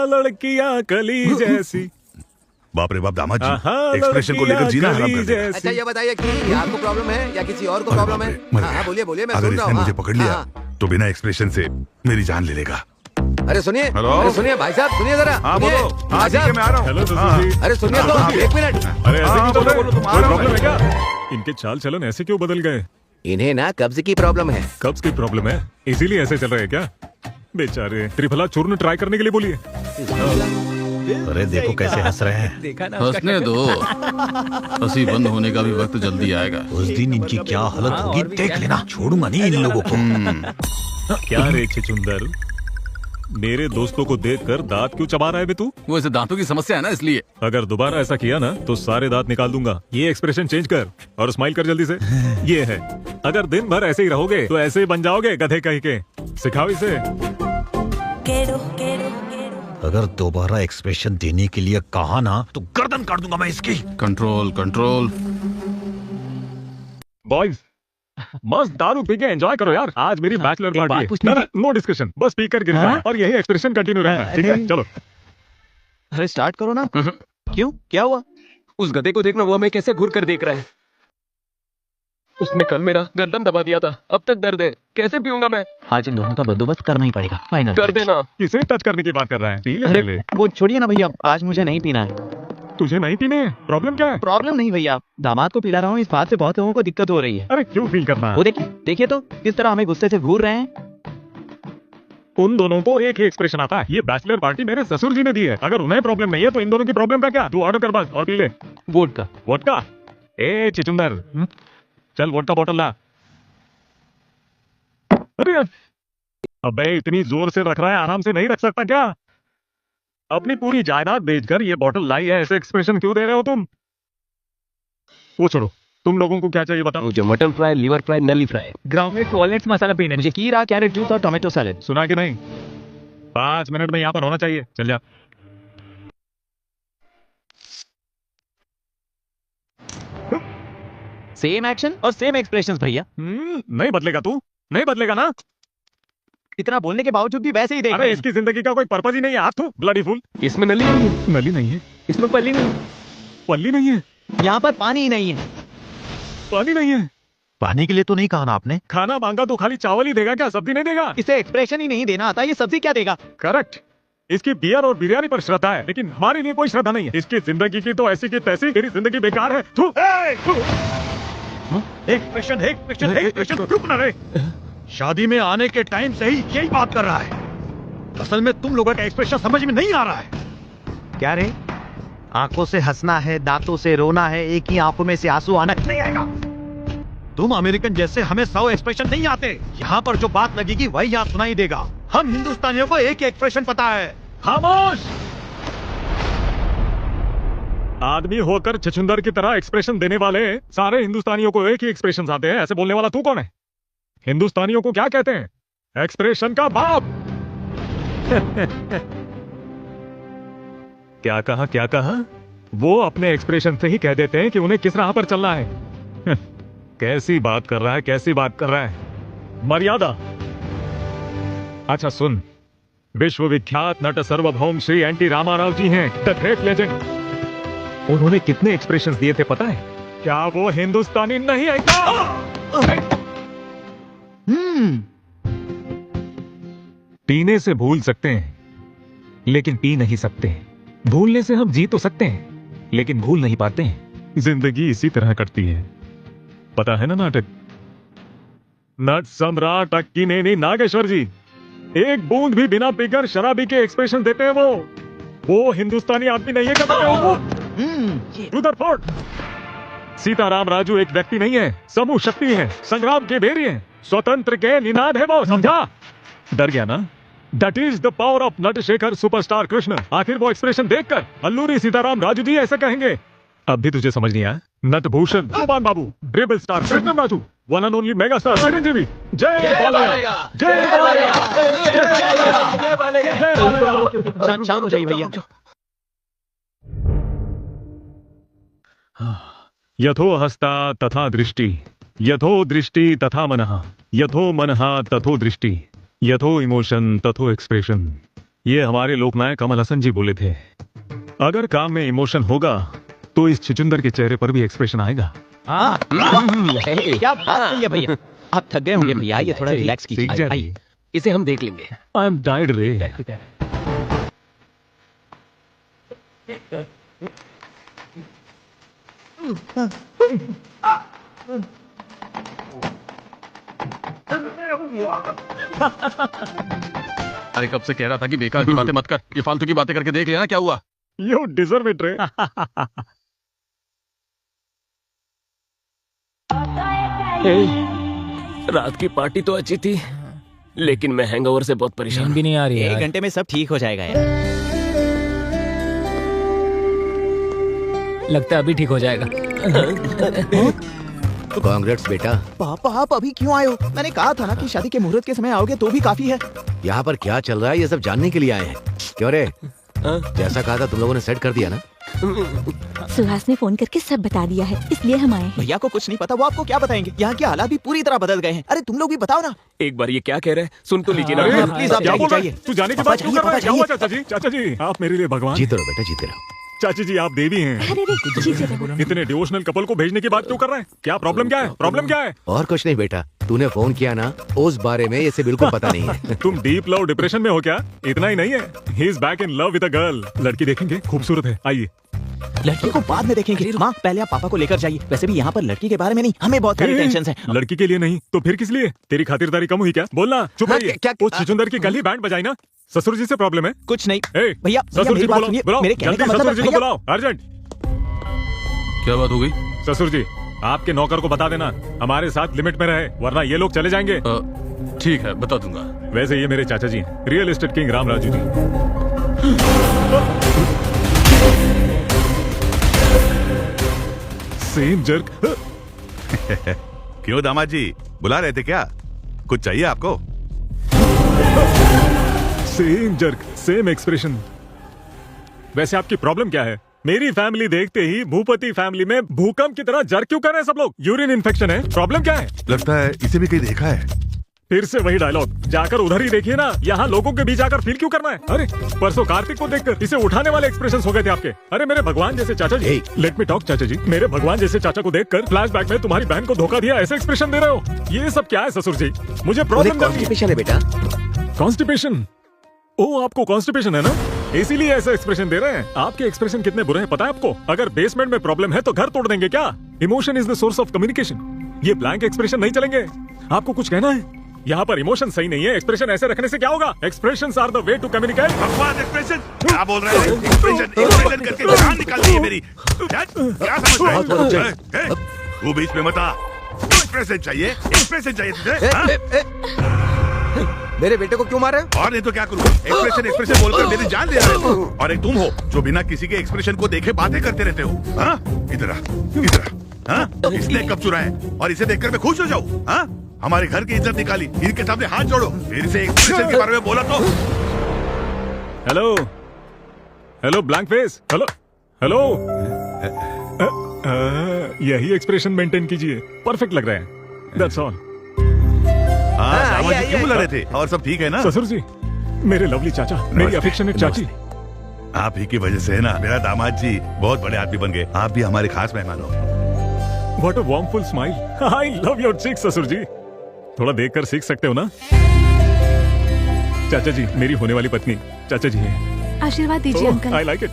लड़कियां कली जैसी। बाप रे बाप दामाद जी, एक्सप्रेशन को लेकर जीना हराम कर दिया। अच्छा ये बताइए कि आपको प्रॉब्लम है या किसी और को प्रॉब्लम है? हाँ बोलिए बोलिए, मैं अगर सुन रहा इसने हूँ। मुझे हाँ, पकड़ लिया हाँ। तो बिना एक्सप्रेशन से मेरी जान ले लेगा। अरे सुनिए, हेलो? अरे सुनिए भाई साहब, सुनिए जरा। हाँ सुनिए। बोलो। हाँ भाई ठीक है, साहब, मैं आ रहा हूँ। हेलो हाँ, सुशी। अरे सुनिए तो, एक मिनट। अरे ऐसे हाँ, क्यों चल रहे? बोलो, तुम आ कोई रहा हो प्रॉब्लम है क्या? इनके चाल चलन ऐसे क्यों बदल गए? इन्हें ना कब्ज की प्रॉब्लम है। कब्ज की प्रॉब्लम है, इसीलिए ऐसे चल रहे हैं क्या? बेचारे। त्रिफला चूर्ण ट्राई करने के लिए बोलिए। अरे देखो कैसे हंस रहे हैं। देखा ना? हंसने दो, हंसी बंद होने का भी वक्त जल्दी आएगा। उस दिन इनकी क्या हालत होगी देख लेना, छोड़ूंगा नहीं इन लोगों को। क्या रे छुचुंदर, मेरे दोस्तों को देखकर दांत क्यों चबा रहा है बे तू? वो ऐसे दांतों की समस्या है ना, इसलिए। अगर दोबारा ऐसा किया ना तो सारे दांत निकाल दूंगा। ये एक्सप्रेशन चेंज कर और स्माइल कर जल्दी से। ये है, अगर दिन भर ऐसे ही रहोगे तो ऐसे ही बन जाओगे गधे कहीं के। सिखाओ इसे। अगर दोबारा एक्सप्रेशन देने के लिए कहा ना तो गर्दन काट दूंगा मैं इसकी। Control control. बॉयज, मस्त दारू पी के एंजॉय करो यार। आज मेरी बैचलर पार्टी है। नो डिस्कशन, बस पी कर गिरना है और यही एक्सप्रेशन कंटिन्यू रहना है। ठीक है, चलो। अरे स्टार्ट करो ना। क्यों, क्या हुआ? उस गधे को देखना, वो हमें कैसे घूर कर देख रहा है। उसने कल मेरा गर्दन दबा दिया था, अब तक दर्द है। कैसे पीऊंगा मैं? आज इन दोनों का बंदोबस्त करना ही पड़ेगा। फाइनल कर देना। किसे टच करने की बात कर रहा है? पी ले, पी ले। वो छोड़िए ना भैया, आज मुझे नहीं पीना है। तुझे नहीं पीने? प्रॉब्लम क्या है? प्रॉब्लम नहीं भैया, दामाद को पिला रहा हूँ, इस बात से बहुत लोगों को दिक्कत हो रही है। अरे क्यों फील करना है? वो देखिए देखिए तो किस तरह हमें गुस्से से घूर रहे हैं। उन दोनों को एक ही एक्सप्रेशन आता है। ये बैचलर पार्टी मेरे ससुर जी ने दी है। अगर उन्हें प्रॉब्लम नहीं है तो इन दोनों की प्रॉब्लम का क्या? तू ऑर्डर कर बस और पी ले। वोडका। वोडका? ए चिचुंदर, चल वोडका बॉटल ला। अरे अबे इतनी जोर से रख रहा है, आराम से नहीं रख सकता क्या? अपनी पूरी जायदाद बेचकर ये बॉटल लाई है, ऐसे एक्सप्रेशन क्यों दे रहे हो तुम? वो छोड़ो, तुम लोगों को क्या चाहिए बताओ? मुझे मटन फ्राई, लिवर फ्राई, नली फ्राई, ग्राउंड वॉलनट्स मसाला पीने, मुझे कीरा, कैरेट जूस और टोमेटो सैलेड। सुना कि नहीं? 5 मिनट में यहाँ पर होना चाहिए। चल जा। सेम एक्शन और सेम एक्सप्रेशंस भैया। नहीं बदलेगा तू? नहीं बदलेगा ना? इतना बोलने के बावजूद भी वैसे ही देख अरे रहे हैं। इसकी जिंदगी का कोई पर्पज ही नहीं है। हाथ तू ब्लडी फूल। इसमें नली नहीं है, नली नहीं है, इसमें पल्ली नहीं है। पल्ली नहीं है, यहाँ पर पानी ही नहीं है। पानी नहीं है। पानी के लिए तो नहीं कहा ना आपने? खाना मांगा तो खाली चावल ही देगा क्या, सब्जी नहीं देगा? इसे एक्सप्रेशन ही नहीं देना आता, ये सब्जी क्या देगा? करेक्ट। इसकी बियर और बिरयानी पर श्रद्धा है, लेकिन हमारे लिए कोई श्रद्धा नहीं है। इसकी जिंदगी की तो ऐसी की तैसी, तेरी जिंदगी बेकार है। थू। एक्सप्रेशन चुप ना रहे। शादी में आने के टाइम से ही यही बात कर रहा है। असल में तुम लोगों का एक्सप्रेशन समझ में नहीं आ रहा है। क्या रे, आंखों से हंसना है, दांतों से रोना है, एक ही आंखों में से आंसू आना नहीं आएगा। तुम अमेरिकन जैसे हमें 100 एक्सप्रेशन नहीं आते। यहाँ पर जो बात लगेगी वही यहाँ सुनाई देगा। हम हिंदुस्तानियों को एक ही एक्सप्रेशन पता है। खामोश। आदमी होकर छछुंदर की तरह एक्सप्रेशन देने वाले सारे हिंदुस्तानियों को एक ही एक्सप्रेशन आते हैं। ऐसे बोलने वाला तू कौन है? हिंदुस्तानियों को क्या कहते हैं? एक्सप्रेशन का बाप। क्या कहा, क्या कहा? वो अपने एक्सप्रेशन से ही कह देते हैं कि उन्हें किस राह पर चलना है। कैसी बात कर रहा है, कैसी बात कर रहा है। मर्यादा। अच्छा सुन, विश्वविख्यात नट सार्वभौम श्री एनटी रामाराव जी हैं, द ग्रेट लेजेंड। उन्होंने कितने एक्सप्रेशंस दिए थे पता है? क्या वो हिंदुस्तानी नहीं है क्या? पीने से भूल सकते हैं, लेकिन पी नहीं सकते। भूलने से हम जी तो सकते हैं, लेकिन भूल नहीं पाते हैं। जिंदगी इसी तरह कटती है, पता है ना नाटक? नट सम्राट अक्कीनेनी नागेश्वर जी एक बूंद भी बिना पीकर शराबी के एक्सप्रेशन देते हैं। वो हिंदुस्तानी आदमी नहीं है क्या? रुदरफोर्ड। सीताराम राजू एक व्यक्ति नहीं है, समूह शक्ति है, संग्राम के भेरी है, स्वतंत्र के निनाद है वो, समझा? डर गया ना? That is the power of Natasekhar superstar Krishna. आखिर वो एक्सप्रेशन देखकर अल्लूरी सीताराम राजू जी ऐसा कहेंगे। अब भी तुझे समझ नहीं आया? Natabhushan Bhagwan Babu, dribble star Krishna Raju, one and only mega star Chiranjeevi. जय बालैया, जय बालैया, जय बालैया। शांत हो जाइए भैया। यथो हस्ता तथा दृष्टि, यथो दृष्टि तथा मनः, यथो मनः तथो दृष्टि, यथो इमोशन तथो एक्सप्रेशन। ये हमारे लोकनायक कमल हसन जी बोले थे। अगर काम में इमोशन होगा तो इस छुचुंदर के चेहरे पर भी एक्सप्रेशन आएगा। क्या बात है भैया, आप थक गए होंगे भैया, ये थोड़ा रिलैक्स कीजिए। इसे हम देख लेंगे। आई एम टायर्ड रे। अरे कब से कह रहा था कि बेकार की बातें मत कर, ये फालतू की बातें करके देख लेना क्या हुआ। यू डिजर्व इट रे। रात की पार्टी तो अच्छी थी, लेकिन मैं हैंगओवर से बहुत परेशान भी नहीं आ रही है। 1 घंटे में सब ठीक हो जाएगा यार। लगता है अभी ठीक हो जाएगा। कांग्रेट्स बेटा। पापा आप अभी क्यों आए हो? मैंने कहा था ना कि शादी के मुहूर्त के समय आओगे तो भी काफी है। यहाँ पर क्या चल रहा है ये सब जानने के लिए आए हैं। क्यों रे? जैसा कहा था तुम लोगों ने सेट कर दिया ना? सुहास ने फोन करके सब बता दिया है, इसलिए हम आए हैं। भैया को कुछ नहीं पता, वो आपको क्या बताएंगे? यहाँ के हालात भी पूरी तरह बदल गए हैं। अरे तुम लोग भी बताओ ना। एक बार ये क्या कह रहे हैं, सुन तो लीजिए ना। प्लीज आप जाइए। तू जाने के बाद क्यों कर रहा है? क्या हुआ चाचा जी? चाचा जी आप मेरे लिए भगवान। जीते रहो बेटा, जीते रहो। चाची जी आप देवी हैं। इतने डिवोशनल कपल को भेजने की बात क्यों कर रहे हैं? क्या प्रॉब्लम क्या है? प्रॉब्लम क्या है? और कुछ नहीं बेटा, तूने फोन किया ना, उस बारे में इसे बिल्कुल पता नहीं है। तुम डीप लव डिप्रेशन में हो क्या? इतना ही नहीं है, he is back in love with a girl. लड़की देखेंगे, खूबसूरत है, आइए। लड़की को बाद में देखेंगे। माँ पहले आप पापा को लेकर जाइए। वैसे भी यहाँ पर लड़की के बारे में नहीं, हमें बहुत सारी टेंशन है। लड़की के लिए नहीं तो फिर किस लिए? तेरी खातिरदारी कम हुई क्या? बोलना। चुप रहिए। उस छुचुंदर की कल ही बैंड बजाई ना। ससुर जी से प्रॉब्लम है? कुछ नहीं भैया, ससुर जी को बुलाओ। मेरे कहने का मतलब ससुर जी को बुलाओ अर्जेंट। क्या बात हो गई? ससुर जी आपके नौकर को बता देना हमारे साथ लिमिट में रहे, वरना ये लोग चले जाएंगे। ठीक है, बता दूंगा। वैसे ये मेरे चाचा जी हैं, real estate king Ram Raju ji. Same jerk. क्यों दामाद जी बुला रहे थे क्या? कुछ चाहिए आपको? Same jerk, same expression. वैसे आपकी प्रॉब्लम क्या है? मेरी फैमिली देखते ही भूपति फैमिली में भूकंप की तरह जर्क क्यों कर रहे हैं सब लोग? यूरिन इन्फेक्शन है? प्रॉब्लम क्या है? लगता है इसे भी कहीं देखा है। फिर से वही डायलॉग, जाकर उधर ही देखिए ना, यहाँ लोगों के बीच आकर फील क्यों करना है? अरे परसों कार्तिक को देखकर इसे उठाने वाले एक्सप्रेशंस हो गए थे आपके। अरे मेरे भगवान जैसे चाचा जी, लेट मी टॉक चाचा जी, मेरे भगवान जैसे चाचा को देखकर फ्लैशबैक में तुम्हारी बहन को धोखा दिया ऐसे एक्सप्रेशन दे रहे हो, ये सब क्या है ससुर जी? मुझे प्रॉब्लम कॉन्स्टिपेशन है बेटा। कॉन्स्टिपेशन? ओ आपको कॉन्स्टिपेशन है ना, इसीलिए ऐसा एक्सप्रेशन दे रहे हैं। आपके एक्सप्रेशन कितने बुरे हैं पता है आपको? अगर बेसमेंट में प्रॉब्लम है तो घर तोड़ देंगे क्या? Emotion is the source of communication. ये ब्लैंक एक्सप्रेशन नहीं चलेंगे। आपको कुछ कहना है? यहाँ पर इमोशन सही नहीं है, एक्सप्रेशन ऐसे रखने से क्या होगा? Expressions are the way to communicate. बकवास एक्सप्रेशन क्या बोल रहे हैं? एक्सप्रेशन करके जान निकाल दी है मेरी। क्या समझ रहे हैं? तू बीच में मत आ। एक्सप्रेशन चाहिए, एक्सप्रेशन चाहिए तुझे, हाँ? मेरे बेटे को क्यों मारे? और नहीं तो क्या करूँ? एक्सप्रेशन बोलकर मेरी जान ले रहे हो। और एक तुम हो जो बिना किसी के एक्सप्रेशन को देखे बातें करते रहते हो। हाँ? इधर आ। हाँ? इसने कब चुरा है और इसे देखकर मैं खुश हो जाऊँ? हाँ? हमारे घर की इज्जत निकाली, इनके सामने हाथ जोड़ो, फिर से एक्सप्रेशन के बारे में बोला तो। Hello hello blank face, hello hello. यही एक्सप्रेशन मेंटेन कीजिए, परफेक्ट लग रहा है। That's all. क्यों बुला रहे थे? और सब ठीक है ना? ससुर जी, मेरे लवली चाचा, मेरी अफेक्शनेट चाची, आप ही की वजह से है ना मेरा दामाद जी बहुत बड़े आदमी बन गए। आप भी हमारे खास मेहमान हो। What a warmful smile. I love your cheeks ससुर जी। थोड़ा देखकर सीख सकते हो ना। चाचा जी मेरी होने वाली पत्नी चाचा जी है। आशीर्वाद दीजिए अंकल। I like it.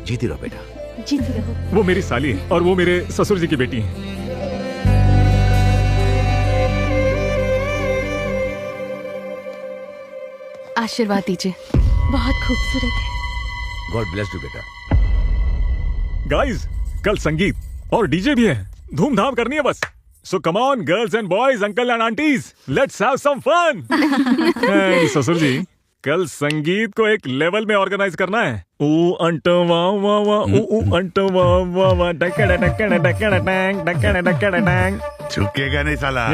जीती रहो बेटा। जीती रहो। वो मेरी साली है और वो मेरे ससुर जी की बेटी है। आशीर्वाद दीजिए। बहुत खूबसूरत है। गॉड ब्लेस यू बेटा। गाइस कल संगीत और डीजे भी है, धूमधाम करनी है बस। So come on girls and boys, uncle and aunties, let's have some fun. ससुर जी कल संगीत को एक लेवल में ऑर्गेनाइज करना है। ऊ अंट वाह वाह वाह, ऊ अंट वाह वाह वाह, डकड़ डकड़ डकड़ डैंग, डकड़ डकड़ डैंग। झुकेगा नहीं साला।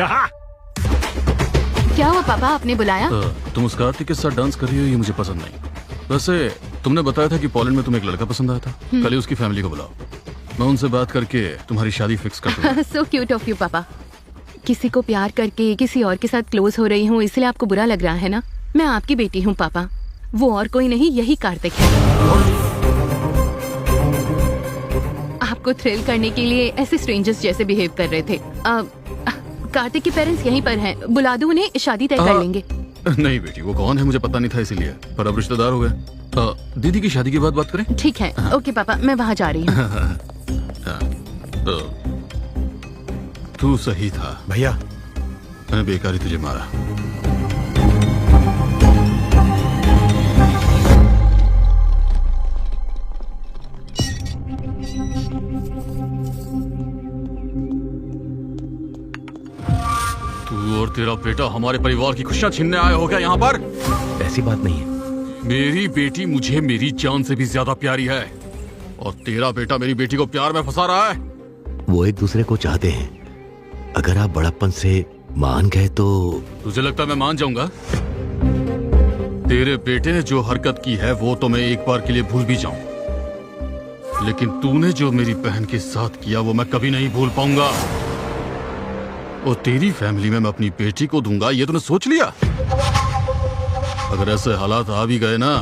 क्या हुआ पापा, आपने बुलाया? तुम उस कार्तिक के साथ डांस कर रही हो ये मुझे पसंद नहीं। वैसे तुमने बताया था कि पोलैंड में तुम्हें एक लड़का पसंद आया था। कल ही उसकी फैमिली को बुलाओ, मैं उनसे बात करके तुम्हारी शादी फिक्स कर दूंगा। So cute of you पापा। किसी को प्यार करके किसी और के साथ क्लोज हो रही हूँ इसलिए आपको बुरा लग रहा है ना? मैं आपकी बेटी हूँ पापा, वो और कोई नहीं, यही कार्तिक है। आपको थ्रिल करने के लिए ऐसे स्ट्रेंजर्स जैसे बिहेव कर रहे थे। कार्तिक के पेरेंट्स यहीं पर हैं, बुला दो उन्हें, शादी तय कर लेंगे। नहीं बेटी, वो कौन है मुझे पता नहीं था इसीलिए, पर अब रिश्तेदार हो गए। दीदी की शादी के बाद बात करें? ठीक है, ओके पापा, मैं वहाँ जा रही हूँ। तू सही था भैया, मैंने बेकार ही तुझे मारा। तू और तेरा बेटा हमारे परिवार की खुशियां छीनने आए हो क्या यहाँ पर? ऐसी बात नहीं है। मेरी बेटी मुझे मेरी जान से भी ज्यादा प्यारी है और तेरा बेटा मेरी बेटी को प्यार में फंसा रहा है। वो एक दूसरे को चाहते हैं, अगर आप बड़प्पन से मान गए तो। तुझे लगता है मैं मान जाऊंगा? तेरे बेटे ने जो हरकत की है वो तो मैं एक बार के लिए भूल भी जाऊं, लेकिन तूने जो मेरी बहन के साथ किया वो मैं कभी नहीं भूल पाऊंगा। और तेरी फैमिली में मैं अपनी बेटी को दूंगा ये तूने सोच लिया? अगर ऐसे हालात आ भी गए ना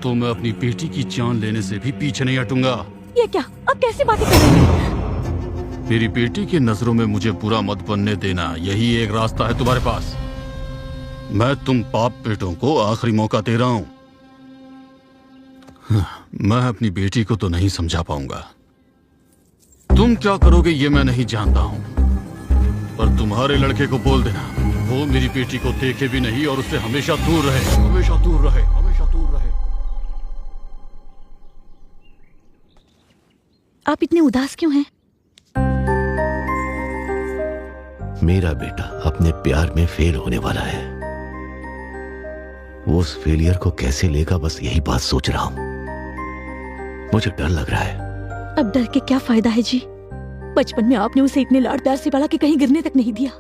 तो मैं अपनी बेटी की जान लेने से भी पीछे नहीं हटूंगा। ये क्या, अब कैसे बातें कर रहे हैं? मेरी बेटी की नजरों में मुझे बुरा मत बनने देना, यही एक रास्ता है तुम्हारे पास। मैं तुम बाप बेटों को आखिरी मौका दे रहा हूं। मैं अपनी बेटी को तो नहीं समझा पाऊंगा, तुम क्या करोगे ये मैं नहीं जानता हूं, पर तुम्हारे लड़के को बोल देना वो मेरी बेटी को देखे भी नहीं और उससे हमेशा दूर रहे, हमेशा दूर रहे, हमेशा दूर रहे। आप इतने उदास क्यों हैं? मेरा बेटा अपने प्यार में फेल होने वाला है, वो उस फेलियर को कैसे लेगा बस यही बात सोच रहा हूं। मुझे डर लग रहा है। अब डर के क्या फायदा है जी? बचपन में आपने उसे इतने लाड प्यार से पाला कि कहीं गिरने तक नहीं दिया,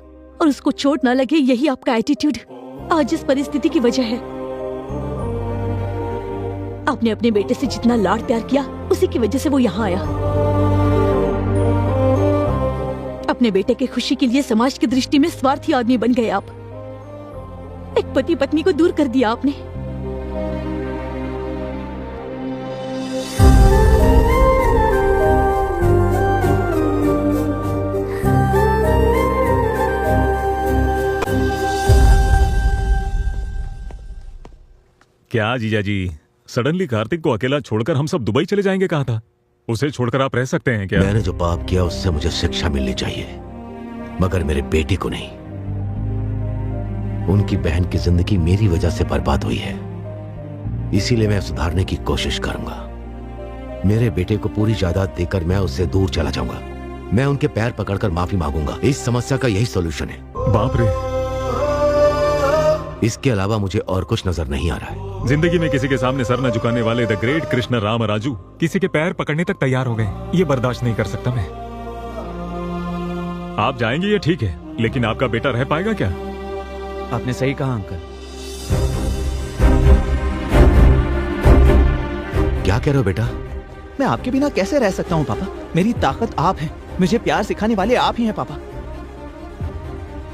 और उसको चोट ना लगे यही आपका एटीट्यूड आज इस परिस्थिति की वजह है। आपने अपने बेटे से जितना लाड प्यार किया उसी की वजह से वो यहाँ आया। अपने बेटे की खुशी के लिए समाज की दृष्टि में स्वार्थी आदमी बन गए आप। एक पति पत्नी को दूर कर दिया आपने। क्या जीजा जी, सडनली कार्तिक को अकेला छोड़कर हम सब दुबई चले जाएंगे कहा था? उसे छोड़कर आप रह सकते हैं क्या? मैंने जो पाप किया उससे मुझे शिक्षा मिलनी चाहिए, मगर मेरे बेटे को नहीं। उनकी बहन की जिंदगी मेरी वजह से बर्बाद हुई है, इसीलिए मैं सुधारने की कोशिश करूंगा। मेरे बेटे को पूरी जायदाद देकर मैं उससे दूर चला जाऊंगा। मैं उनके पैर पकड़कर माफी मांगूंगा। इस समस्या का यही सॉल्यूशन है। बाप रे, इसके अलावा मुझे और कुछ नजर नहीं आ रहा है। जिंदगी में किसी के सामने सर न झुकाने वाले द ग्रेट कृष्ण राम राजू किसी के पैर पकड़ने तक तैयार हो गए। ये बर्दाश्त नहीं कर सकता मैं। आप जाएंगे ये ठीक है, लेकिन आपका बेटा रह पाएगा क्या? आपने सही कहा अंकल। क्या कह रहे हो बेटा? मैं आपके बिना कैसे रह सकता हूँ पापा? मेरी ताकत आप हैं, मुझे प्यार सिखाने वाले आप ही हैं पापा।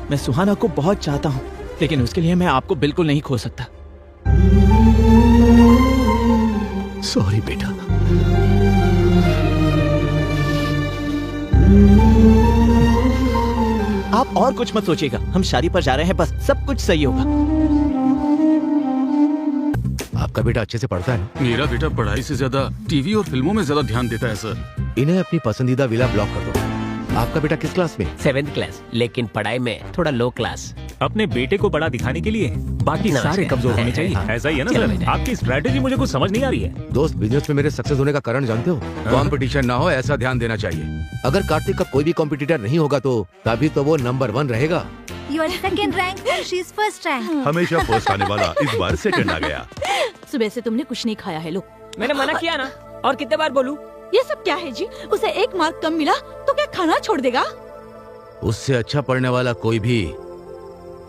मैं सुहाना को बहुत चाहता हूँ, लेकिन उसके लिए मैं आपको बिल्कुल नहीं खो सकता। सॉरी बेटा। आप और कुछ मत सोचिएगा, हम शादी पर जा रहे हैं, बस सब कुछ सही होगा। आपका बेटा अच्छे से पढ़ता है? मेरा बेटा पढ़ाई से ज्यादा टीवी और फिल्मों में ज्यादा ध्यान देता है सर। इन्हें अपनी पसंदीदा विला ब्लॉक कर दो। आपका बेटा किस क्लास में? 7th क्लास, लेकिन पढ़ाई में थोड़ा लो क्लास। अपने बेटे को बड़ा दिखाने के लिए बाकी सारे कमजोर होने चाहिए। ऐसा ही है ना सर? आपकी स्ट्रैटेजी मुझे कुछ समझ नहीं आ रही है। दोस्त, बिजनेस में मेरे सक्सेस होने का कारण जानते हो? कंपटीशन ना हो, ऐसा ध्यान देना चाहिए। अगर कार्तिक का कोई भी कॉम्पिटिटर नहीं होगा तो तभी तो वो नंबर 1 रहेगा। You are second rank and she is first rank. हमेशा फर्स्ट आने वाला इस बार सेकंड आ गया। सुबह से तुमने कुछ नहीं खाया है। लो, मैंने मना किया ना, और कितने बार बोलूं? ये सब क्या है जी? उसे 1 मार्क कम मिला तो क्या खाना छोड़ देगा? उससे अच्छा पढ़ने वाला कोई भी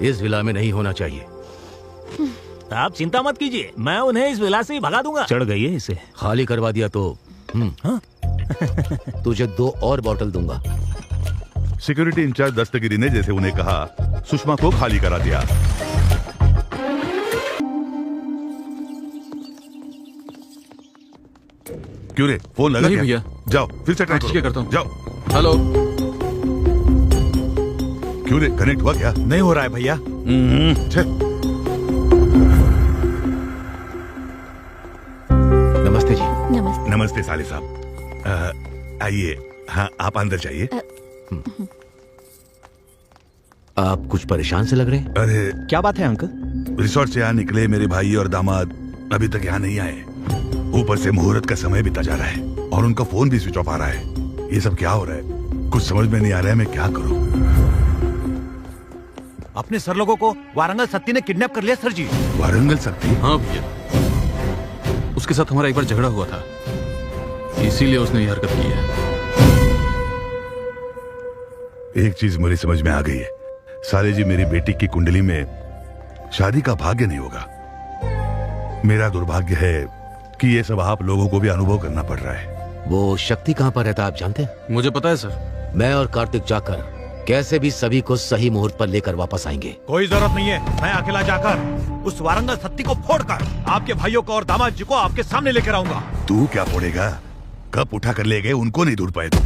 इस विला में नहीं होना चाहिए। आप चिंता मत कीजिए, मैं उन्हें इस विला से ही भगा दूंगा। चढ़ गई है इसे। खाली करवा दिया तो तुझे 2 और बोतल दूंगा। सिक्योरिटी इंचार्ज दस्तगिरी ने जैसे उन्हें कहा, सुषमा को खाली करा दिया। क्यों रे, फोन लगा नहीं क्या? भैया। जाओ फिर से ट्राई ठीक है, करता हूँ। जाओ। हेलो। क्यों रे, कनेक्ट हुआ क्या? नहीं हो रहा है भैया। नमस्ते जी। नमस्ते। नमस्ते साले साहब, आइए। हाँ, आप अंदर जाइए। आप कुछ परेशान से लग रहे हैं। अरे क्या बात है अंकल? रिसोर्ट से यहाँ निकले मेरे भाई और दामाद अभी तक यहाँ नहीं आए। ऊपर से मुहूर्त का समय बीता जा रहा है और उनका फोन भी स्विच ऑफ आ रहा है। ये सब क्या हो रहा है? कुछ समझ में नहीं आ रहा है, मैं क्या करूं? अपने सर लोगों को वारंगल सत्ती ने किडनैप कर लिया सर जी। वारंगल सत्ती? हाँ भैया, उसके साथ हमारा एक बार झगड़ा हुआ था, इसीलिए उसने ये हरकत की है। एक चीज मेरी समझ में आ गई है, साले जी मेरी बेटी की कुंडली में शादी का भाग्य नहीं होगा। मेरा दुर्भाग्य है कि ये सब आप लोगों को भी अनुभव करना पड़ रहा है। वो शक्ति कहाँ पर रहता है आप जानते हैं? मुझे पता है सर। मैं और कार्तिक जाकर कैसे भी सभी को सही मुहूर्त पर लेकर वापस आएंगे। कोई जरूरत नहीं है, मैं अकेला जाकर उस वारंगल सत्ती को फोड़कर आपके भाइयों को और दामाद जी को आपके सामने लेकर आऊंगा। तू क्या फोड़ेगा? कब उठा कर ले गए, उनको नहीं ढूंढ पाए तुम।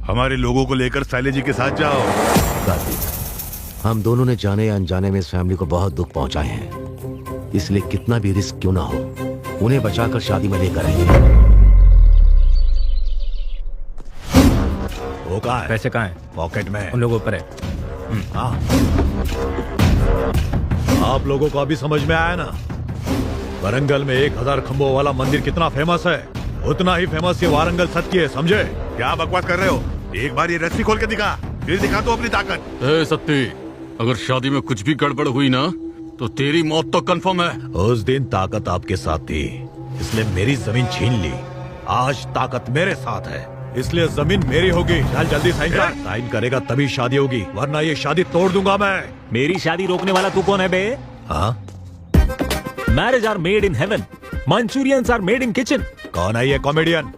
हमारे लोगों को लेकर साले जी के साथ जाओ। कार्तिक, हम दोनों ने जाने या अनजाने में इस फैमिली को बहुत दुख पहुंचाए हैं, इसलिए कितना भी रिस्क क्यों ना हो, उन्हें बचाकर शादी में लेकर आएंगे। वो कहाँ है? पैसे कहाँ हैं? पॉकेट में। उन लोगों पर है। हाँ। आप लोगों को अभी समझ में आया ना, वारंगल में 1000 खंभों वाला मंदिर कितना फेमस है, उतना ही फेमस ये वारंगल सत्ती है, समझे? क्या बकवास कर रहे हो? एक बार ये रस्सी खोल के दिखा, फिर दिखा तो अपनी ताकत। ए सत्ती, अगर शादी में कुछ भी गड़बड़ हुई ना तो तेरी मौत तो कंफर्म है। उस दिन ताकत आपके साथ थी, इसलिए मेरी जमीन छीन ली। आज ताकत मेरे साथ है, इसलिए जमीन मेरी होगी। चल जल्दी साइन कर। साइन करेगा तभी शादी होगी, वरना ये शादी तोड़ दूंगा मैं। मेरी शादी रोकने वाला तू कौन है बे? हाँ? Marriage are made in heaven, manchurians are made in kitchen. कौन है ये कॉमेडियन?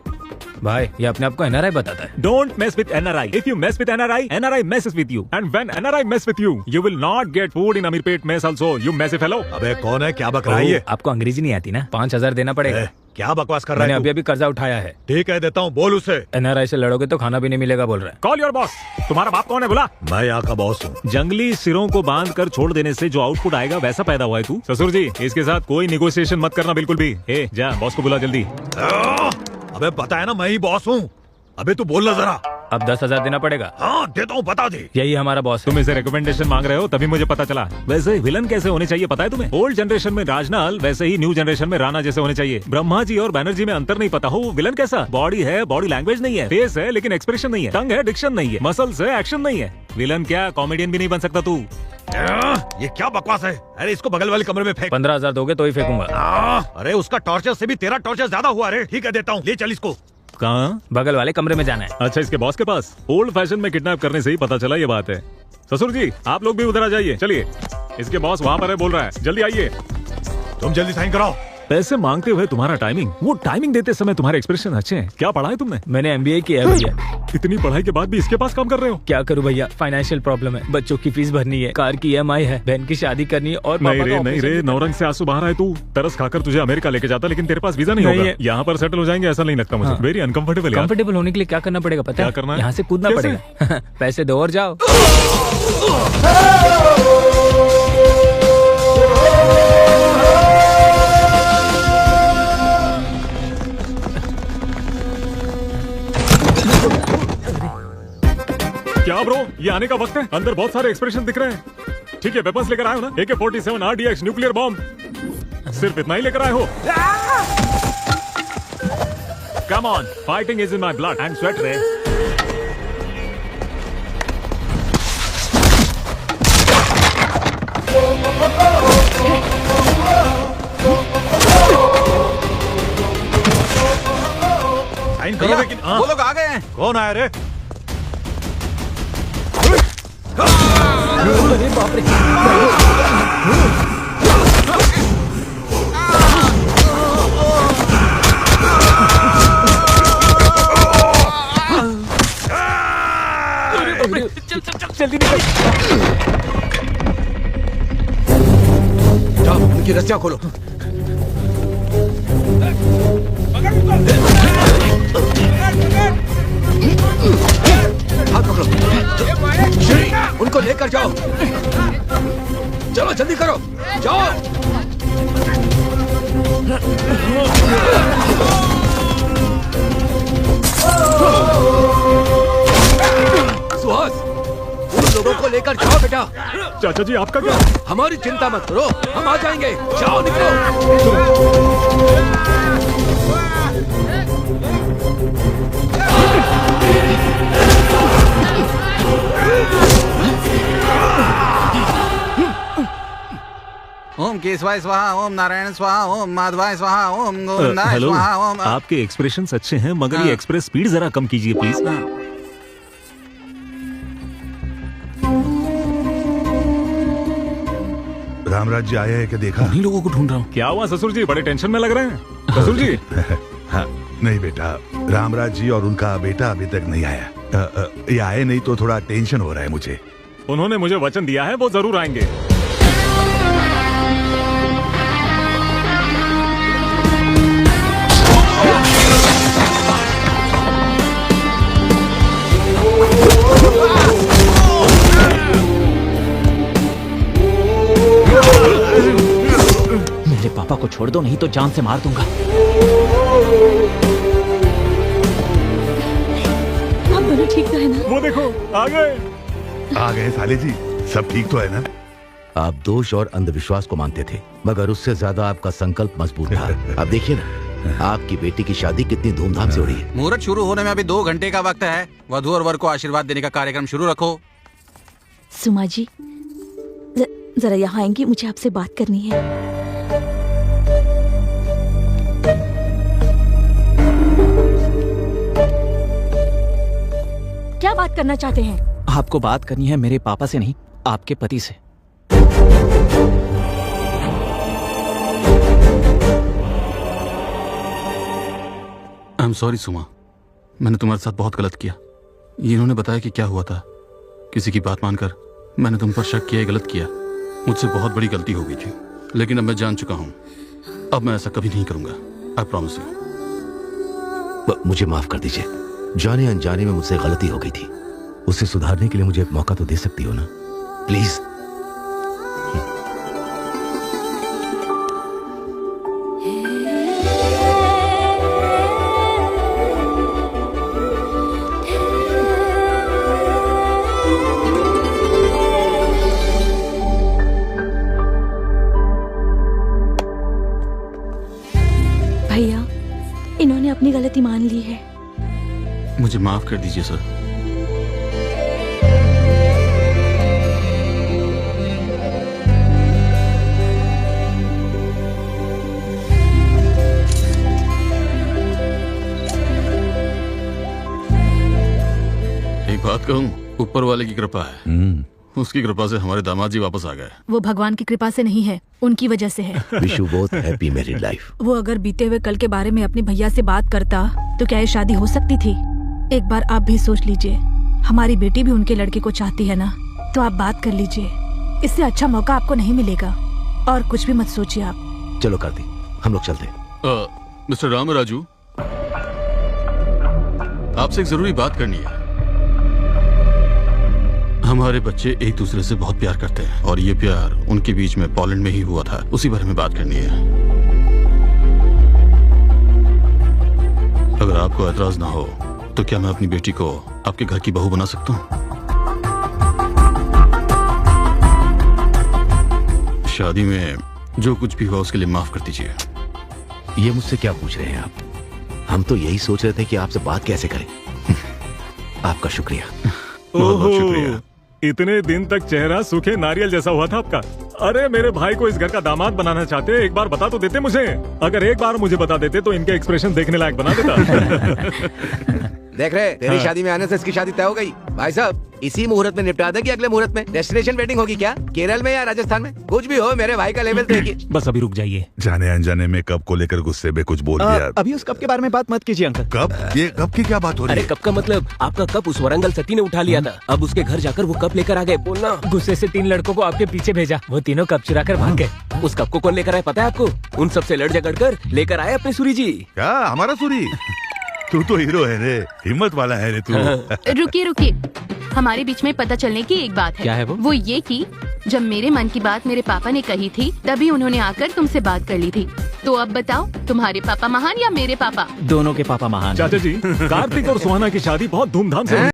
भाई ये अपने आप को एनआरआई बताता है। Don't mess with NRI. If you mess with NRI, NRI messes with you. And when NRI mess with you, you will not get food in Amirpet mess also. You messy fellow. अबे कौन है, क्या बक रहा है ये? आपको अंग्रेजी नहीं आती ना? 5,000 देना पड़ेगा। क्या बकवास कर रहा मैंने है अभी अभी कर्जा उठाया है। ठीक है, देता हूँ, बोल उसे। एनआरआई से लड़ोगे तो खाना भी नहीं मिलेगा बोल रहा है। Call your boss. तुम्हारा बाप कौन है बोला? मैं यहाँ का बॉस हूँ। जंगली सिरों को बांध कर छोड़ देने से जो आउटपुट आएगा वैसा पैदा हुआ है तू। ससुर जी, इसके साथ कोई निगोशिएशन मत करना बिल्कुल भी। ए, जा बॉस को बुला जल्दी। अबे पता है ना, मैं ही बॉस हूँ। अबे तू बोलना जरा। अब 10,000 देना पड़ेगा। हाँ देता हूँ, बता दे। यही हमारा बॉस। तुम इसे रिकमेंडेशन मांग रहे हो तभी मुझे पता चला। वैसे विलन कैसे होने चाहिए पता है तुम्हें? ओल्ड जनरेशन में राजनाल, वैसे ही न्यू जनरेशन में राणा जैसे होने चाहिए। ब्रह्मा जी और बैनर्जी में अंतर नहीं पता हो, वो विलन कैसा? बॉडी है, बॉडी लैंग्वेज नहीं है, फेस है लेकिन एक्सप्रेशन नहीं है, टंग है, डिक्शन नहीं है, मसल्स है, एक्शन नहीं है। विलन क्या, कॉमेडियन भी नहीं बन सकता तू। ये क्या बकवास है? अरे इसको बगल वाले कमरे में फेंक। 15,000 दोगे तो ही फेंकूंगा। अरे उसका टॉर्चर से भी तेरा टॉर्चर ज्यादा हुआ रे। ठीक है, देता हूँ, ले चल इसको। कहाँ? बगल वाले कमरे में जाना है। अच्छा, इसके बॉस के पास? ओल्ड फैशन में किडनैप करने से ही पता चला ये बात है। ससुर जी, आप लोग भी उधर आ जाइए। चलिए, इसके बॉस वहाँ पर है, बोल रहा है, जल्दी आइए। तुम जल्दी साइन कराओ। पैसे मांगते हुए तुम्हारा टाइमिंग, वो टाइमिंग देते समय तुम्हारे एक्सप्रेशन अच्छे हैं। क्या पढ़ा है तुमने? मैंने एमबीए किया है भैया। इतनी पढ़ाई के बाद भी इसके पास काम कर रहे हो? क्या करूं भैया, फाइनेंशियल प्रॉब्लम है, बच्चों की फीस भरनी है, कार की EMI है, बहन की शादी करनी है और नहीं रे, नौरंग से आंसू बाहर आए तू। तरस खाकर तुझे अमेरिका लेके जाता, लेकिन तेरे पास वीजा नहीं होगा। यहाँ पर सेटल हो जाएंगे ऐसा नहीं लगता मुझे। Very uncomfortable. कंफर्टेबल होने के लिए क्या करना पड़ेगा पता है? क्या करना है? यहाँ से कूदना पड़ेगा। पैसे दो और जाओ। क्या ब्रो, ये आने का वक्त है? अंदर बहुत सारे एक्सप्रेशन दिख रहे हैं। ठीक है, वेपन्स लेकर आए हो ना? AK-47 RDX न्यूक्लियर बॉम्ब, सिर्फ इतना ही लेकर आए हो? Come on, fighting is in my blood and sweat रे। साइन करो। लेकिन वो लोग आ गए हैं। कौन आया रे? अरे बाप रे। जल्दी निकल। जाओ, उनकी रस्सियां खोलो। हाथ पकड़ो, उनको लेकर जाओ। चलो जल्दी करो, जाओ। सुहास, उन लोगों को लेकर जाओ बेटा। चाचा जी, आपका क्या? हमारी चिंता मत करो, हम आ जाएंगे। जाओ, निकलो। ओम केशवाय स्वाहा, ओम नारायण स्वाहा, ओम माधवाय स्वाहा, ओम गोविंदाय हेलो, स्वाहा, ओम। आपके एक्सप्रेशंस अच्छे हैं मगर ये एक्सप्रेस स्पीड जरा कम कीजिए प्लीज। रामराज जी आए हैं क्या देखा? उन्हीं लोगों को ढूंढ रहा हूँ। क्या हुआ ससुर जी, बड़े टेंशन में लग रहे हैं? ससुर जी। हाँ, नहीं बेटा, रामराज जी और उनका बेटा अभी तक नहीं आया। ये आए नहीं तो थोड़ा टेंशन हो रहा है मुझे। उन्होंने मुझे वचन दिया है वो जरूर आएंगे। मेरे पापा को छोड़ दो, नहीं तो जान से मार दूंगा। आप दोनों ठीक तो है ना? वो देखो, आ गए। आ गए साले जी, सब ठीक तो है ना? आप दोष और अंधविश्वास को मानते थे, मगर उससे ज्यादा आपका संकल्प मजबूत था। अब देखिए ना, आपकी बेटी की शादी कितनी धूमधाम से हो रही है। मुहूर्त शुरू होने में अभी 2 घंटे का वक्त है। वधू और वर को आशीर्वाद देने का कार्यक्रम शुरू रखो। सुमा जी, जरा यहाँ आएंगी, मुझे आपसे बात करनी है। क्या बात करना चाहते हैं? आपको बात करनी है मेरे पापा से नहीं, आपके पति से। आई एम सॉरी सुमा, मैंने तुम्हारे साथ बहुत गलत किया। ये इन्होंने बताया कि क्या हुआ था, किसी की बात मानकर मैंने तुम पर शक किया, गलत किया। मुझसे बहुत बड़ी गलती हो गई थी, लेकिन अब मैं जान चुका हूँ। अब मैं ऐसा कभी नहीं करूंगा। I promise you. मुझे माफ कर दीजिए, जाने अनजाने में मुझसे गलती हो गई थी। उसे सुधारने के लिए मुझे एक मौका तो दे सकती हो ना, प्लीज। भैया, इन्होंने अपनी गलती मान ली है। मुझे माफ कर दीजिए सर। एक बात कहूँ, ऊपर वाले की कृपा है। उसकी कृपा से हमारे दामाद जी वापस आ गए। वो भगवान की कृपा से नहीं है, उनकी वजह से है। Wish you both happy married life. वो अगर बीते हुए कल के बारे में अपने भैया से बात करता तो क्या ये शादी हो सकती थी? एक बार आप भी सोच लीजिए, हमारी बेटी भी उनके लड़के को चाहती है ना, तो आप बात कर लीजिए। इससे अच्छा मौका आपको नहीं मिलेगा। और कुछ भी मत सोचिए आप। चलो कार्तिक, हम लोग चलते। मिस्टर रामराजू, आपसे एक जरूरी बात करनी है। हमारे बच्चे एक दूसरे से बहुत प्यार करते हैं और ये प्यार उनके बीच में पोलैंड में ही हुआ था। उसी बारे में बात करनी है। अगर आपको एतराज ना हो तो क्या मैं अपनी बेटी को आपके घर की बहू बना सकता हूँ? शादी में जो कुछ भी हुआ उसके लिए माफ कर दीजिए। ये मुझसे क्या पूछ रहे हैं आप? हम तो यही सोच रहे थे कि आपसे बात कैसे करें। आपका शुक्रिया। बहुत बहुत शुक्रिया। इतने दिन तक चेहरा सूखे नारियल जैसा हुआ था आपका। अरे मेरे भाई को इस घर का दामाद बनाना चाहते, एक बार बता तो देते मुझे। अगर एक बार मुझे बता देते तो इनके एक्सप्रेशन देखने लायक बना देता। देख रहे, तेरी शादी में आने से इसकी शादी तय हो गई। भाई साहब, इसी मुहूर्त में निपटा दे कि अगले मुहूर्त में? डेस्टिनेशन वेडिंग होगी क्या, केरल में या राजस्थान में? कुछ भी हो, मेरे भाई का लेवल देखिए। बस अभी रुक जाइए। जाने अनजाने में कप को लेकर गुस्से में कुछ बोल दिया। अभी उस कप के बारे में बात मत कीजिए अंकल। कप? ये कप की क्या बात हो रही अरे है? कप का मतलब आपका कप उस वरंगल सती ने उठा लिया था। अब उसके घर जाकर वो कप लेकर आ गए। बोलना। गुस्से से 3 लड़कों को आपके पीछे भेजा, वो तीनों कप चुरा कर भाग गए। उस कप को कौन लेकर आया पता है आपको? उन सबसे लड़ झगड़ कर लेकर आए अपने सूरी जी। क्या हमारा सूरी? तू तो हीरो है रे, हिम्मत वाला है रे तू। रुकिए रुकिए, हमारे बीच में पता चलने की एक बात है। क्या है वो? ये कि जब मेरे मन की बात मेरे पापा ने कही थी, तभी उन्होंने आकर तुमसे बात कर ली थी। तो अब बताओ, तुम्हारे पापा महान या मेरे पापा? दोनों के पापा महान। चाचा जी, कार्तिक और सुहाना की शादी बहुत धूमधाम से